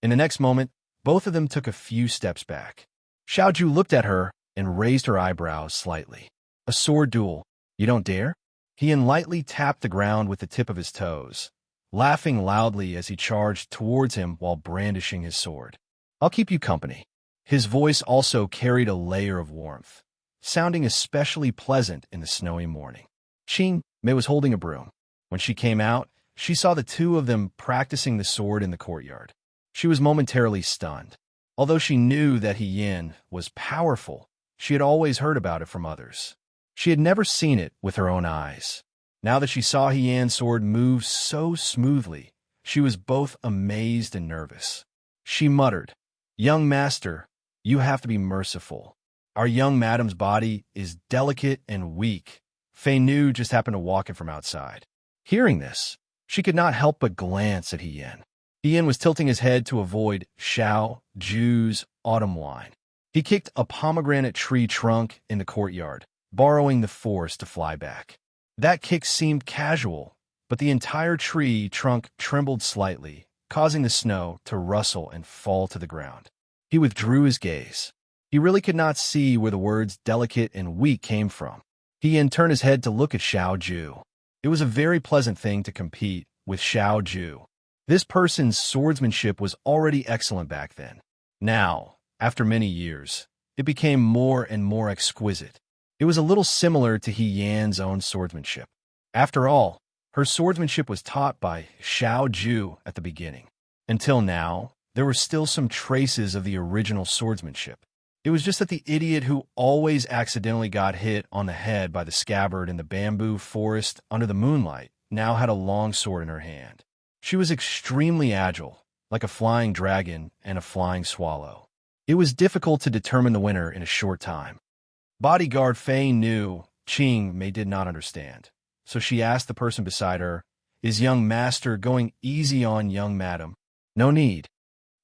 In the next moment, both of them took a few steps back. Xiao Ju looked at her and raised her eyebrows slightly. "A sword duel? You don't dare?" He lightly tapped the ground with the tip of his toes, laughing loudly as he charged towards him while brandishing his sword. "I'll keep you company." His voice also carried a layer of warmth, sounding especially pleasant in the snowy morning. Qing Mei was holding a broom. When she came out, she saw the two of them practicing the sword in the courtyard. She was momentarily stunned. Although she knew that Yin was powerful, she had always heard about it from others. She had never seen it with her own eyes. Now that she saw Yan's sword move so smoothly, she was both amazed and nervous. She muttered, "Young master, you have to be merciful. Our young madam's body is delicate and weak." Fei Nu just happened to walk in from outside. Hearing this, she could not help but glance at Ian. Ian was tilting his head to avoid Xiao Ju's autumn wine. He kicked a pomegranate tree trunk in the courtyard, borrowing the force to fly back. That kick seemed casual, but the entire tree trunk trembled slightly, causing the snow to rustle and fall to the ground. He withdrew his gaze. He really could not see where the words delicate and weak came from. He turned his head to look at Xiao Ju. It was a very pleasant thing to compete with Xiao Ju. This person's swordsmanship was already excellent back then. Now, after many years, it became more and more exquisite. It was a little similar to Yan's own swordsmanship. After all, her swordsmanship was taught by Xiao Ju at the beginning. Until now, there were still some traces of the original swordsmanship. It was just that the idiot who always accidentally got hit on the head by the scabbard in the bamboo forest under the moonlight now had a long sword in her hand. She was extremely agile, like a flying dragon and a flying swallow. It was difficult to determine the winner in a short time. Bodyguard Fei knew Qing Mei did not understand, so she asked the person beside her, "Is young master going easy on young madam?" "No need."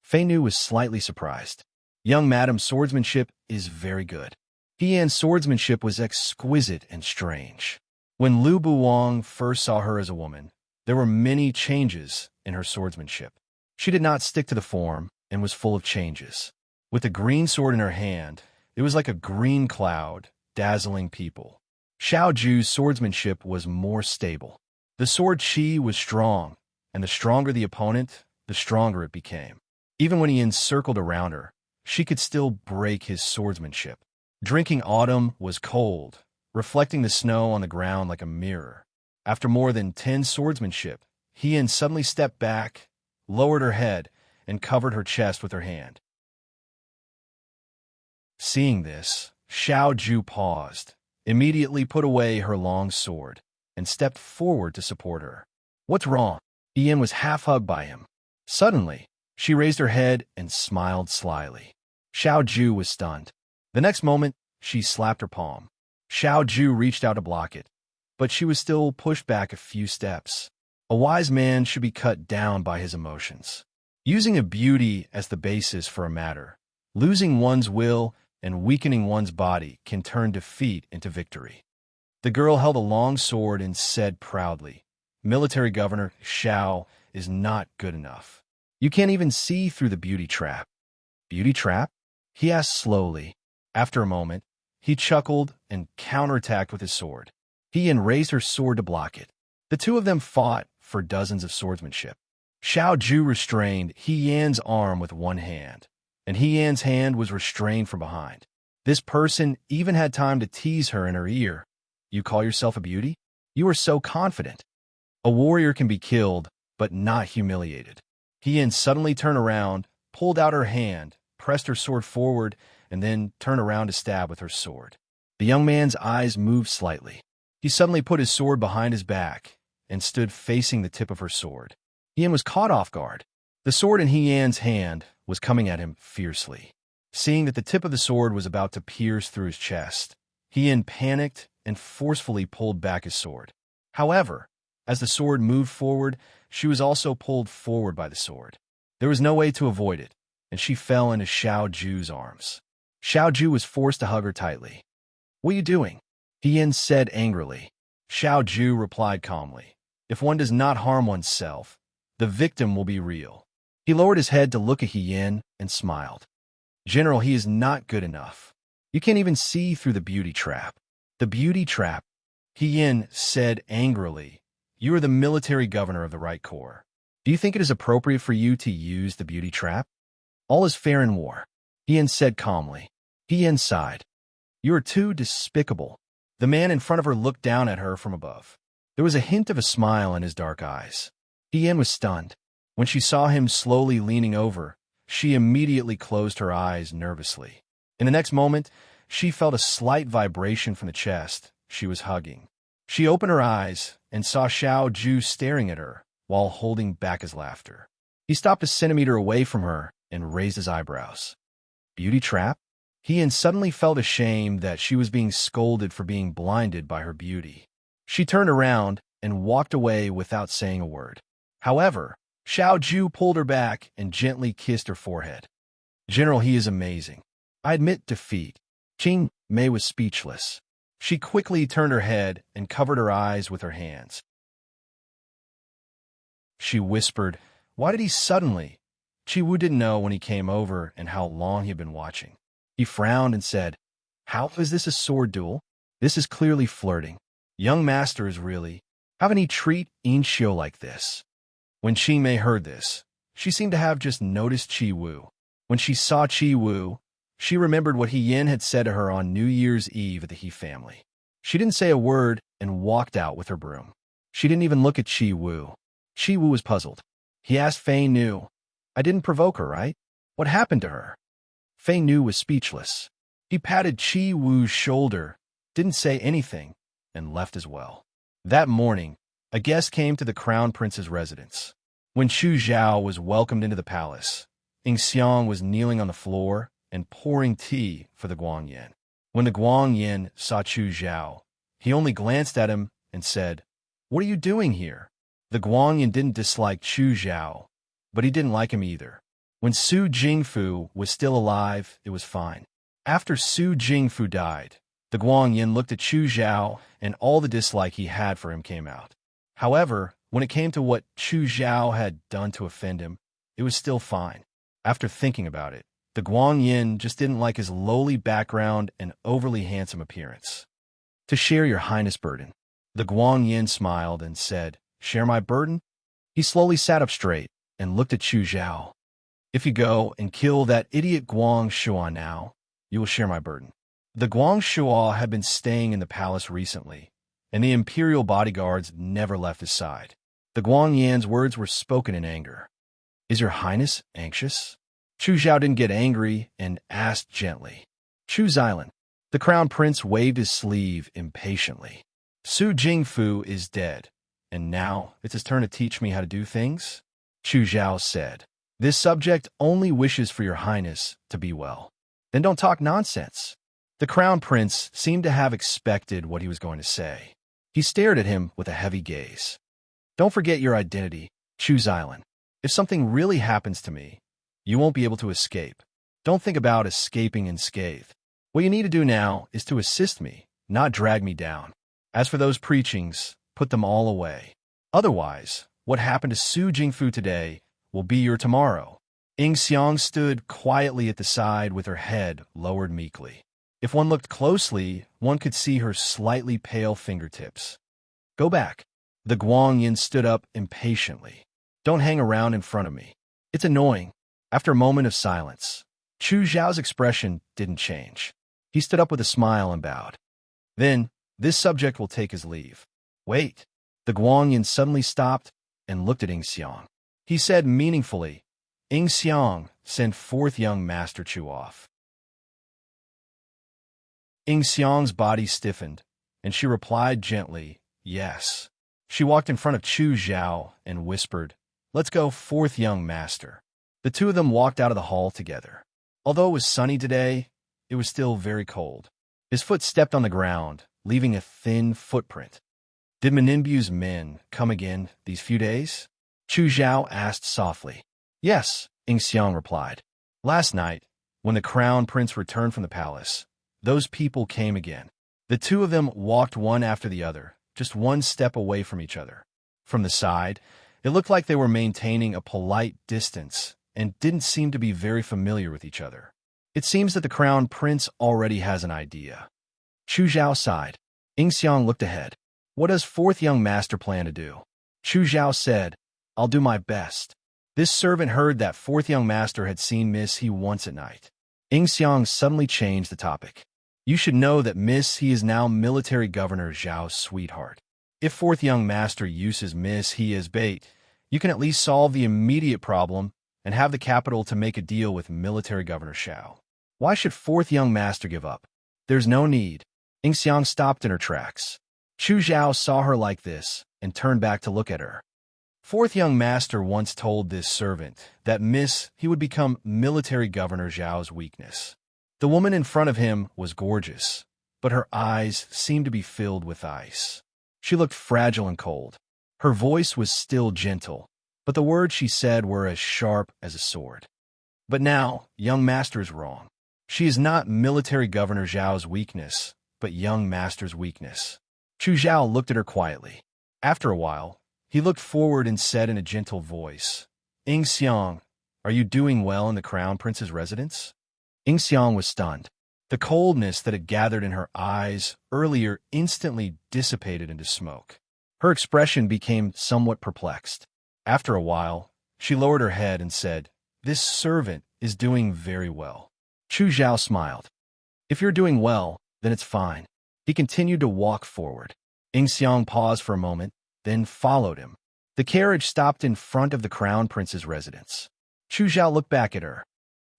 Fei Nu was slightly surprised. Young madam's swordsmanship is very good. Tian's swordsmanship was exquisite and strange. When Lu Buwang first saw her as a woman, there were many changes in her swordsmanship. She did not stick to the form and was full of changes. With a green sword in her hand, it was like a green cloud, dazzling people. Xiao Ju's swordsmanship was more stable. The sword Qi was strong, and the stronger the opponent, the stronger it became. Even when he encircled around her, she could still break his swordsmanship. Drinking autumn was cold, reflecting the snow on the ground like a mirror. After more than 10 swordsmanship, Hien suddenly stepped back, lowered her head, and covered her chest with her hand. Seeing this, Xiao Ju paused, immediately put away her long sword, and stepped forward to support her. "What's wrong?" Hien was half-hugged by him. Suddenly, she raised her head and smiled slyly. Xiao Ju was stunned. The next moment, she slapped her palm. Xiao Ju reached out to block it, but she was still pushed back a few steps. A wise man should be cut down by his emotions. Using a beauty as the basis for a matter, losing one's will and weakening one's body can turn defeat into victory. The girl held a long sword and said proudly, "Military Governor Xiao is not good enough. You can't even see through the beauty trap." "Beauty trap?" he asked slowly. After a moment, he chuckled and counterattacked with his sword. Hien raised her sword to block it. The two of them fought for dozens of swordsmanship. Xiao Ju restrained Hien's arm with one hand, and Hien's hand was restrained from behind. This person even had time to tease her in her ear. "You call yourself a beauty? You are so confident." A warrior can be killed, but not humiliated. Hien suddenly turned around, pulled out her hand, pressed her sword forward, and then turned around to stab with her sword. The young man's eyes moved slightly. He suddenly put his sword behind his back and stood facing the tip of her sword. Hien was caught off guard. The sword in Hien's hand was coming at him fiercely. Seeing that the tip of the sword was about to pierce through his chest, Hien panicked and forcefully pulled back his sword. However, as the sword moved forward, she was also pulled forward by the sword. There was no way to avoid it, and she fell into Xiao Ju's arms. Xiao Ju was forced to hug her tightly. "What are you doing?" Hien said angrily. Xiao Ju replied calmly, "If one does not harm oneself, the victim will be real." He lowered his head to look at Hien and smiled. "General, he is not good enough. You can't even see through the beauty trap." "The beauty trap?" Hien said angrily. "You are the military governor of the Right Corps. Do you think it is appropriate for you to use the beauty trap?" "All is fair in war," Hien said calmly. Hien sighed. "You are too despicable." The man in front of her looked down at her from above. There was a hint of a smile in his dark eyes. Hien was stunned. When she saw him slowly leaning over, she immediately closed her eyes nervously. In the next moment, she felt a slight vibration from the chest she was hugging. She opened her eyes and saw Xiao Ju staring at her while holding back his laughter. He stopped a centimeter away from her and raised his eyebrows. "Beauty trap?" Hien suddenly felt ashamed that she was being scolded for being blinded by her beauty. She turned around and walked away without saying a word. However, Xiao Ju pulled her back and gently kissed her forehead. "General, he is amazing. I admit defeat." Qing Mei was speechless. She quickly turned her head and covered her eyes with her hands. She whispered, "Why did he suddenly?" Chi Wu didn't know when he came over and how long he had been watching. He frowned and said, "How is this a sword duel? This is clearly flirting. Young master is really... How can he treat Inshio like this?" When Qing Mei heard this, she seemed to have just noticed Chi Wu. When she saw Chi Wu, she remembered what Hien had said to her on New Year's Eve at the He family. She didn't say a word and walked out with her broom. She didn't even look at Chi Wu. Chi Wu was puzzled. He asked Fei Nu, "I didn't provoke her, right? What happened to her?" Fei Nu was speechless. He patted Chi Wu's shoulder, didn't say anything, and left as well. That morning, a guest came to the crown prince's residence. When Chu Zhao was welcomed into the palace, Ing Xiang was kneeling on the floor and pouring tea for the Guangyin. When the Guangyin saw Chu Zhao, he only glanced at him and said, "What are you doing here?" The Guangyin didn't dislike Chu Zhao, but he didn't like him either. When Su Jingfu was still alive, it was fine. After Su Jingfu died, the Guangyin looked at Chu Zhao, and all the dislike he had for him came out. However, when it came to what Chu Zhao had done to offend him, it was still fine. After thinking about it, the Guangyin just didn't like his lowly background and overly handsome appearance. "To share your highness' burden." The Guangyin smiled and said, "Share my burden?" He slowly sat up straight and looked at Chu Zhao. "If you go and kill that idiot Guang Shuo now, you will share my burden." The Guang Shuo had been staying in the palace recently, and the imperial bodyguards never left his side. The Guangyin's words were spoken in anger. "Is your highness anxious?" Chu Zhao didn't get angry and asked gently. "Chu's island." The crown prince waved his sleeve impatiently. "Su Jingfu is dead, and now it's his turn to teach me how to do things?" Chu Zhao said. "This subject only wishes for your highness to be well." "Then don't talk nonsense." The crown prince seemed to have expected what he was going to say. He stared at him with a heavy gaze. "Don't forget your identity, Chu's island. If something really happens to me, you won't be able to escape. Don't think about escaping unscathed. What you need to do now is to assist me, not drag me down. As for those preachings, put them all away. Otherwise, what happened to Su Jingfu today will be your tomorrow." Ing Xiang stood quietly at the side with her head lowered meekly. If one looked closely, one could see her slightly pale fingertips. "Go back." The Guangyin stood up impatiently. "Don't hang around in front of me. It's annoying." After a moment of silence, Chu Zhao's expression didn't change. He stood up with a smile and bowed. "Then, this subject will take his leave." "Wait." The Guangyin suddenly stopped and looked at Ing Xiang. He said meaningfully, "Ing Xiang, send fourth young Master Chu off." Ing Xiang's body stiffened, and she replied gently, "Yes." She walked in front of Chu Zhao and whispered, "Let's go, fourth young master." The two of them walked out of the hall together. Although it was sunny today, it was still very cold. His foot stepped on the ground, leaving a thin footprint. "Did Menimbu's men come again these few days?" Chu Zhao asked softly. "Yes," Ing Xiang replied. "Last night, when the crown prince returned from the palace, those people came again." The two of them walked one after the other, just one step away from each other. From the side, it looked like they were maintaining a polite distance and didn't seem to be very familiar with each other. It seems that the crown prince already has an idea. Chu Zhao sighed. Ing Xiang looked ahead. "What does fourth young master plan to do?" Chu Zhao said, "I'll do my best." This servant heard that fourth young master had seen Miss He once at night. Ing Xiang suddenly changed the topic. "You should know that Miss He is now military governor Zhao's sweetheart. If fourth young master uses Miss He as bait, you can at least solve the immediate problem and have the capital to make a deal with military governor Zhao. Why should fourth young master give up? There's no need." Ing Xiang stopped in her tracks. Chu Zhao saw her like this and turned back to look at her. Fourth young master once told this servant that Miss He would become military governor Zhao's weakness. The woman in front of him was gorgeous, but her eyes seemed to be filled with ice. She looked fragile and cold. Her voice was still gentle, but the words she said were as sharp as a sword. "But now, young master is wrong. She is not military governor Zhao's weakness, but young master's weakness." Chu Zhao looked at her quietly. After a while, he looked forward and said in a gentle voice, "Ing Xiang, are you doing well in the crown prince's residence?" Ing Xiang was stunned. The coldness that had gathered in her eyes earlier instantly dissipated into smoke. Her expression became somewhat perplexed. After a while, she lowered her head and said, "This servant is doing very well." Chu Zhao smiled. "If you're doing well, then it's fine." He continued to walk forward. Ing Xiang paused for a moment, then followed him. The carriage stopped in front of the crown prince's residence. Chu Zhao looked back at her.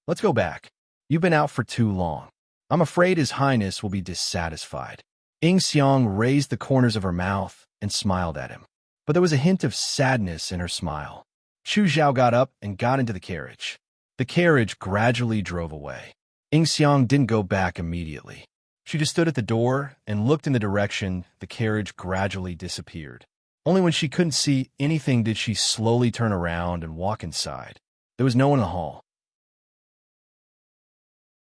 "Let's go back. You've been out for too long." I'm afraid His Highness will be dissatisfied. Ing Xiang raised the corners of her mouth and smiled at him. But there was a hint of sadness in her smile. Chu Zhao got up and got into the carriage. The carriage gradually drove away. Ing Xiang didn't go back immediately. She just stood at the door and looked in the direction the carriage gradually disappeared. Only when she couldn't see anything did she slowly turn around and walk inside. There was no one in the hall.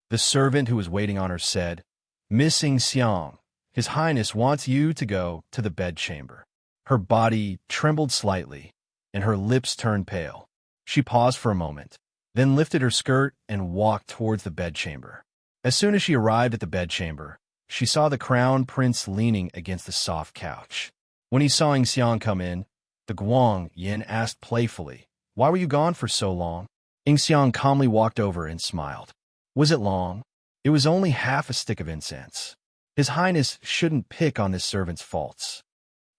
The servant who was waiting on her said, "Miss Ing Xiang, His Highness wants you to go to the bedchamber." Her body trembled slightly, and her lips turned pale. She paused for a moment, then lifted her skirt and walked towards the bedchamber. As soon as she arrived at the bedchamber, she saw the crown prince leaning against the soft couch. When he saw Ing Xiang come in, the Guang Yin asked playfully, "Why were you gone for so long?" Ing Xiang calmly walked over and smiled. Was it long? It was only half a stick of incense. His Highness shouldn't pick on this servant's faults.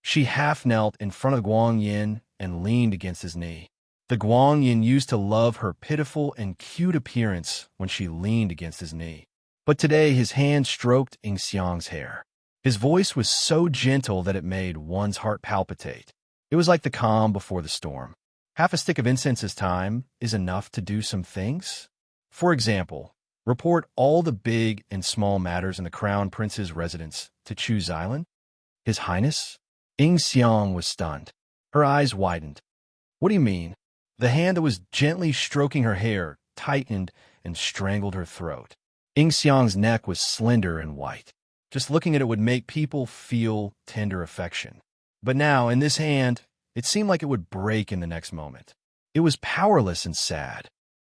She half knelt in front of Guang Yin and leaned against his knee. The Guang Yin used to love her pitiful and cute appearance when she leaned against his knee. But today his hand stroked Ing Xiang's hair. His voice was so gentle that it made one's heart palpitate. It was like the calm before the storm. Half a stick of incense's time is enough to do some things. For example, report all the big and small matters in the Crown Prince's residence to Chu's Island. His Highness? Ing Xiang was stunned. Her eyes widened. What do you mean? The hand that was gently stroking her hair tightened and strangled her throat. Ing Xiang's neck was slender and white. Just looking at it would make people feel tender affection. But now, in this hand, it seemed like it would break in the next moment. It was powerless and sad.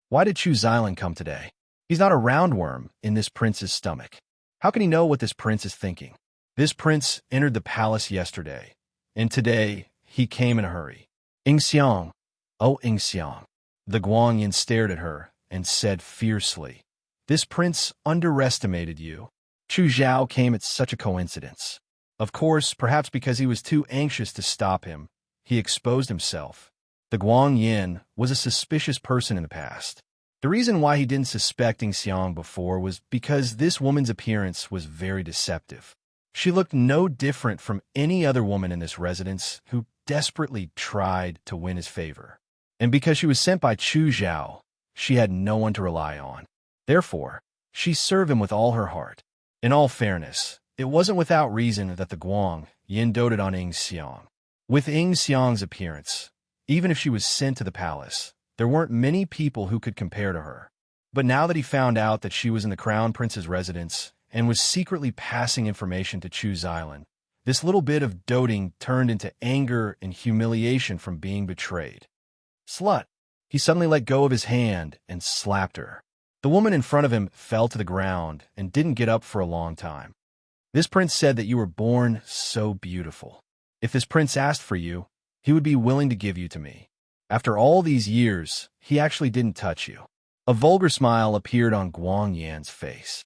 Why did Chu Xilan come today? He's not a roundworm in this prince's stomach. How can he know what this prince is thinking? This prince entered the palace yesterday, and today he came in a hurry. Ing Xiang, oh Ing Xiang. The Guanyin stared at her and said fiercely, "This prince underestimated you." Chu Zhao came at such a coincidence. Of course, perhaps because he was too anxious to stop him, he exposed himself. The Guangyin was a suspicious person in the past. The reason why he didn't suspect Ing Xiang before was because this woman's appearance was very deceptive. She looked no different from any other woman in this residence who desperately tried to win his favor. And because she was sent by Chu Zhao, she had no one to rely on. Therefore, she served him with all her heart. In all fairness, it wasn't without reason that the Guang Yin doted on Ing Xiang. With Ing Xiang's appearance, even if she was sent to the palace, there weren't many people who could compare to her. But now that he found out that she was in the Crown Prince's residence and was secretly passing information to Chu's Island, this little bit of doting turned into anger and humiliation from being betrayed. Slut! He suddenly let go of his hand and slapped her. The woman in front of him fell to the ground and didn't get up for a long time. This prince said that you were born so beautiful. If this prince asked for you, he would be willing to give you to me. After all these years, he actually didn't touch you. A vulgar smile appeared on Guang Yan's face.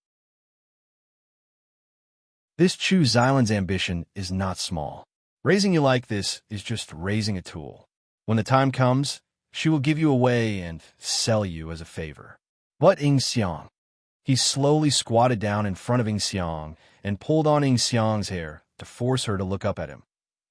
This Chu Xilan's ambition is not small. Raising you like this is just raising a tool. When the time comes, she will give you away and sell you as a favor. But Ing Xiang. He slowly squatted down in front of Ing Xiang and pulled on Ing Xiang's hair to force her to look up at him.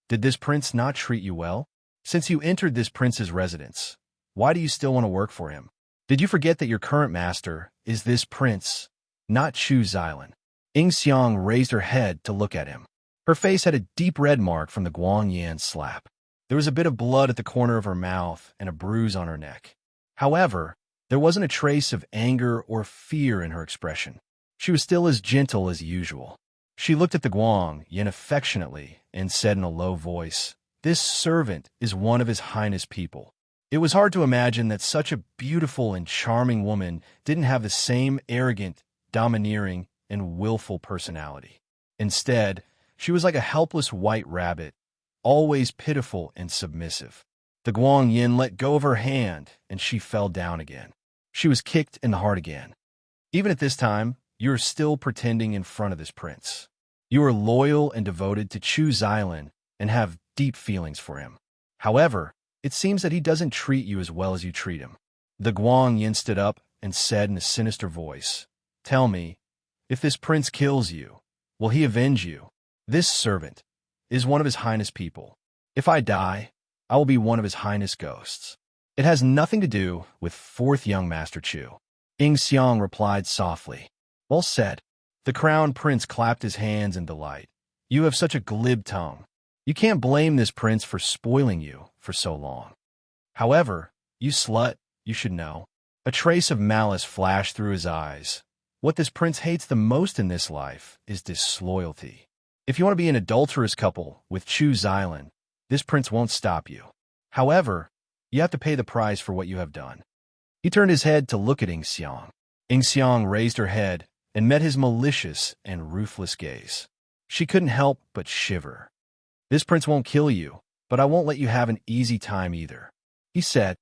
Did this prince not treat you well? Since you entered this prince's residence, why do you still want to work for him? Did you forget that your current master is this prince, not Chu Xilan? Ing Xiang raised her head to look at him. Her face had a deep red mark from the Guangyan slap. There was a bit of blood at the corner of her mouth and a bruise on her neck. However, there wasn't a trace of anger or fear in her expression. She was still as gentle as usual. She looked at the Guang Yin affectionately and said in a low voice, "This servant is one of His Highness people." It was hard to imagine that such a beautiful and charming woman didn't have the same arrogant, domineering, and willful personality. Instead, she was like a helpless white rabbit, always pitiful and submissive. The Guang Yin let go of her hand, and she fell down again. She was kicked in the heart again. Even at this time, you are still pretending in front of this prince. You are loyal and devoted to Chu Xilan and have deep feelings for him. However, it seems that he doesn't treat you as well as you treat him. The Guang Yin stood up and said in a sinister voice, "Tell me, If this prince kills you, will he avenge you? This servant is one of his highness people. If I die, I will be one of his highness ghosts. It has nothing to do with fourth young Master Chu. Ing Xiang replied softly. Well said. The crown prince clapped his hands in delight. You have such a glib tongue. You can't blame this prince for spoiling you for so long. However, you slut, you should know. A trace of malice flashed through his eyes. What this prince hates the most in this life is disloyalty. If you want to be an adulterous couple with Chu Xilan, this prince won't stop you. However, you have to pay the price for what you have done. He turned his head to look at Ing Xiang. Ing Xiang raised her head and met his malicious and ruthless gaze. She couldn't help but shiver. This prince won't kill you, but I won't let you have an easy time either, he said.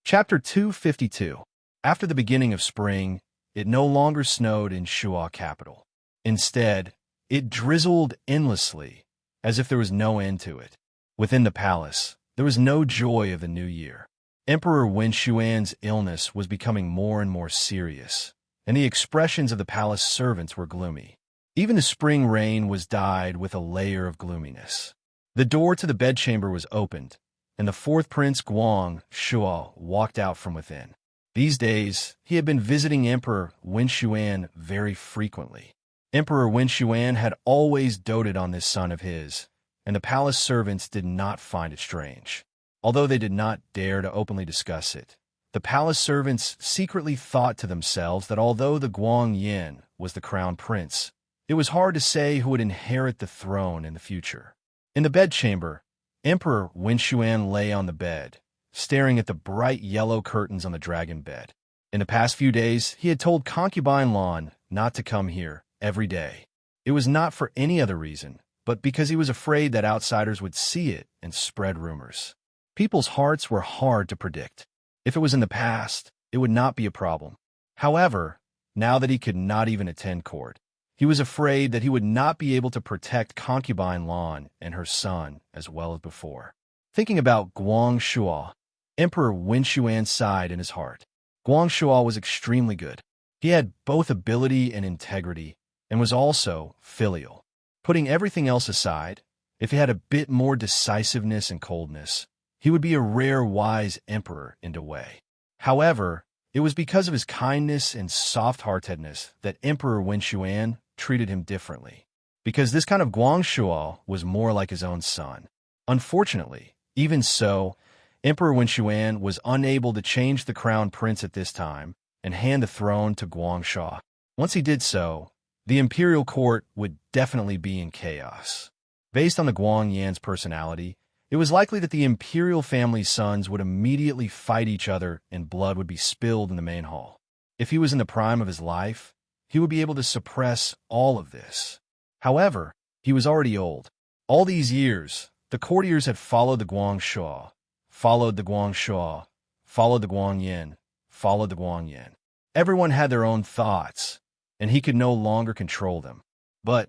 Chapter 252. After the beginning of spring, it no longer snowed in Shuo capital. Instead, it drizzled endlessly, as if there was no end to it. Within the palace, there was no joy of the new year. Emperor Wen Xuan's illness was becoming more and more serious, and the expressions of the palace servants were gloomy. Even the spring rain was dyed with a layer of gloominess. The door to the bedchamber was opened, and the fourth prince Guang Shuo walked out from within. These days, he had been visiting Emperor Wen Xuan very frequently. Emperor Wen Xuan had always doted on this son of his, and the palace servants did not find it strange. Although they did not dare to openly discuss it, the palace servants secretly thought to themselves that although the Guang Yin was the crown prince, it was hard to say who would inherit the throne in the future. In the bedchamber, Emperor Wen Xuan lay on the bed, staring at the bright yellow curtains on the dragon bed. In the past few days, he had told concubine Lan not to come here every day. It was not for any other reason, but because he was afraid that outsiders would see it and spread rumors. People's hearts were hard to predict. If it was in the past, it would not be a problem. However, now that he could not even attend court, he was afraid that he would not be able to protect concubine Lan and her son as well as before. Thinking about Guang Shuo, Emperor Wen Xuan sighed in his heart. Guang Shuo was extremely good. He had both ability and integrity, and was also filial. Putting everything else aside, if he had a bit more decisiveness and coldness, he would be a rare wise emperor in a way. However, it was because of his kindness and soft-heartedness that Emperor Wen Xuan treated him differently, because this kind of Guang Shuo was more like his own son. Unfortunately, even so, Emperor Wen Xuan was unable to change the crown prince at this time and hand the throne to Guang Shuo. Once he did so, the imperial court would definitely be in chaos. Based on the Guang Yan's personality, it was likely that the imperial family's sons would immediately fight each other and blood would be spilled in the main hall. If he was in the prime of his life, he would be able to suppress all of this. However, he was already old. All these years, the courtiers had followed the Guang Shuo, followed the Guang Shuo, followed the Guang Yin, followed the Guang Yin. Everyone had their own thoughts, and he could no longer control them. But,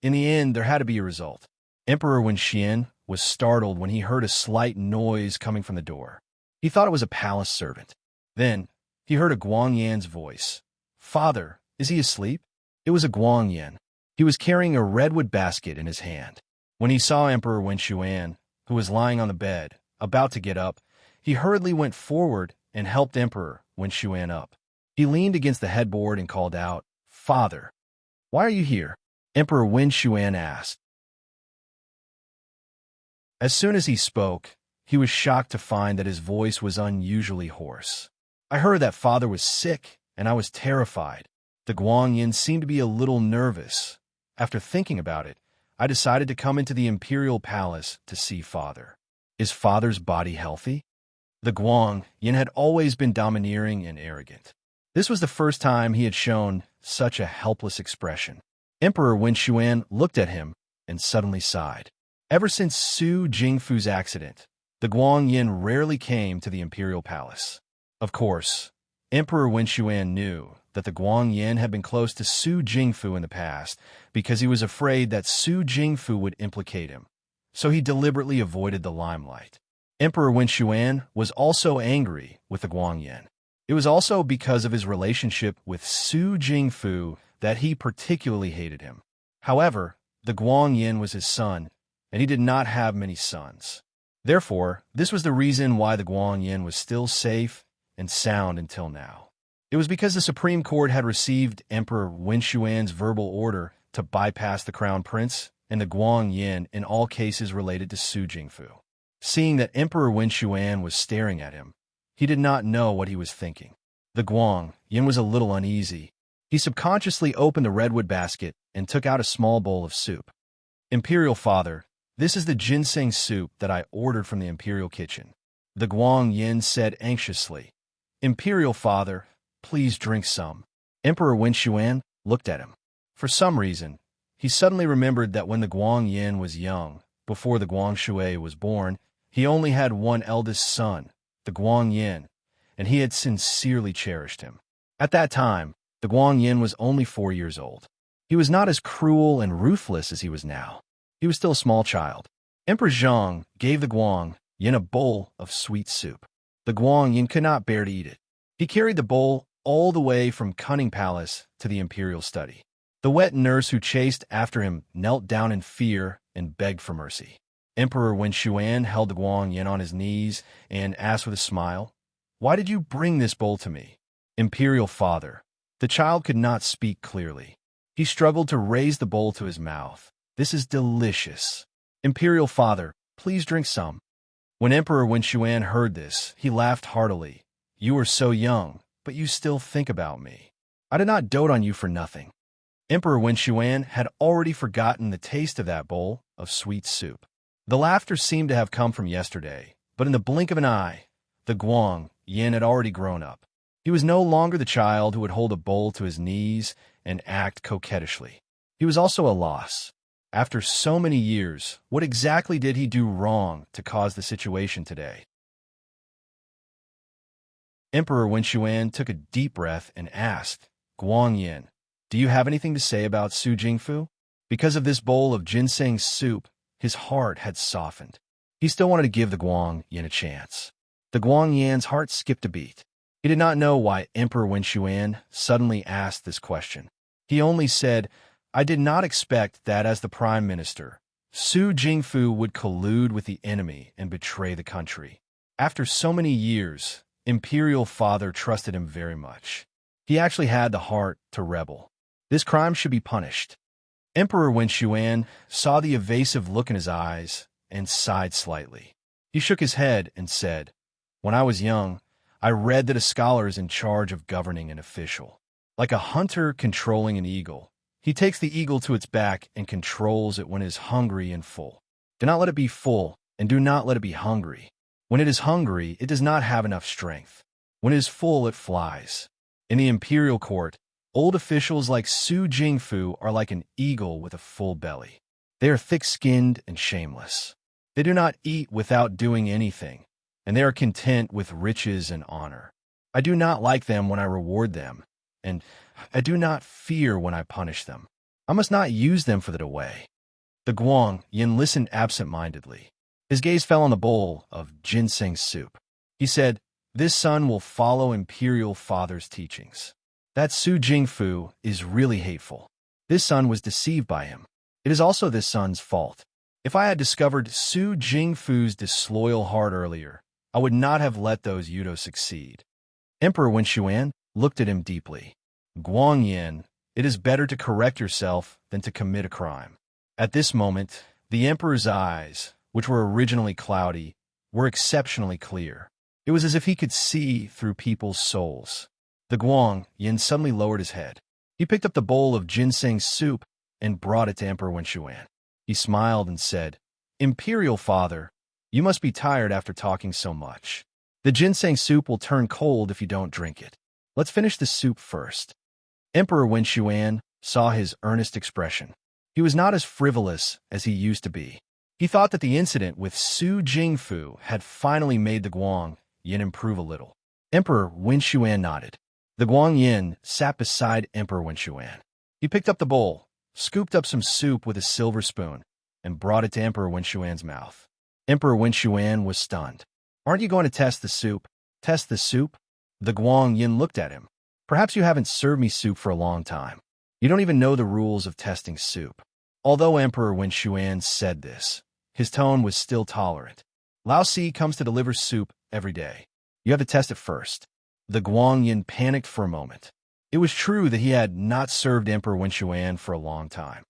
in the end, there had to be a result. Emperor Wen Xian was startled when he heard a slight noise coming from the door. He thought it was a palace servant. Then, he heard a Guang Yan's voice. "Father, is he asleep?" It was a Guang Yan. He was carrying a redwood basket in his hand. When he saw Emperor Wen Xuan, who was lying on the bed, about to get up, he hurriedly went forward and helped Emperor Wen Xuan up. He leaned against the headboard and called out, "Father, why are you here?" Emperor Wen Xuan asked. As soon as he spoke, he was shocked to find that his voice was unusually hoarse. "I heard that father was sick, and I was terrified." The Guang Yin seemed to be a little nervous. After thinking about it, I decided to come into the imperial palace to see father. Is father's body healthy? The Guang Yin had always been domineering and arrogant. This was the first time he had shown such a helpless expression. Emperor Wen Xuan looked at him and suddenly sighed. Ever since Su Jingfu's accident, the Guang Yin rarely came to the imperial palace. Of course, Emperor Wen Xuan knew that the Guang Yin had been close to Su Jingfu in the past because he was afraid that Su Jingfu would implicate him, so he deliberately avoided the limelight. Emperor Wenxuan was also angry with the Guangyin. It was also because of his relationship with Su Jingfu that he particularly hated him. However, the Guangyin was his son, and he did not have many sons. Therefore, this was the reason why the Guangyin was still safe and sound until now. It was because the Supreme Court had received Emperor Wenxuan's verbal order to bypass the Crown Prince and the Guangyin in all cases related to Su Jingfu. Seeing that Emperor Wenxuan was staring at him, he did not know what he was thinking. The Guangyin was a little uneasy. He subconsciously opened the redwood basket and took out a small bowl of soup. Imperial Father, this is the ginseng soup that I ordered from the Imperial kitchen. The Guangyin said anxiously. Imperial Father, please drink some. Emperor Wenxuan looked at him. For some reason, he suddenly remembered that when the Guangyin was young, before the Guangshui was born, he only had one eldest son, the Guangyin, and he had sincerely cherished him. At that time, the Guangyin was only 4 years old. He was not as cruel and ruthless as he was now. He was still a small child. Emperor Zhang gave the Guangyin a bowl of sweet soup. The Guangyin could not bear to eat it. He carried the bowl all the way from Cunning Palace to the imperial study. The wet nurse who chased after him knelt down in fear and begged for mercy. Emperor Wenxuan held the Guangyin on his knees and asked with a smile, Why did you bring this bowl to me? Imperial Father. The child could not speak clearly. He struggled to raise the bowl to his mouth. This is delicious. Imperial Father, please drink some. When Emperor Wenxuan heard this, he laughed heartily. You are so young, but you still think about me. I did not dote on you for nothing. Emperor Wenxuan had already forgotten the taste of that bowl of sweet soup. The laughter seemed to have come from yesterday, but in the blink of an eye, the Guangyin had already grown up. He was no longer the child who would hold a bowl to his knees and act coquettishly. He was also a loss. After so many years, what exactly did he do wrong to cause the situation today? Emperor Wenxuan took a deep breath and asked, Guangyin, do you have anything to say about Su Jingfu? Because of this bowl of ginseng soup, his heart had softened. He still wanted to give the Guangyin a chance. The Guangyin's heart skipped a beat. He did not know why Emperor Wenxuan suddenly asked this question. He only said, I did not expect that as the Prime Minister, Su Jingfu would collude with the enemy and betray the country. After so many years, Imperial Father trusted him very much. He actually had the heart to rebel. This crime should be punished. Emperor Wenxuan saw the evasive look in his eyes and sighed slightly. He shook his head and said, When I was young, I read that a scholar is in charge of governing an official. Like a hunter controlling an eagle, he takes the eagle to its back and controls it when it is hungry and full. Do not let it be full, and do not let it be hungry. When it is hungry, it does not have enough strength. When it is full, it flies. In the imperial court, old officials like Su Jingfu are like an eagle with a full belly. They are thick-skinned and shameless. They do not eat without doing anything, and they are content with riches and honor. I do not like them when I reward them, and I do not fear when I punish them. I must not use them for the way. The Guangyin listened absent-mindedly. His gaze fell on the bowl of ginseng soup. He said, This son will follow Imperial Father's teachings. That Su Jingfu is really hateful. This son was deceived by him. It is also this son's fault. If I had discovered Su Jingfu's disloyal heart earlier, I would not have let those Yudo succeed. Emperor Wenxuan looked at him deeply. Guangyin, it is better to correct yourself than to commit a crime. At this moment, the emperor's eyes, which were originally cloudy, were exceptionally clear. It was as if he could see through people's souls. The Guangyin suddenly lowered his head. He picked up the bowl of ginseng soup and brought it to Emperor Wenxuan. He smiled and said, Imperial Father, you must be tired after talking so much. The ginseng soup will turn cold if you don't drink it. Let's finish the soup first. Emperor Wenxuan saw his earnest expression. He was not as frivolous as he used to be. He thought that the incident with Su Jingfu had finally made the Guangyin improve a little. Emperor Wenxuan nodded. The Guangyin sat beside Emperor Wenxuan. He picked up the bowl, scooped up some soup with a silver spoon, and brought it to Emperor Wenxuan's mouth. Emperor Wenxuan was stunned. Aren't you going to test the soup? Test the soup? The Guang Yin looked at him. Perhaps you haven't served me soup for a long time. You don't even know the rules of testing soup. Although Emperor Wen Xuan said this, his tone was still tolerant. Lao Si comes to deliver soup every day. You have to test it first. The Guang Yin panicked for a moment. It was true that he had not served Emperor Wen Xuan for a long time.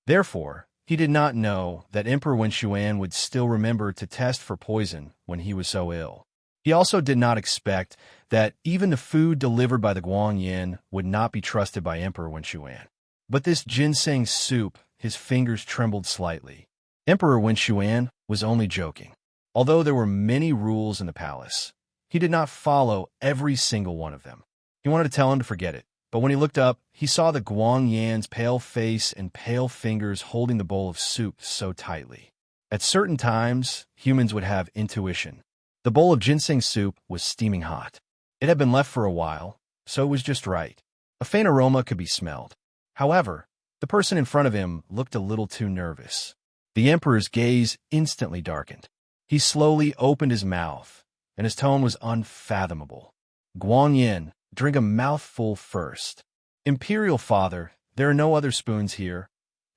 Therefore, he did not know that Emperor Wen Xuan would still remember to test for poison when he was so ill. He also did not expect that even the food delivered by the Guang Yin would not be trusted by Emperor Wen Xuan. But this ginseng soup, his fingers trembled slightly. Emperor Wen Xuan was only joking. Although there were many rules in the palace, he did not follow every single one of them. He wanted to tell him to forget it. But when he looked up, he saw the Guang Yan's pale face and pale fingers holding the bowl of soup so tightly. At certain times, humans would have intuition. The bowl of ginseng soup was steaming hot. It had been left for a while, so it was just right. A faint aroma could be smelled. However, the person in front of him looked a little too nervous. The emperor's gaze instantly darkened. He slowly opened his mouth, and his tone was unfathomable. Guang Yin, drink a mouthful first. Imperial Father, there are no other spoons here.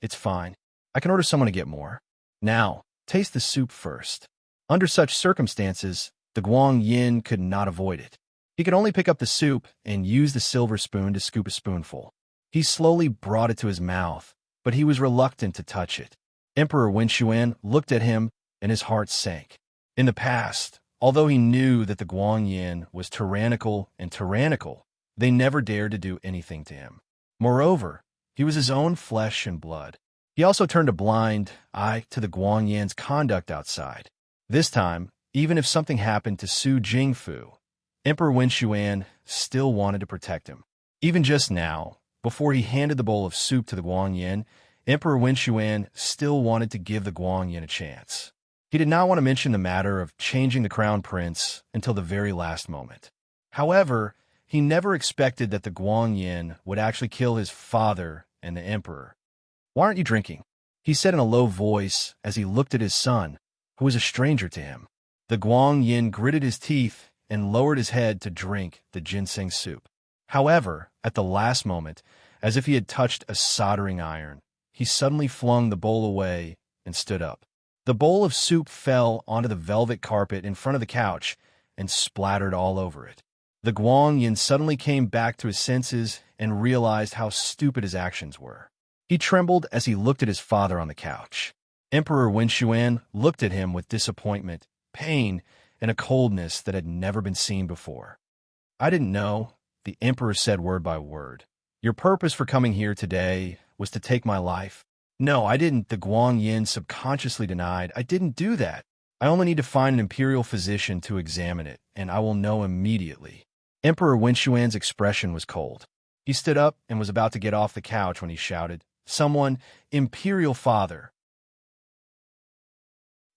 It's fine. I can order someone to get more. Now, taste the soup first. Under such circumstances, the Guang Yin could not avoid it. He could only pick up the soup and use the silver spoon to scoop a spoonful. He slowly brought it to his mouth, but he was reluctant to touch it. Emperor Wen Xuan looked at him, and his heart sank. In the past, although he knew that the Guang Yin was tyrannical, they never dared to do anything to him. Moreover, he was his own flesh and blood. He also turned a blind eye to the Guang Yin's conduct outside. This time, even if something happened to Su Jingfu, Emperor Wen Xuan still wanted to protect him. Even just now, before he handed the bowl of soup to the Guang Yin, Emperor Wen Xuan still wanted to give the Guang Yin a chance. He did not want to mention the matter of changing the crown prince until the very last moment. However, he never expected that the Guang Yin would actually kill his father and the emperor. "Why aren't you drinking?" he said in a low voice as he looked at his son, who was a stranger to him. The Guang Yin gritted his teeth and lowered his head to drink the ginseng soup. However, at the last moment, as if he had touched a soldering iron, he suddenly flung the bowl away and stood up. The bowl of soup fell onto the velvet carpet in front of the couch and splattered all over it. The Guang Yin suddenly came back to his senses and realized how stupid his actions were. He trembled as he looked at his father on the couch. Emperor Wen Xuan looked at him with disappointment, pain, and a coldness that had never been seen before. "I didn't know," the emperor said word by word. "Your purpose for coming here today was to take my life." "No, I didn't," the Guang Yin subconsciously denied. "I didn't do that. I only need to find an imperial physician to examine it, and I will know immediately." Emperor Wen Xuan's expression was cold. He stood up and was about to get off the couch when he shouted, "Someone, Imperial Father!"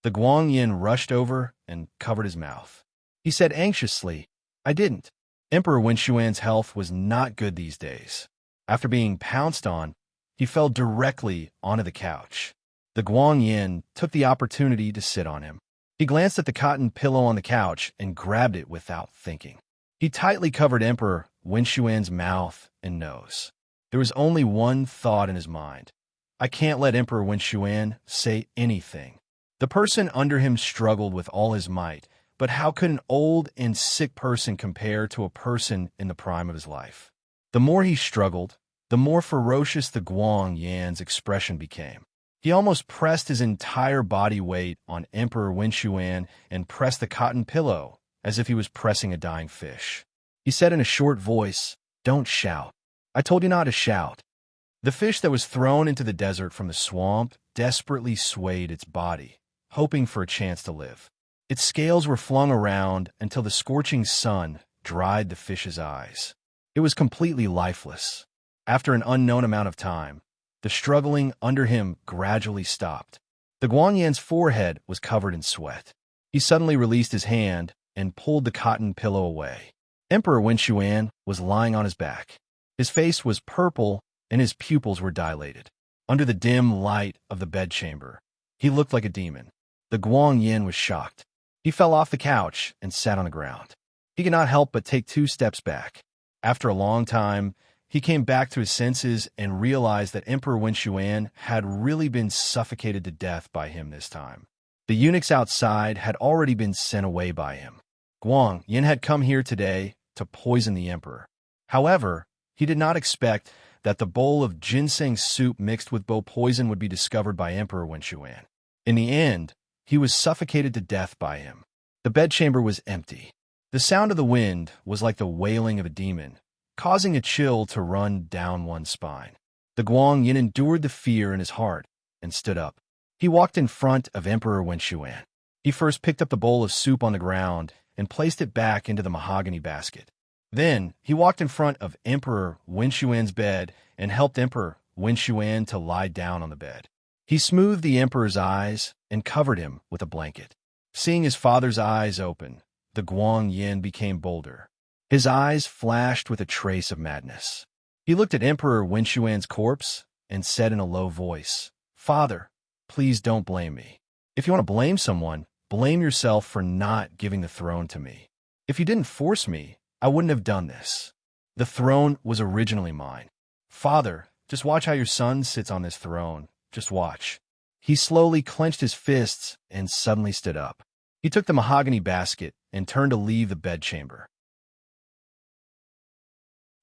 The Guang Yin rushed over and covered his mouth. He said anxiously, "I didn't." Emperor Wen Xuan's health was not good these days. After being pounced on, he fell directly onto the couch. The Guang Yin took the opportunity to sit on him. He glanced at the cotton pillow on the couch and grabbed it without thinking. He tightly covered Emperor Wen Xuan's mouth and nose. There was only one thought in his mind. "I can't let Emperor Wen Xuan say anything." The person under him struggled with all his might, but how could an old and sick person compare to a person in the prime of his life? The more he struggled, the more ferocious the Guang Yan's expression became. He almost pressed his entire body weight on Emperor Wen Xuan and pressed the cotton pillow as if he was pressing a dying fish. He said in a short voice, "Don't shout. I told you not to shout." The fish that was thrown into the desert from the swamp desperately swayed its body, hoping for a chance to live. Its scales were flung around until the scorching sun dried the fish's eyes. It was completely lifeless. After an unknown amount of time, the struggling under him gradually stopped. The Guang Yan's forehead was covered in sweat. He suddenly released his hand and pulled the cotton pillow away. Emperor Wen Xuan was lying on his back. His face was purple and his pupils were dilated. Under the dim light of the bedchamber, he looked like a demon. The Guang Yin was shocked. He fell off the couch and sat on the ground. He could not help but take 2 steps back. After a long time, he came back to his senses and realized that Emperor Wen Xuan had really been suffocated to death by him this time. The eunuchs outside had already been sent away by him. Guang Yin had come here today to poison the emperor. However, he did not expect that the bowl of ginseng soup mixed with bo poison would be discovered by Emperor Wen Xuan. In the end, he was suffocated to death by him. The bedchamber was empty. The sound of the wind was like the wailing of a demon, causing a chill to run down one's spine. The Guang Yin endured the fear in his heart and stood up. He walked in front of Emperor Wen Xuan. He first picked up the bowl of soup on the ground and placed it back into the mahogany basket. Then, he walked in front of Emperor Wen Xuan's bed and helped Emperor Wen Xuan to lie down on the bed. He smoothed the emperor's eyes and covered him with a blanket. Seeing his father's eyes open, the Guang Yin became bolder. His eyes flashed with a trace of madness. He looked at Emperor Wen Xuan's corpse and said in a low voice, "Father, please don't blame me. If you want to blame someone, blame yourself for not giving the throne to me. If you didn't force me, I wouldn't have done this. The throne was originally mine. Father, just watch how your son sits on this throne. Just watch." He slowly clenched his fists and suddenly stood up. He took the mahogany basket and turned to leave the bedchamber.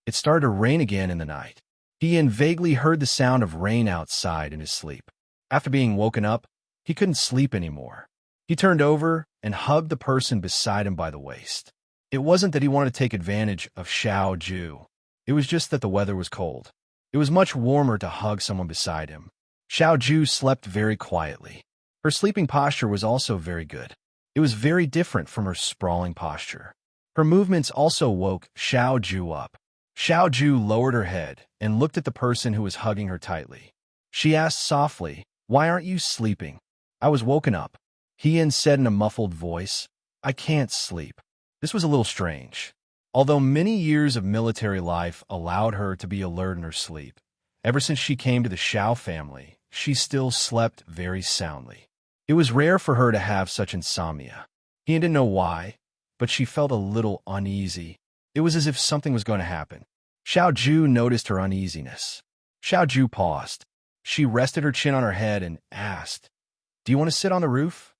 It started to rain again in the night. He vaguely heard the sound of rain outside in his sleep. After being woken up, he couldn't sleep anymore. He turned over and hugged the person beside him by the waist. It wasn't that he wanted to take advantage of Xiao Ju. It was just that the weather was cold. It was much warmer to hug someone beside him. Xiao Ju slept very quietly. Her sleeping posture was also very good. It was very different from her sprawling posture. Her movements also woke Xiao Ju up. Xiao Ju lowered her head and looked at the person who was hugging her tightly. She asked softly, "Why aren't you sleeping?" "I was woken up," Hien said in a muffled voice. "I can't sleep." This was a little strange. Although many years of military life allowed her to be alert in her sleep, ever since she came to the Xiao family, she still slept very soundly. It was rare for her to have such insomnia. Hien didn't know why, but she felt a little uneasy. It was as if something was going to happen. Xiao Ju noticed her uneasiness. Xiao Ju paused. She rested her chin on her head and asked, "Do you want to sit on the roof?"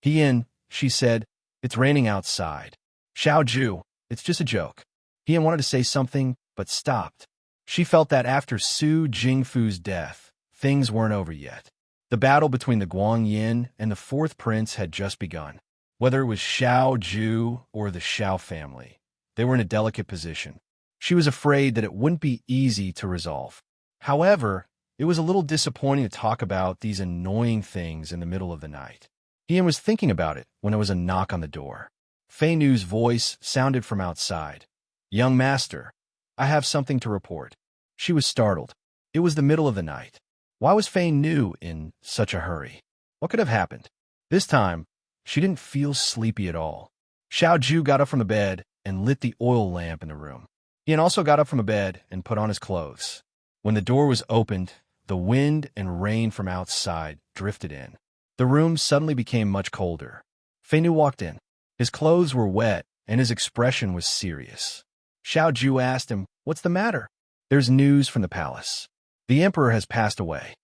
"Hien," she said, "it's raining outside." "Xiao Ju, it's just a joke." Hien wanted to say something, but stopped. She felt that after Su Jingfu's death, things weren't over yet. The battle between the Guang Yin and the fourth prince had just begun. Whether it was Xiao Ju or the Xiao family, they were in a delicate position. She was afraid that it wouldn't be easy to resolve. However, it was a little disappointing to talk about these annoying things in the middle of the night. Hien was thinking about it when there was a knock on the door. Fei Nu's voice sounded from outside. "Young master, I have something to report." She was startled. It was the middle of the night. Why was Fei Nu in such a hurry? What could have happened? This time, she didn't feel sleepy at all. Xiao Ju got up from the bed and lit the oil lamp in the room. Hien also got up from the bed and put on his clothes. When the door was opened, the wind and rain from outside drifted in. The room suddenly became much colder. Fei Nu walked in. His clothes were wet, and his expression was serious. Xiao Ju asked him, "What's the matter?" "There's news from the palace. The emperor has passed away."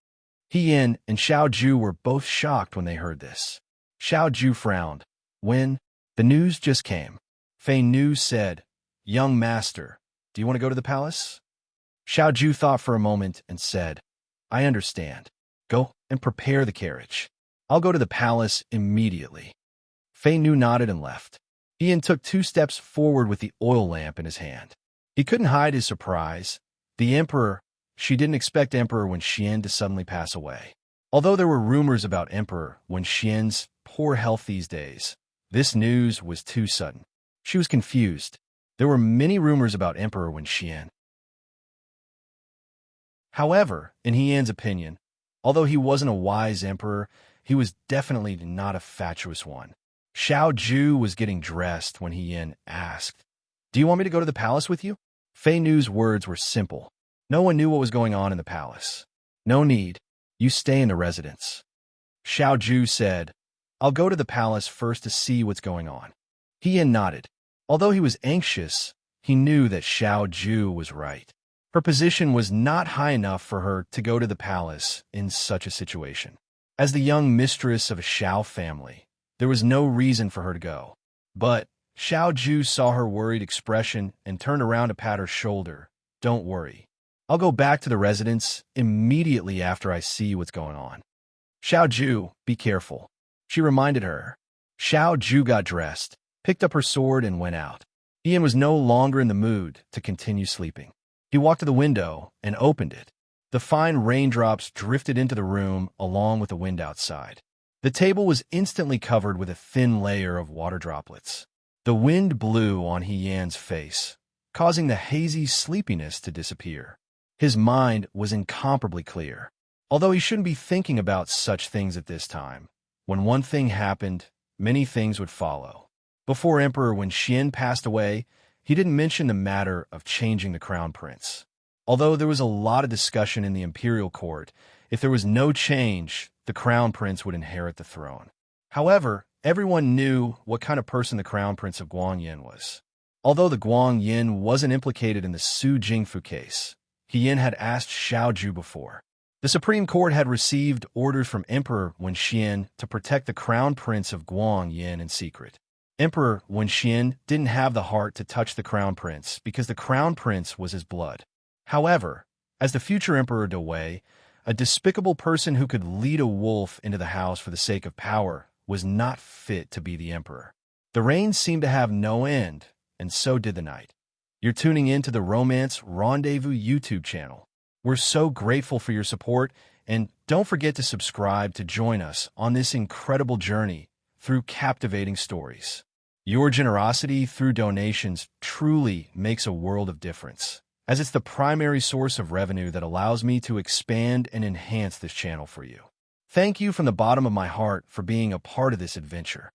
Hien and Xiao Ju were both shocked when they heard this. Xiao Ju frowned. "When?" "The news just came." Fei Nu said, "Young master, do you want to go to the palace?" Xiao Ju thought for a moment and said, "I understand. Go and prepare the carriage. I'll go to the palace immediately." Fei Nu nodded and left. Hien took 2 steps forward with the oil lamp in his hand. He couldn't hide his surprise. The emperor, she didn't expect Emperor Wen Xian to suddenly pass away. Although there were rumors about Emperor Wen Xian's poor health these days, this news was too sudden. She was confused. There were many rumors about Emperor Wen Xian. However, in Hien's opinion, although he wasn't a wise emperor, he was definitely not a fatuous one. Xiao Ju was getting dressed when Hien asked, "Do you want me to go to the palace with you?" Fei Nu's words were simple. No one knew what was going on in the palace. "No need. You stay in the residence." Xiao Ju said, I'll go to the palace first to see what's going on. He nodded. Although he was anxious, he knew that Xiao Ju was right. Her position was not high enough for her to go to the palace in such a situation. As the young mistress of a Xiao family, there was no reason for her to go. But Xiao Ju saw her worried expression and turned around to pat her shoulder. Don't worry. I'll go back to the residence immediately after I see what's going on. Xiao Ju, be careful, she reminded her. Xiao Ju got dressed, picked up her sword, and went out. Ian was no longer in the mood to continue sleeping. He walked to the window and opened it. The fine raindrops drifted into the room along with the wind outside. The table was instantly covered with a thin layer of water droplets. The wind blew on Yan's face, causing the hazy sleepiness to disappear. His mind was incomparably clear. Although he shouldn't be thinking about such things at this time, when one thing happened, many things would follow. Before Emperor Wenxian passed away, he didn't mention the matter of changing the crown prince. Although there was a lot of discussion in the imperial court, if there was no change, the crown prince would inherit the throne. However, everyone knew what kind of person the crown prince of Guangyin was. Although the Guangyin wasn't implicated in the Su Jingfu case, Yan had asked Xiao Ju before. The Supreme Court had received orders from Emperor Wenxian to protect the crown prince of Guangyin in secret. Emperor Wenxian didn't have the heart to touch the crown prince because the crown prince was his blood. However, as the future Emperor Dawei, a despicable person who could lead a wolf into the house for the sake of power was not fit to be the emperor. The rain seemed to have no end, and so did the night. You're tuning in to the Romance Rendezvous YouTube channel. We're so grateful for your support, and don't forget to subscribe to join us on this incredible journey through captivating stories. Your generosity through donations truly makes a world of difference, as it's the primary source of revenue that allows me to expand and enhance this channel for you. Thank you from the bottom of my heart for being a part of this adventure.